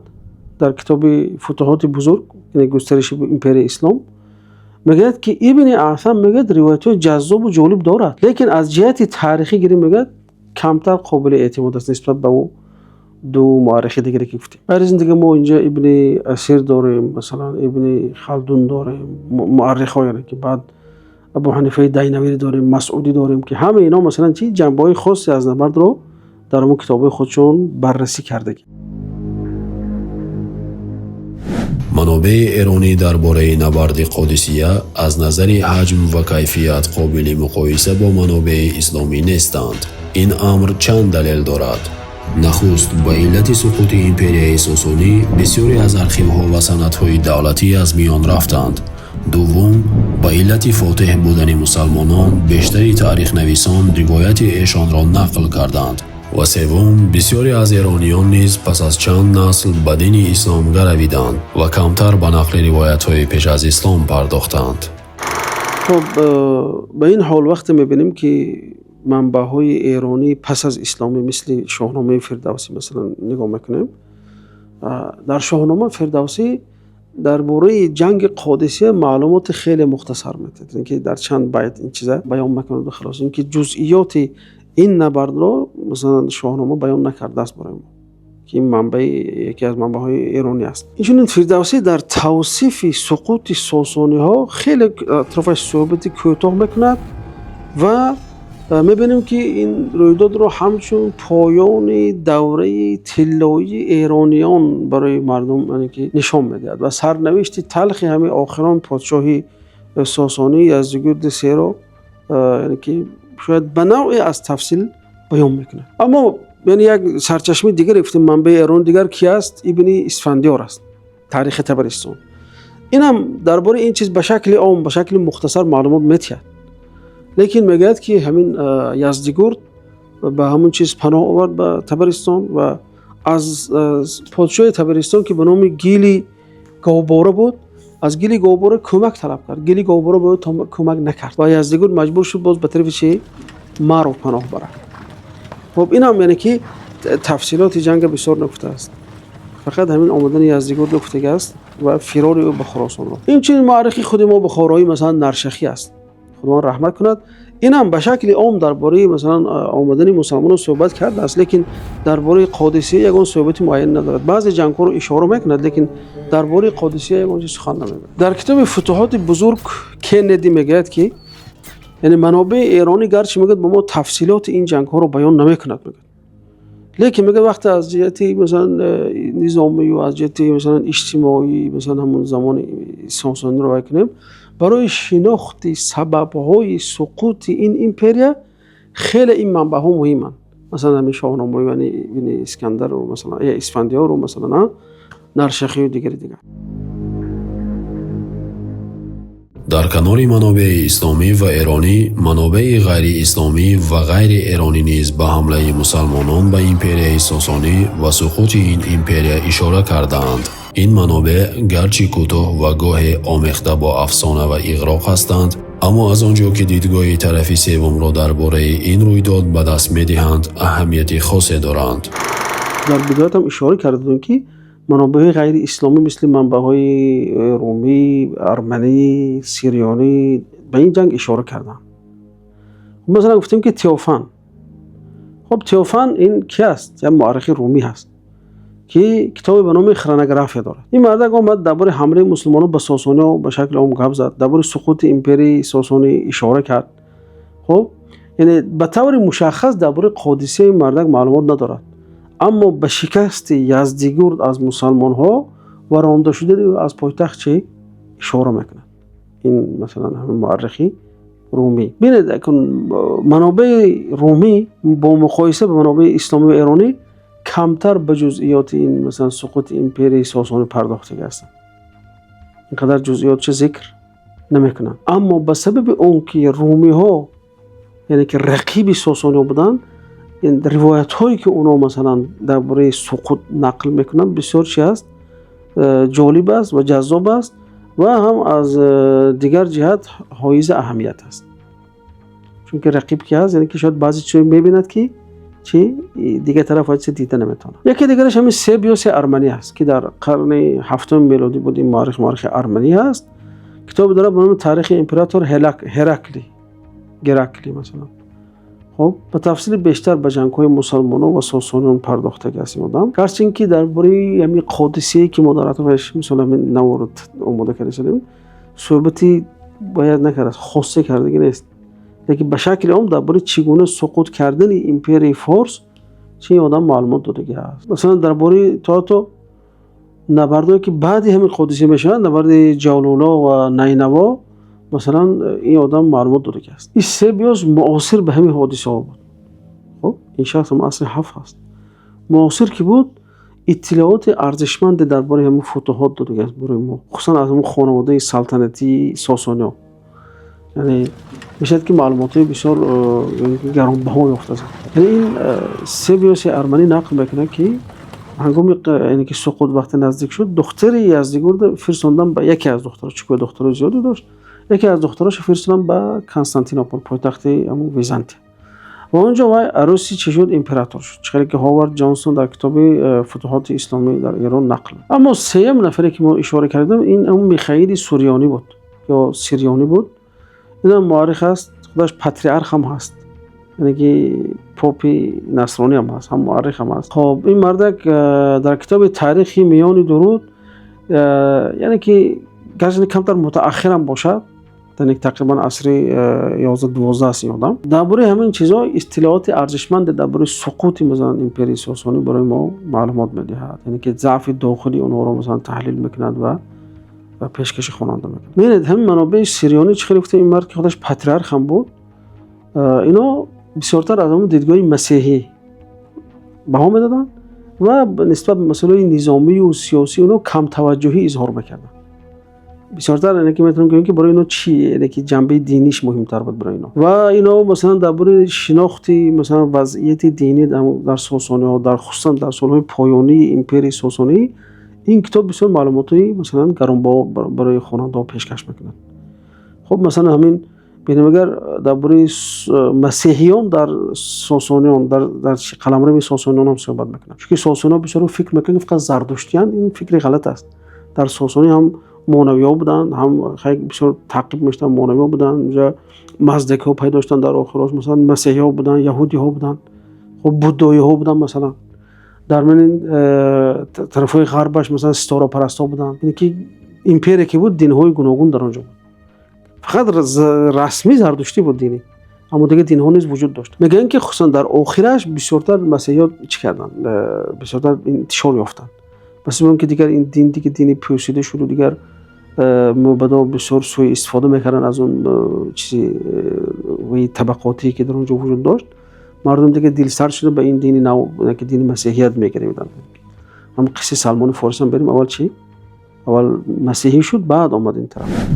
در کتاب فتوحات بزرگ، یعنی گسترش امپرای اسلام، میگه که ابن اعصم میگه روایت جذاب و جالب دارد، لیکن از جهت تاریخی گیری میگه کمتر قابل اعتماد است نسبت به او 2 مورخ دیگه که گفتیم. برای این دیگه ما اینجا ابن اسیر داریم، مثلا ابن خلدون داریم، مورخ یعنی که بعد ابو حنیفه دینوری داریم، مسعودی داریم، که همه اینا مثلا چی جنبه‌های خاصی از نبرد رو در اون کتاب‌های خودشون بررسی کرده. منابع ایرانی درباره نبرد قادسیه از نظر حجم و کیفیت قابل مقایسه با منابع اسلامی نیستند. این امر چند دلیل دارد. نخست، به علت سقوط امپریای ساسانی بسیاری از آرشیوها و سندهای دولتی از میان رفتند. دوم، به علت فاتح بودن مسلمانان بیشتری تاریخ نویسان روایت ایشان را نقل کردند. و سوم، بسیاری از ایرانیان نیز پس از چند نسل به دین اسلام گرویدند و کمتر به نقل روایت‌های پیش از اسلام پرداختند. خب به این حال وقت می‌بینیم که منبع‌های ایرانی پس از اسلامی مثل شاهنامه فردوسی مثلا نگاه میکنیم، در شاهنامه فردوسی درباره جنگ قادسیه معلومات خیلی مختصر میده، که در چند بیت این چیزا بیان میکنه و خلاص. اینکه جزئیات این نبرد رو مثلا شاهنامه بیان نکرده است برای ما، که این منبع یکی از منبع‌های ایرانی است. اینچنین فردوسی در توصیف سقوط ساسانی ها خیلی اطرافش صحبت کوتاه میکند و میبینیم که این رویداد رو همچون پایان دوره طلایی ایرانیان برای مردم یعنی که نشان میدهد و سرنوشت تلخ همه آخران پادشاهی ساسانی یزدگرد سه را یعنی که شاید به نوعی از تفصیل بیان میکنه. اما یعنی یک سرچشمه دیگر گفتیم منبع ایران دیگر کی است؟ ابن اسفندیار است، تاریخ تبرستان. این هم درباره این چیز به شکل عام به شکل مختصر معلومات میتید، لیکن میگوید که همین یزدگرد به همون چیز پناه آورد به تبرستان و از پادشاه تبرستان که به نام گیلی گاوباره بود از گیلی گاوباره کمک طلب کرد. گیلی گاوباره بود کمک نکرد و یزدگرد مجبور شد باز به طرف چه مرو پناه بره. خب این هم یعنی که تفصیلات جنگ بسیار نکته است، فقط همین آمدن یزدگرد نکته است و فرار او به خراسان را. این چنین معرخی خود ما بخارایی مثلا نرشخی است، خدا رحمت کند. این هم به شکل عام درباره مثلا آمدن مسلمانان صحبت کرده است، لیکن درباره قادسیه یگان صحبتی معین ندارد. بعضی جنگ‌ها رو اشاره میکند لیکن درباره قادسیه یگان چیز سخن نمیگوید. در کتاب فتوحات بزرگ کندی میگوید که یعنی منابع ایرانی گرچه میگوید به ما تفصیلات این جنگ‌ها رو بیان نمیکند میگوید، لیکن میگه وقتی از جهت مثلا نظامی و از جهت مثلا اجتماعی مثلا همون زمان ساسانی رو بکنیم، برای شناخت سبب‌های سقوط این امپریا خیلی این منبع‌ها مهمند. مثلا همین شاهنامه یعنی اسکندر و مثلا یا اسفندیار و مثلا نرشخی و دیگر. در کنار منابع اسلامی و ایرانی، منابع غیر اسلامی و غیر ایرانی نیز به حمله مسلمانان به امپریای ساسانی و سقوط این امپریا اشاره کردند. این منابع گرچه کوتاه و گاهی آمیخته با افسانه و اغراق هستند، اما از آنجا که دیدگاه طرف سوم را درباره این رویداد به دست می‌دهند، اهمیت خاصی دارند. در بدایت هم اشاره کردیم که منابع غیر اسلامی مثل منبع‌های رومی، ارمنی، سیریانی به این جنگ اشاره کردن. مثلا گفتیم که تیوفان. خب تیوفان این کی است؟ یک مورخ رومی هست که کتاب به نام خرونوگرافیا دارد. این مرد آمد درباره حمله مسلمانان به ساسانی به شکل عام گپ زد، درباره سقوط امپری ساسانی اشاره کرد. خب یعنی به طور مشخص درباره قادسیه این مرد معلومات ندارد، اما به شکست یزدگرد از مسلمان ها و رانده شدن از پایتخت چه اشاره میکنه. این مثلا همین مورخی رومی. ببینید که منابع رومی با مقایسه به منابع اسلامی و ایرانی کمتر به جزئیات این مثلا سقوط امپری ساسانی پرداخته هستند. اینقدر جزئیات چه ذکر نمیکنن، اما به سبب اون که رومی ها یعنی که رقیب ساسانی بودن، این روایت هایی که اونا مثلا درباره سقوط نقل میکنن بسیار چی است، جالب است و جذاب است و هم از دیگر جهت حائز اهمیت است. چون که رقیب کی هست، یعنی که شاید بعضی چیزی میبیند که چی دیگه طرف هایش دیده نمیتونه. یکی دیگرش همین سیبیوس ارمنی است که در قرن هفتم میلادی بود. این مورخ ارمنی است. کتاب داره به نام تاریخ امپراتور هرکلی مثلا. خب به تفصیل بیشتر به جنگ‌های مسلمانان و ساسانیان پرداخته هستیم آدم. گرچه اینکه درباره همین قادسیه که ما در اطرافش مثلا همین نورد اومده کردیم صحبتی باید نکرد، خاصه کردگی نیست، لیکن به شکل عام درباره چگونه سقوط کردن امپری فارس چه آدم معلومات داده است. مثلا درباره تاتو نبردهایی که بعدی همین قادسیه میشن، نبرد جولولا و نینوا، مثلا این آدم معلومات داده که است. این سیبیوس معاصر به همین حادثه ها بود. خب این شخص هم عصر 7 هست. معاصر که بود اطلاعات ارزشمند درباره همین فتوحات داده که است برای ما، خصوصا از همون خانواده سلطنتی ساسانیا. یعنی میشد که معلومات بسیار گرانبها یافته است. یعنی این سیبیوس ارمنی نقل میکنه که هنگامی یعنی که سقوط وقت نزدیک شد، دختر یزدگرد فرستادن به یکی از دختراش، چون دخترای زیادی داشت، یکی از دختراش فرستادن به کنستانتینوپل، پایتخت همون ویزانت. و اونجا وای عروسی چه شد؟ امپراتور شد. چقدر که هاوارد جانسون در کتاب فتوحات اسلامی در ایران نقل. اما سوم نفری که ما اشاره کردیم این اون میخائیل سوریانی بود یا سیریانی بود. این هم مورخ است، خودش پاتریارخ هم هست، یعنی که پاپی نصرانی هم هست، هم مورخ هم هست. خب این مردک در کتاب تاریخی میان درود، یعنی که گرچه کمتر متأخر هم باشد، یعنی تقریبا عصر 11-12 است این آدم، درباره همین چیزا اطلاعات ارزشمند درباره سقوط مثلا امپرای ساسانی برای ما معلومات میدهد، یعنی که ضعف داخلی اونها رو مثلا تحلیل میکند و پیشکش خواننده میکند. ببینید همین منابع سیریانی چه خیلی این مرد که خودش پاتریارخ هم بود، اینا بسیارتر از همون دیدگاه مسیحی بها میدادن و نسبت به مسائل نظامی و سیاسی اونها کم توجهی اظهار میکردن. بسیارتر یعنی که میتونم بگم که برای اینا چیه، یعنی که جنبه دینیش مهمتر بود برای اینا. و اینا مثلا درباره شناختی مثلا وضعیت دینی در ساسانی ها، در خصوصا در سالهای پایانی امپرای ساسانی، این کتاب بسیار معلوماتی مثلا گرانبها برای خواننده ها پیشکش میکنن. خب مثلا همین ببینیم اگر درباره مسیحیان در ساسانیان در قلمرو ساسانیان هم صحبت میکنن، چون که ساسانیان بسیار فکر میکنن فقط زردشتیان، این فکر غلط است. در ساسانی هم مانوی‌ها بودن، هم خیلی بسیار تعقیب میشدن، مانوی‌ها بودن، اونجا مزدک‌ها پیدا داشتن، در آخرش مثلا مسیحی‌ها بودن، یهودی‌ها بودن، خب بودایی‌ها بودن، مثلا در من طرفای غربش مثلا ستاره پرستا بودن. یعنی که امپری که بود دین‌های گوناگون در آنجا بود. فقط رسمی زردشتی بود دینی، اما دیگه دین‌ها نیز وجود داشت. میگن که خصوصا در آخرش بسیارتر مسیحی‌ها چی کردن؟ بسیارتر انتشار یافتن. بس میگم که دیگر این دین دیگه دینی پیوسیده شد و دیگر مبادا بسیار سوء استفاده میکردن از اون چیزی و طبقاتی که در اونجا وجود داشت. مردم دیگه دل سرد شده به این دین نو که دین مسیحیت میگیرن. هم قصه سلمان فارسی هم بریم، اول چی؟ اول مسیحی شد، بعد آمد این طرف.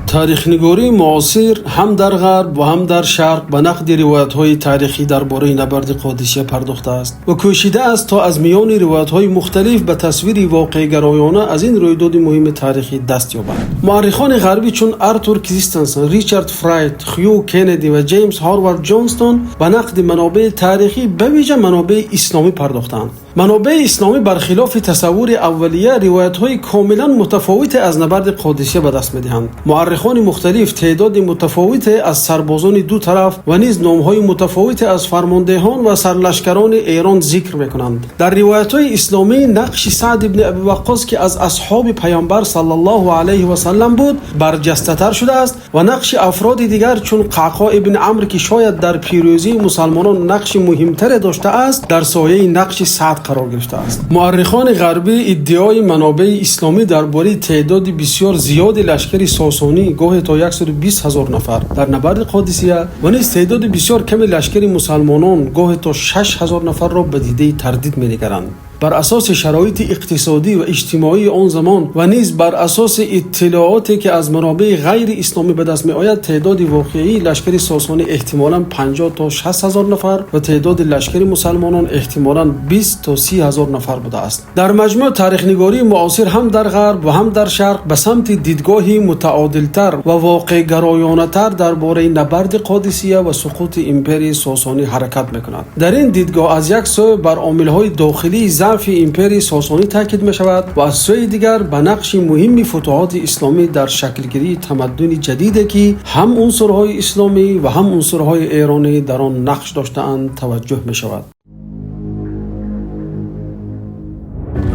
تاریخ نگاری معاصر هم در غرب و هم در شرق به نقد روایت‌های تاریخی درباره نبرد قادسیه پرداخته است و کوشیده است تا از میان روایت‌های مختلف به تصویری واقع‌گرایانه از این رویداد مهم تاریخی دست یابد. مورخان غربی چون آرتور کریستنسن، ریچارد فرایت، هیو کندی و جیمز هاروارد جانستون به نقد منابع تاریخی به ویژه منابع اسلامی پرداختند. منابع اسلامی برخلاف تصور اولیه روایت‌های کاملا متفاوت از نبرد قادسیه به دست می‌دهند. مورخان مختلف تعداد متفاوت از سربازان دو طرف و نیز نام‌های متفاوت از فرماندهان و سرلشکران ایران ذکر می‌کنند. در روایت‌های اسلامی نقش سعد بن ابی وقاص که از اصحاب پیامبر صلی الله علیه و سلم بود برجسته‌تر شده است و نقش افراد دیگر چون قعقاع ابن عمرو که شاید در پیروزی مسلمانان نقش مهمتر داشته است در سایه نقش سعد قرار گرفته است. مورخان غربی ادعای منابع اسلامی درباره تعداد بسیار زیاد لشکر ساسانی گاه تا 120,000 نفر در نبرد قادسیه و نیز تعداد بسیار کم لشکر مسلمانان گاه تا 6,000 نفر را به دیده تردید می‌نگرند. بر اساس شرایط اقتصادی و اجتماعی آن زمان و نیز بر اساس اطلاعاتی که از منابع غیر اسلامی به دست می آید تعداد واقعی لشکر ساسانی احتمالاً 50 تا 60,000 نفر و تعداد لشکر مسلمانان احتمالاً 20 تا 30,000 نفر بوده است. در مجموع تاریخ نگاری معاصر هم در غرب و هم در شرق به سمت دیدگاهی متعادلتر و واقع گرایانه تر درباره نبرد قادسیه و سقوط امپرای ساسانی حرکت می‌کند. در این دیدگاه از یک سو بر عامل‌های داخلی ضعف امپرای ساسانی تاکید می شود و از سوی دیگر به نقش مهم فتوحات اسلامی در شکلگیری تمدن جدیدی که هم عنصرهای اسلامی و هم عنصرهای ایرانی در آن نقش داشته‌اند توجه می شود.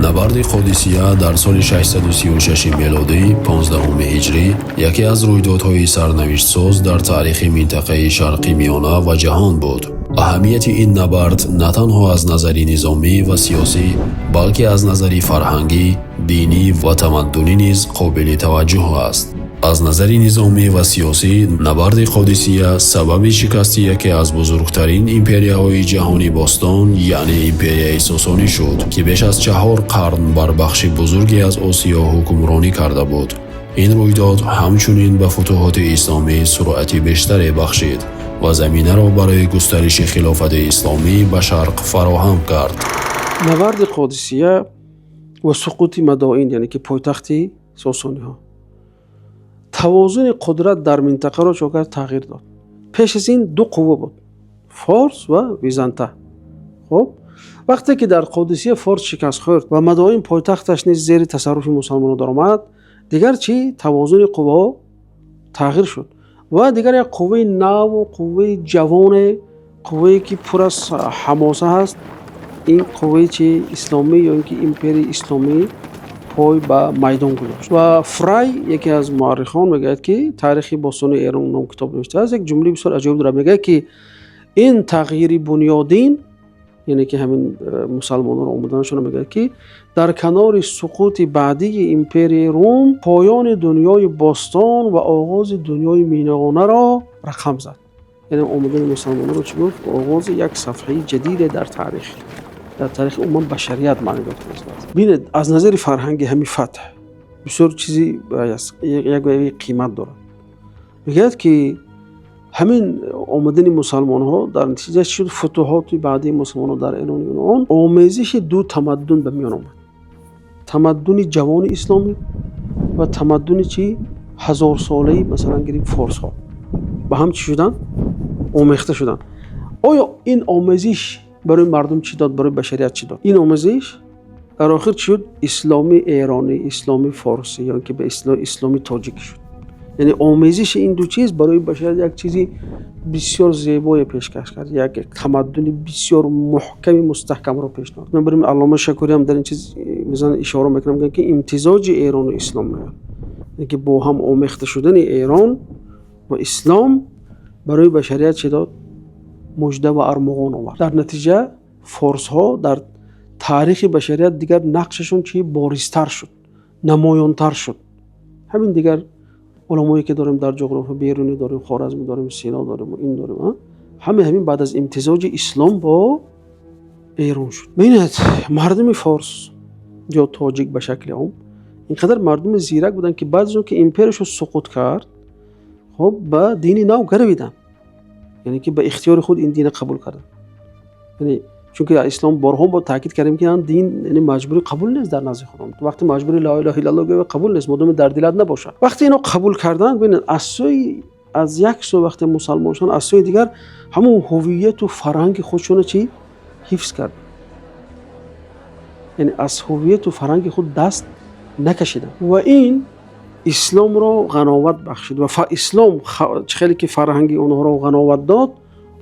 نبرد قادسیه در سال 636 میلادی 15 هجری یکی از رویدادهای سرنوشت ساز در تاریخ منطقه شرقی میانه و جهان بود. اهمیت این نبرد نه تنها از نظر نظامی و سیاسی بلکه از نظر فرهنگی، دینی و تمدنی نیز قابل توجه است. از نظر نظامی و سیاسی نبرد قادسیه سبب شکست یکی از بزرگترین ایمپریاهای جهانی باستان یعنی ایمپریای ساسانی شد که بیش از 4 قرن بر بخش بزرگی از آسیا حکمرانی کرده بود. این رویداد همچنین به فتوحات اسلامی سرعت بیشتری بخشید و زمینه را برای گسترش خلافت اسلامی به شرق فراهم کرد. نبرد قادسیه و سقوط مدائن یعنی که پایتخت ساسانی ها توازن قدرت در منطقه را چوکر تغییر داد. پیش از این 2 قوه بود، فارس و بیزانته. خب وقتی که در قادسیه فارس شکست خورد و مدائن پایتختش نیز زیر تصرف مسلمانان در آمد، دیگر چی توازن قوه ها تغییر شد و دیگر یک قوه نو و قوه جوان، قوه که پر از حماسه هست، این قوه چی اسلامی یا اینکه ایمپری اسلامی پای به میدان گذاشت. و فرای یکی از مورخان میگه که تاریخ باستانی ایران نام کتاب نوشته است، یک جمله بسیار عجیب داره، میگه که این تغییر بنیادین یعنی که همین مسلمانان آمدنشون، میگه که در کنار سقوط بعدی ایمپری روم پایان دنیای باستان و آغاز دنیای مینوانه را رقم زد. یعنی آمدن مسلمانان رو چی گفت؟ آغاز یک صفحه جدید در تاریخ عموم بشریت معنی داد. ببینید از نظر فرهنگی همین فتح بسیار چیزی یک قیمت داره. میگه که همین آمدن مسلمان ها در نتیجه شد فتوحات بعدی مسلمان ها در ایران یونان، آمیزش 2 تمدن به میان آمد. تمدن جوان اسلامی و تمدن چی 1000 ساله‌ای مثلا گریم فارس ها با هم چی شدن؟ آمیخته شدن. آیا این آمیزش برای مردم چی داد؟ برای بشریت چی داد؟ این آمیزش در آخر چی شد؟ اسلامی ایرانی، اسلامی فارسی یا که به اسلامی تاجیکی شد. یعنی آمیزش این 2 چیز برای بشریت یک چیزی بسیار زیبای پیشکش کرد، یک تمدن بسیار محکم مستحکم رو پیشنهاد. من بریم علامه شکوری هم در این چیز مثلا اشاره میکنم که امتزاج ایران و اسلام میاد، یعنی که با هم آمیخته شدن ایران و اسلام برای بشریت چی داد؟ مژده و ارمغان آورد. در نتیجه فارس ها در تاریخ بشریت دیگر نقششون چی بارزتر شد، نمایانتر شد. همین دیگر علمایی که داریم در جغرافیا بیرونی داریم، خوارزمی داریم، سینا داریم و این داریم، همین بعد از امتزاج اسلام با ایران شد. ببینید مردم فارس یا تاجیک به شکل عام اینقدر مردم زیرک بودن که بعد از اون که امپرش سقوط کرد، خب به دین نو گرویدن، یعنی که به اختیار خود این دین قبول کردن. یعنی چون که اسلام بارها با تاکید کردیم که این دین یعنی مجبوری قبول نیست در نزد خودمون. وقتی مجبوری لا اله الا الله قبول نیست، مدام در دلت نباشه. وقتی اینو قبول کردن، ببینید از یک سو وقتی مسلمان شدن، از سوی دیگر همون هویت و فرهنگ خودشون چی حفظ کرد. یعنی از هویت و فرهنگ خود دست نکشیدن و این اسلام رو غناوت بخشید و اسلام خیلی که فرهنگی اونها رو غناوت داد،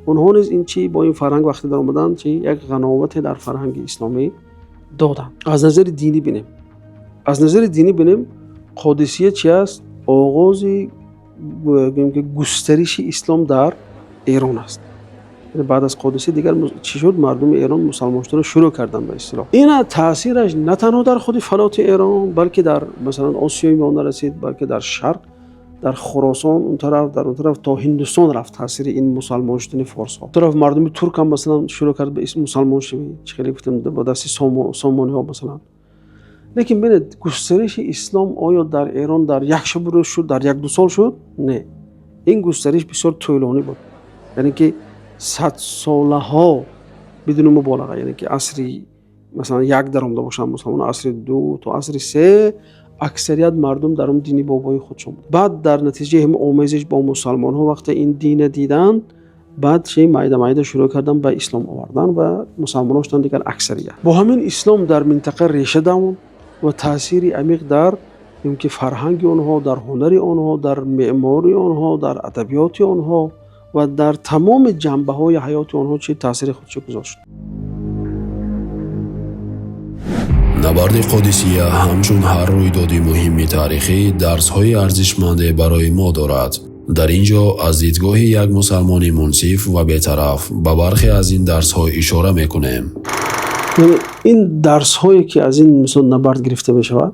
اونها نیز این چی با این فرهنگ وقتی در اومدن چی یک غناوت در فرهنگ اسلامی دادن. از نظر دینی بینیم قادسیه چی است؟ آغاز گسترش اسلام در ایران است. بعد از قادسیه دیگر چی شد؟ مردم ایران مسلمان شدن شروع کردن به اسلام. این تاثیرش نه تنها در خود فلات ایران بلکه در مثلا آسیای ما نرسید، بلکه در شرق، در خراسان اون طرف تا هندوستان رفت تاثیر این مسلمان شدن فارس ها. طرف مردم ترک هم مثلا شروع کرد به اسم مسلمان شدن، چه گفتم با دست سامانی ها مثلا. لیکن ببینید گسترش اسلام آیا در ایران در یک شب شد، در 1-2 سال شد؟ نه، این گسترش بسیار طولانی بود. یعنی که 100 ساله ها بدون مبالغه، یعنی که عصری مثلا 1 درآمده باشن مسلمان، عصر 2 تا عصر 3 اکثریت مردم در اون دینی بابای خودشون بود. بعد در نتیجه هم آمیزش با مسلمان ها وقتی این دین دیدن، بعد چه مایده شروع کردن به اسلام آوردن و مسلمان ها شدن دیگر اکثریت. با همین اسلام در منطقه ریشه دامون و تاثیر عمیق در اینکه فرهنگ آنها، در هنر آنها، در معماری آنها، در ادبیات آنها و در تمام جنبه‌های حیات آنها چه تاثیر خودشو گذاشت. نبرد قادسیه همچون هر رویداد مهم تاریخی درس‌های ارزشمند برای ما دارد. در اینجا از دیدگاه یک مسلمان منصف و بی‌طرف به برخی از این درس‌ها اشاره می‌کنیم. یعنی این درس هایی که از این مثلا نبرد گرفته می شود،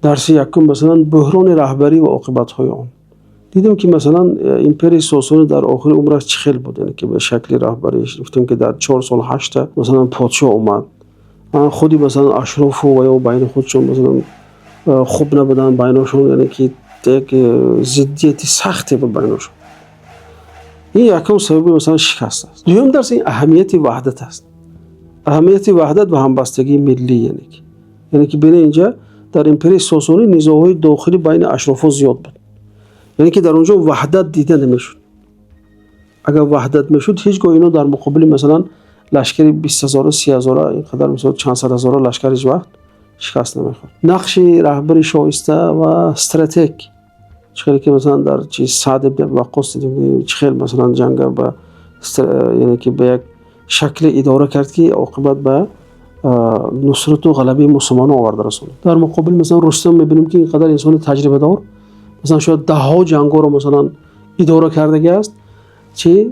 درس یکم مثلا بحران رهبری و عاقبت های آن. دیدیم که مثلا امپرای ساسانی در آخر عمرش چه خیلی بود، یعنی که به شکل رهبریش گفتیم که در 4 سال 8 مثلا پادشاه اومد، خودی مثلا اشراف و یا بین خودشون مثلا خوب نبودن بینشون، یعنی که یک ضدیت سختی بود بینشون. این یکم سبب مثلا شکست است. دوم درس این اهمیت وحدت است. اهمیت وحدت و همبستگی ملی، یعنی که بین اینجا در امپرای ساسانی نزاع‌های داخلی بین اشراف زیاد بود، یعنی که در اونجا وحدت دیده نمیشد. اگر وحدت میشد هیچگاه اینا در مقابل مثلا لشکر 20000 30000 اینقدر مثلا چند صد هزار لشکر هیچ وقت شکست نمیخورد. نقش رهبر شایسته و استراتژیک چخیلی که مثلا در چیز سعد بن وقاص دیدیم چخیل مثلا جنگ با یعنی که به یک شکل اداره کرد که عاقبت به نصرت و غلبه مسلمانان آورد رسول. در مقابل مثلا رستم میبینیم که اینقدر انسان تجربه دار مثلا شاید ده ها جنگا رو مثلا اداره کرده است چی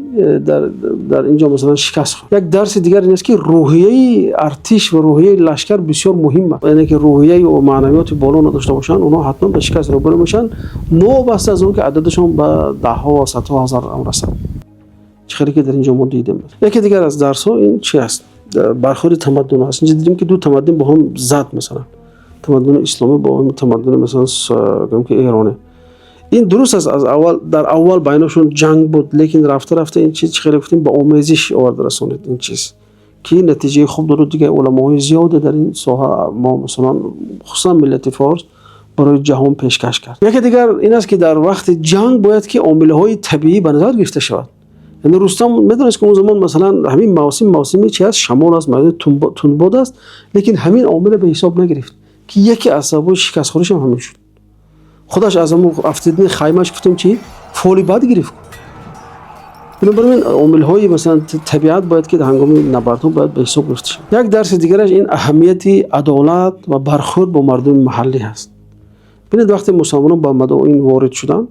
در اینجا مثلا شکست خورد. یک درس دیگر این است که روحیه ارتش و روحیه لشکر بسیار مهمه، یعنی که روحیه و معنویات بالا نداشته باشن اونا حتما به شکست روبرو میشن، نوبسته از اون که عددشون به ده ها و صدها هزار رسد. چخیلی که در اینجا ما دیدیم. یکی دیگر از درس ها این چی است؟ برخورد تمدن هست. اینجا دیدیم که دو تمدن با هم زد، مثلا تمدن اسلامی با هم تمدن مثلا که ایرانه. این درست است، از اول در اول بینشون جنگ بود، لیکن رفته این چیز خیلی گفتیم با آمیزش آورد رسونید این چیز که نتیجه خوب داره دیگه. علماهای زیاد در این ساحه ما مثلا خصوصا ملت فارس برای جهان پیشکش کرد. یکی دیگر این است که در وقت جنگ باید که عامل‌های طبیعی به نظر گرفته شود. یعنی رستم میدونست که اون زمان مثلا همین موسمی چی است، شمال است، مورد تندباد است، لیکن همین عامل به حساب نگرفت که یکی از اسباب شکست خوریش هم همین شد. خودش از همون افتادن خیمه‌اش گفتیم چی فولی بعد گرفت. بنابراین عامل‌های مثلا طبیعت باید که در هنگام نبردها باید به حساب گرفته شود. یک درس دیگرش این اهمیت عدالت و برخورد با مردم محلی هست. ببینید وقتی مسلمانان با مدائن وارد شدن،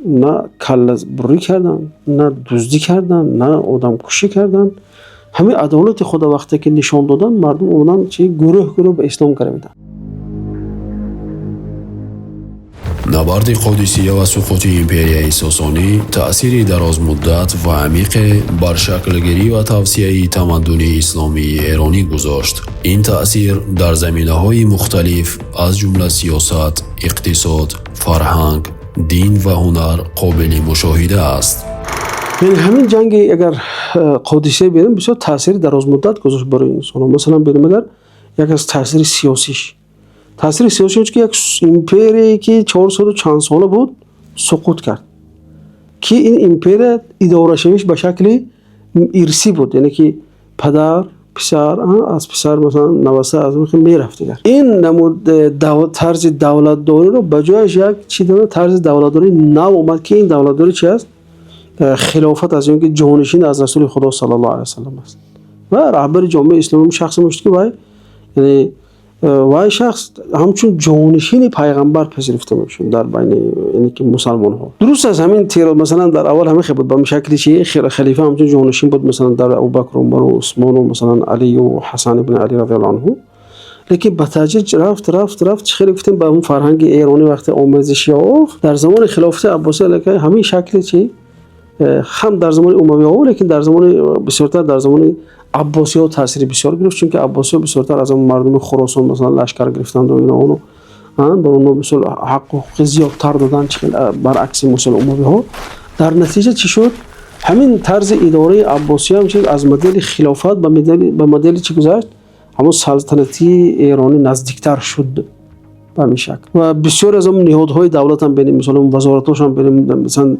نه کله‌بری کردن، نه دزدی کردن، نه آدم کشی کردن، همین عدالت خدا وقتی که نشان دادن مردم اونان چی گروه به اسلام گرفتن. نبرد قادسیه و سقوط امپرای ساسانی تأثیری دراز مدت و عمیق بر شکلگیری و توسعه تمدن اسلامی ایرانی گذاشت. این تأثیر در زمینه‌های مختلف از جمله سیاست، اقتصاد، فرهنگ، دین و هنر قابل مشاهده است. یعنی همین جنگ اگر قادسیه بریم بسیار تأثیر دراز مدت گذاشت برای انسان. مثلا بریم اگر یک از تأثیر سیاسیش که یک امپری که 400 و چند ساله بود سقوط کرد که این امپری اداره شویش به شکل ارثی بود، یعنی که پدر پسر از پسر مثلا نوسته از اون میرفت دیگر. این نمود طرز دولتداری رو به جایش یک چی داره طرز دولتداری نو اومد که این دولتداری چی است؟ خلافت از اینکه جانشین از رسول خدا صلی الله علیه و سلم است و رهبر جامعه اسلامی شخص مشت که وای یعنی وای شخص همچون جانشین پیغمبر پذیرفته میشون در بین یعنی که مسلمان ها. درست از همین تیر مثلا در اول همه بود به شکلی چی خلیفه همچون جانشین بود، مثلا در ابوبکر و عمر و عثمان و مثلا علی و حسن ابن علی رضی الله عنه، لیکن به تدریج رفت خیلی گفتیم به اون فرهنگ ایرانی وقت آموزشی یافت در زمان خلافت عباسی علیه همین شکل چی هم در زمان اموی ها، لیکن در زمان بسیارتر در زمان عباسی ها تاثیر بسیار گرفت، چون که عباسی ها بسیارتر از مردم خراسان مثلا لشکر گرفتند و اینا اونو بر اونو مثلا حق و حقوق زیادتر دادن برعکس مثلا اموی ها. در نتیجه چی شد؟ همین طرز اداره عباسی هم چیز از مدل خلافت به مدل چی گذشت؟ همون سلطنتی ایرانی نزدیکتر شد به همین شکل و بسیار از اون نهادهای دولت هم بینیم مثلا وزارتاش هم بینیم، مثلا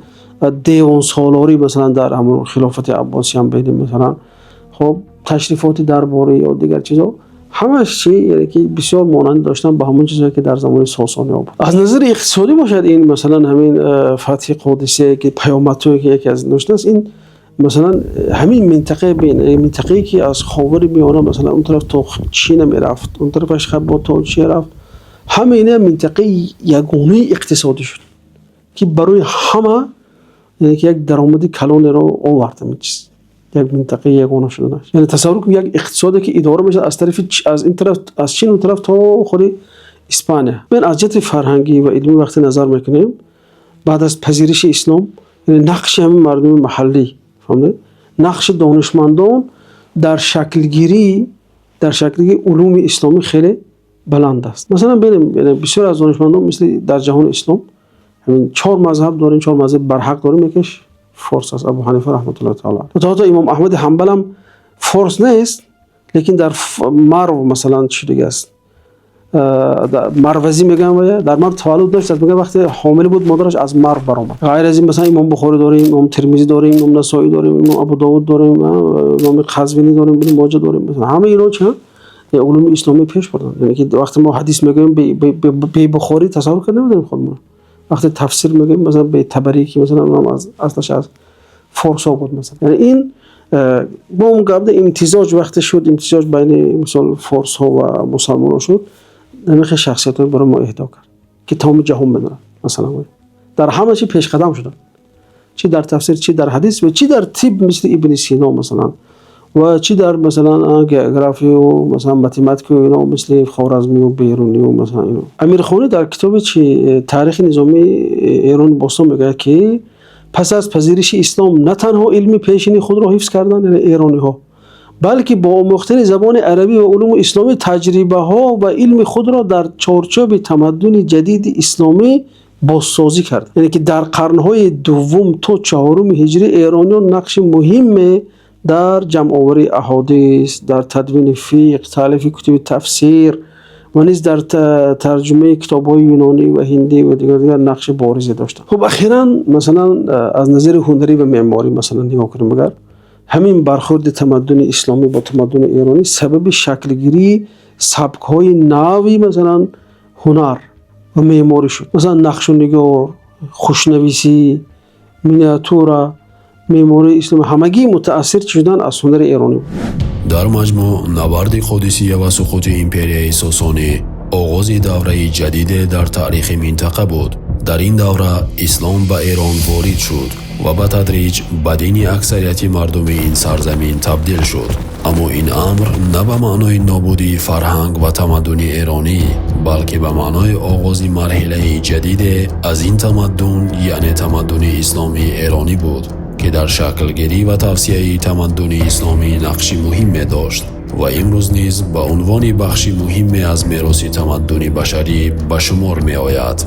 دیوان سالاری مثلا در همون خلافت عباسی هم بینیم، مثلا خب تشریفات درباری یا دیگر چیزا همش چی یعنی که بسیار مانند داشتن با همون چیزایی که در زمان ساسانی ها بود. از نظر اقتصادی باشد این مثلا همین فتح قادسیه که پیامدهایی که یکی از داشته است، این مثلا همین منطقه بین منطقه‌ای که از خاور میانه مثلا اون طرف تا چین میرفت، اون طرفش خب با تا چی رفت، همه اینا منطقه یگانه اقتصادی شد که برای همه یعنی که یک درآمدی کلان رو آورده این چیز یک منطقه یگانه شده نشه. یعنی تصور کن یک اقتصادی که اداره میشه از طرف از این طرف از چین اون طرف تا خود اسپانیا. من از جهت فرهنگی و علمی وقتی نظر میکنیم بعد از پذیرش اسلام یعنی نقش همین مردم محلی فهمیدید نقش دانشمندان در شکلگیری علوم اسلامی خیلی بلند است. مثلا ببینیم یعنی بسیار از دانشمندان مثل در جهان اسلام همین 4 مذهب داریم 4 مذهب برحق داریم یکیش فارس است ابو حنیفه رحمت الله تعالی و تا امام احمد حنبل هم فارس نیست لیکن در مرو مثلا چی دیگه است مروزی میگن و در مرو تولد داشت میگن وقتی حامل بود مادرش از مرو برآمد. غیر از این مثلا امام بخاری داریم امام ترمذی داریم امام نسائی داریم امام ابو داود داریم امام قزوینی داریم ابن ماجه داریم مثلا همه اینا چه علوم اسلامی پیش بردن. یعنی که وقتی ما حدیث میگیم به بخاری تصور کنیم نمیدونیم خودمون وقتی تفسیر میگیم مثلا به تبری که مثلا امام از اصلش از فارس بود مثلا یعنی این با اون قبل امتزاج وقتی شد امتزاج بین مثلا فارس ها و مسلمان ها شد نمیخه شخصیت های برای ما اهدا کرد که تمام جهان بدونن مثلا در همه چی پیش قدم شدن چی در تفسیر چی در حدیث و چی در طب مثل ابن سینا مثلا و چی در مثلا گئوگرافی و مثلا متماتیک و اینا مثل خوارزمی و بیرونی و مثلا اینا. امیرخانی در کتاب چی تاریخ نظامی ایران باستان میگه که پس از پذیرش اسلام نه تنها علم پیشینی خود را حفظ کردند یعنی ایرانی ها بلکه با آموختن زبان عربی و علوم اسلامی تجربه ها و علم خود را در چارچوب تمدن جدید اسلامی بازسازی کرد. یعنی که در قرنهای دوم تا چهارم هجری ایرانیان نقش مهم در جمع آوری احادیث در تدوین فقه تالیف کتب تفسیر و نیز در ترجمه کتاب‌های یونانی و هندی و دیگر نقش بارزی داشتند. خب اخیراً مثلا از نظر هنری و معماری مثلا نگاه کنیم اگر همین برخورد تمدن اسلامی با تمدن ایرانی سبب شکلگیری سبک‌های نوی مثلا هنر و معماری شد. مثلا نقش و نگار، خوشنویسی، مینیاتور، معماری اسلامی همگی متأثر شدن از هنر ایرانی بود. در مجموع نبرد قادسیه و سقوط امپریای ساسانی آغاز دوره جدید در تاریخ منطقه بود. در این دوره اسلام به ایران وارد شد و به تدریج به دین اکثریت مردم این سرزمین تبدیل شد. اما این امر نه به معنای نابودی فرهنگ و تمدن ایرانی بلکه به معنای آغاز مرحله جدید از این تمدن یعنی تمدن اسلامی ایرانی بود که در شکلگیری و توسعه تمدن اسلامی نقشی مهم داشت و امروز نیز به عنوان بخشی مهم از میراث تمدن بشری به شمار می آید.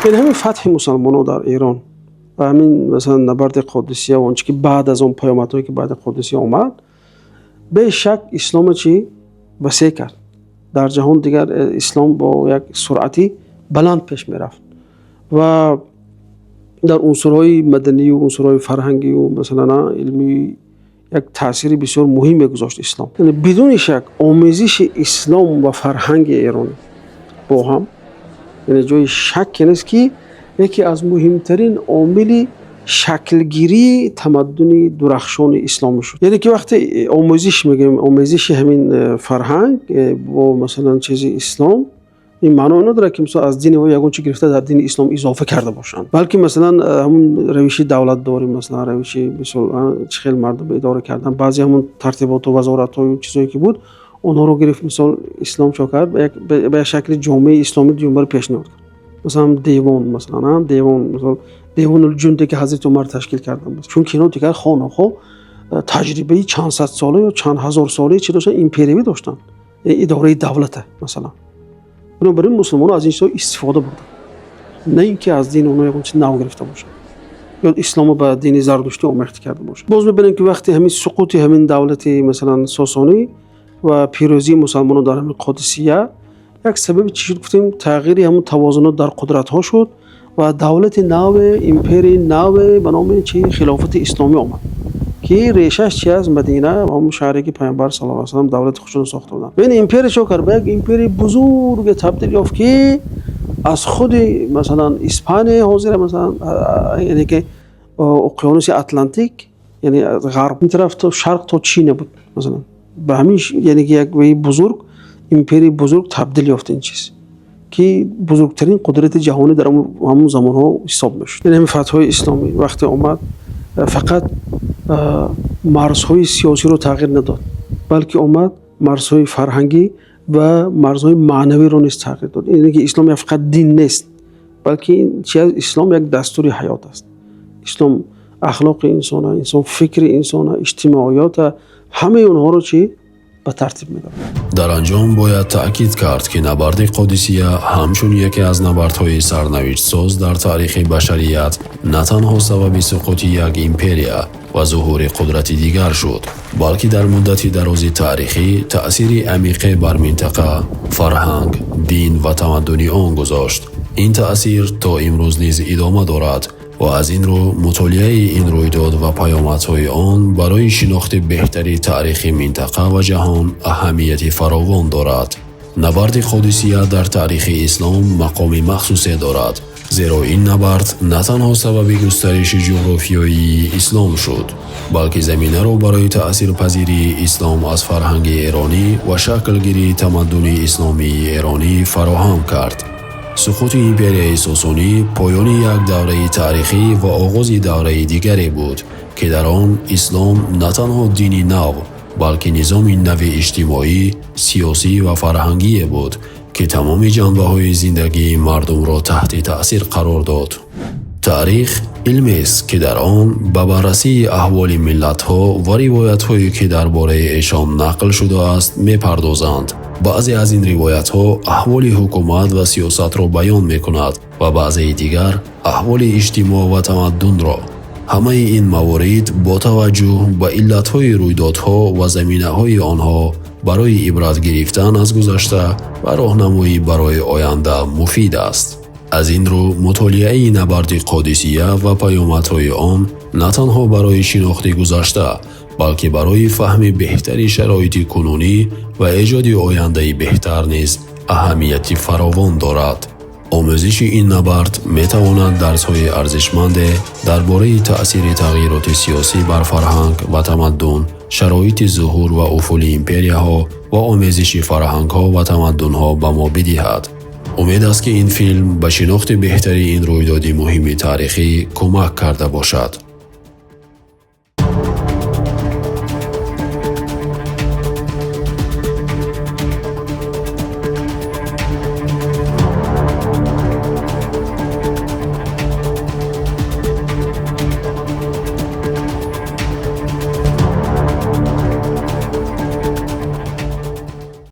این همین فتح مسلمانان در ایران و همین مثلا نبرد قادسیه و آنچه که بعد از اون پیامدهایی که بعد قادسیه آمد به شک اسلام چی وسیع کرد. در جهان دیگر اسلام با یک سرعتی بلند پیش می رفت و در عنصرهای مدنی و عنصرهای فرهنگی و مثلا علمی یک تأثیر بسیار مهمی گذاشت اسلام. یعنی بدون شک آمیزش اسلام و فرهنگ ایرانی با هم یعنی جای شک نیست که یکی از مهمترین عامل شکلگیری تمدن درخشان اسلامی شد. یعنی که وقتی آمیزش میگیم آمیزش همین فرهنگ با مثلا چیزی اسلام این معنا نداره که مثلا از دین و یگان چی گرفته در دین اسلام اضافه کرده باشند بلکه مثلا همون روش دولت داریم مثلا روش مثلا چخیل مردم اداره کردن بعضی همون ترتیبات و وزارت های چیزایی که بود اونها رو گرفت مثلا اسلام چا کرد به شکل جامعه اسلامی جمهوری پیشنهاد کرد. مثلا دیوان مثلا دیوان الجند که حضرت عمر تشکیل کردن بود چون که اینا دیگر خانه‌ها تجربه چند صد ساله یا چند هزار ساله چی داشتن امپریوی داشتن اداره دولت مثلا بنابراین مسلمان‌ها از این چیزا استفاده بردن نه اینکه از دین اونها یه چیز نو گرفته باشن یا اسلام با دین زرتشتی آمیخته کرده باشن. باز ببینیم که وقتی همین سقوط همین دولت مثلا ساسانی و پیروزی مسلمانان در همین قادسیه یک سبب چی شد گفتیم تغییر همون توازنات در قدرت ها شد و دولت نو امپری نو به نام چی خلافت اسلامی آمد که ریشش چی از مدینه و همون شهری که پیامبر صلی الله علیه و سلم دولت خودشون ساخته بودن. ببین امپری چه کرد؟ یک امپری بزرگ تبدیل یافت که از خود مثلا اسپانیا حاضر مثلا یعنی که اقیانوس اتلانتیک یعنی از غرب این طرف تا شرق تا چین بود مثلا به همین یعنی که یک بزرگ امپری بزرگ تبدیل یافت این چیز که بزرگترین قدرت جهانی در همون زمان ها حساب میشد. یعنی فتح‌های اسلامی وقتی آمد فقط مرزهای سیاسی رو تغییر نداد، بلکه آمد مرزهای فرهنگی و مرزهای معنوی رو نیز تغییر داد. یعنی که اسلام فقط دین نیست، بلکه اسلام یک دستور حیات است. اسلام اخلاق انسان، انسان فکر انسان، اجتماعیات، همه اونها رو چی به ترتیب میداد. در انجام باید تأکید کرد که نبرد قادسیه همچون یکی از نبردهای سرنوشت‌ساز در تاریخ بشریت نه تنها سبب سقوط یک ایمپریا و ظهور قدرت دیگر شد، بلکه در مدت دراز تاریخی تأثیر عمیق بر منطقه، فرهنگ، دین و تمدن آن گذاشت. این تأثیر تا امروز نیز ادامه دارد و از این رو مطالعه این رویداد و پیامدهای آن برای شناخت بهتری تاریخ منطقه و جهان اهمیت فراوان دارد. نبرد قادسیه در تاریخ اسلام مقام مخصوصی دارد، زیرا این نبرد نه تنها سبب گسترش جغرافیایی اسلام شد، بلکه زمینه را برای تأثیرپذیری اسلام از فرهنگ ایرانی و شکلگیری تمدن اسلامی ایرانی فراهم کرد. سقوط ایمپریای ساسانی پایان یک دوره تاریخی و آغاز دوره دیگری بود که در آن اسلام نه تنها دینی نو، بلکه نظام نو اجتماعی، سیاسی و فرهنگی بود که تمام جنبه‌های زندگی مردم را تحت تأثیر قرار داد. تاریخ علمی است که در آن به بررسی احوال ملت‌ها و روایت‌هایی که درباره ایشان نقل شده است می‌پردازند. بعضی از این روایت‌ها احوال حکومت و سیاست را بیان می‌کند و بعضی دیگر احوال اجتماع و تمدن را. همه این موارد با توجه به علت‌های رویدادها و زمینه‌های آنها برای عبرت گرفتن از گذشته و راهنمایی برای آینده مفید است. از این رو مطالعه نبرد قادسیه و پیامدهای آن نه تنها برای شناخت گذشته، بلکه برای فهم بهتری شرایط کنونی و ایجاد آینده بهتر نیز اهمیت فراوان دارد. آموزش این نبرد می تواند درس‌های ارزشمند درباره تأثیر تغییرات سیاسی بر فرهنگ و تمدن، شرایط ظهور و افول ایمپریاها و آموزش فرهنگ‌ها و تمدن‌ها به ما بدهد. امید است که این فیلم به شناخت بهتری این رویداد مهم تاریخی کمک کرده باشد.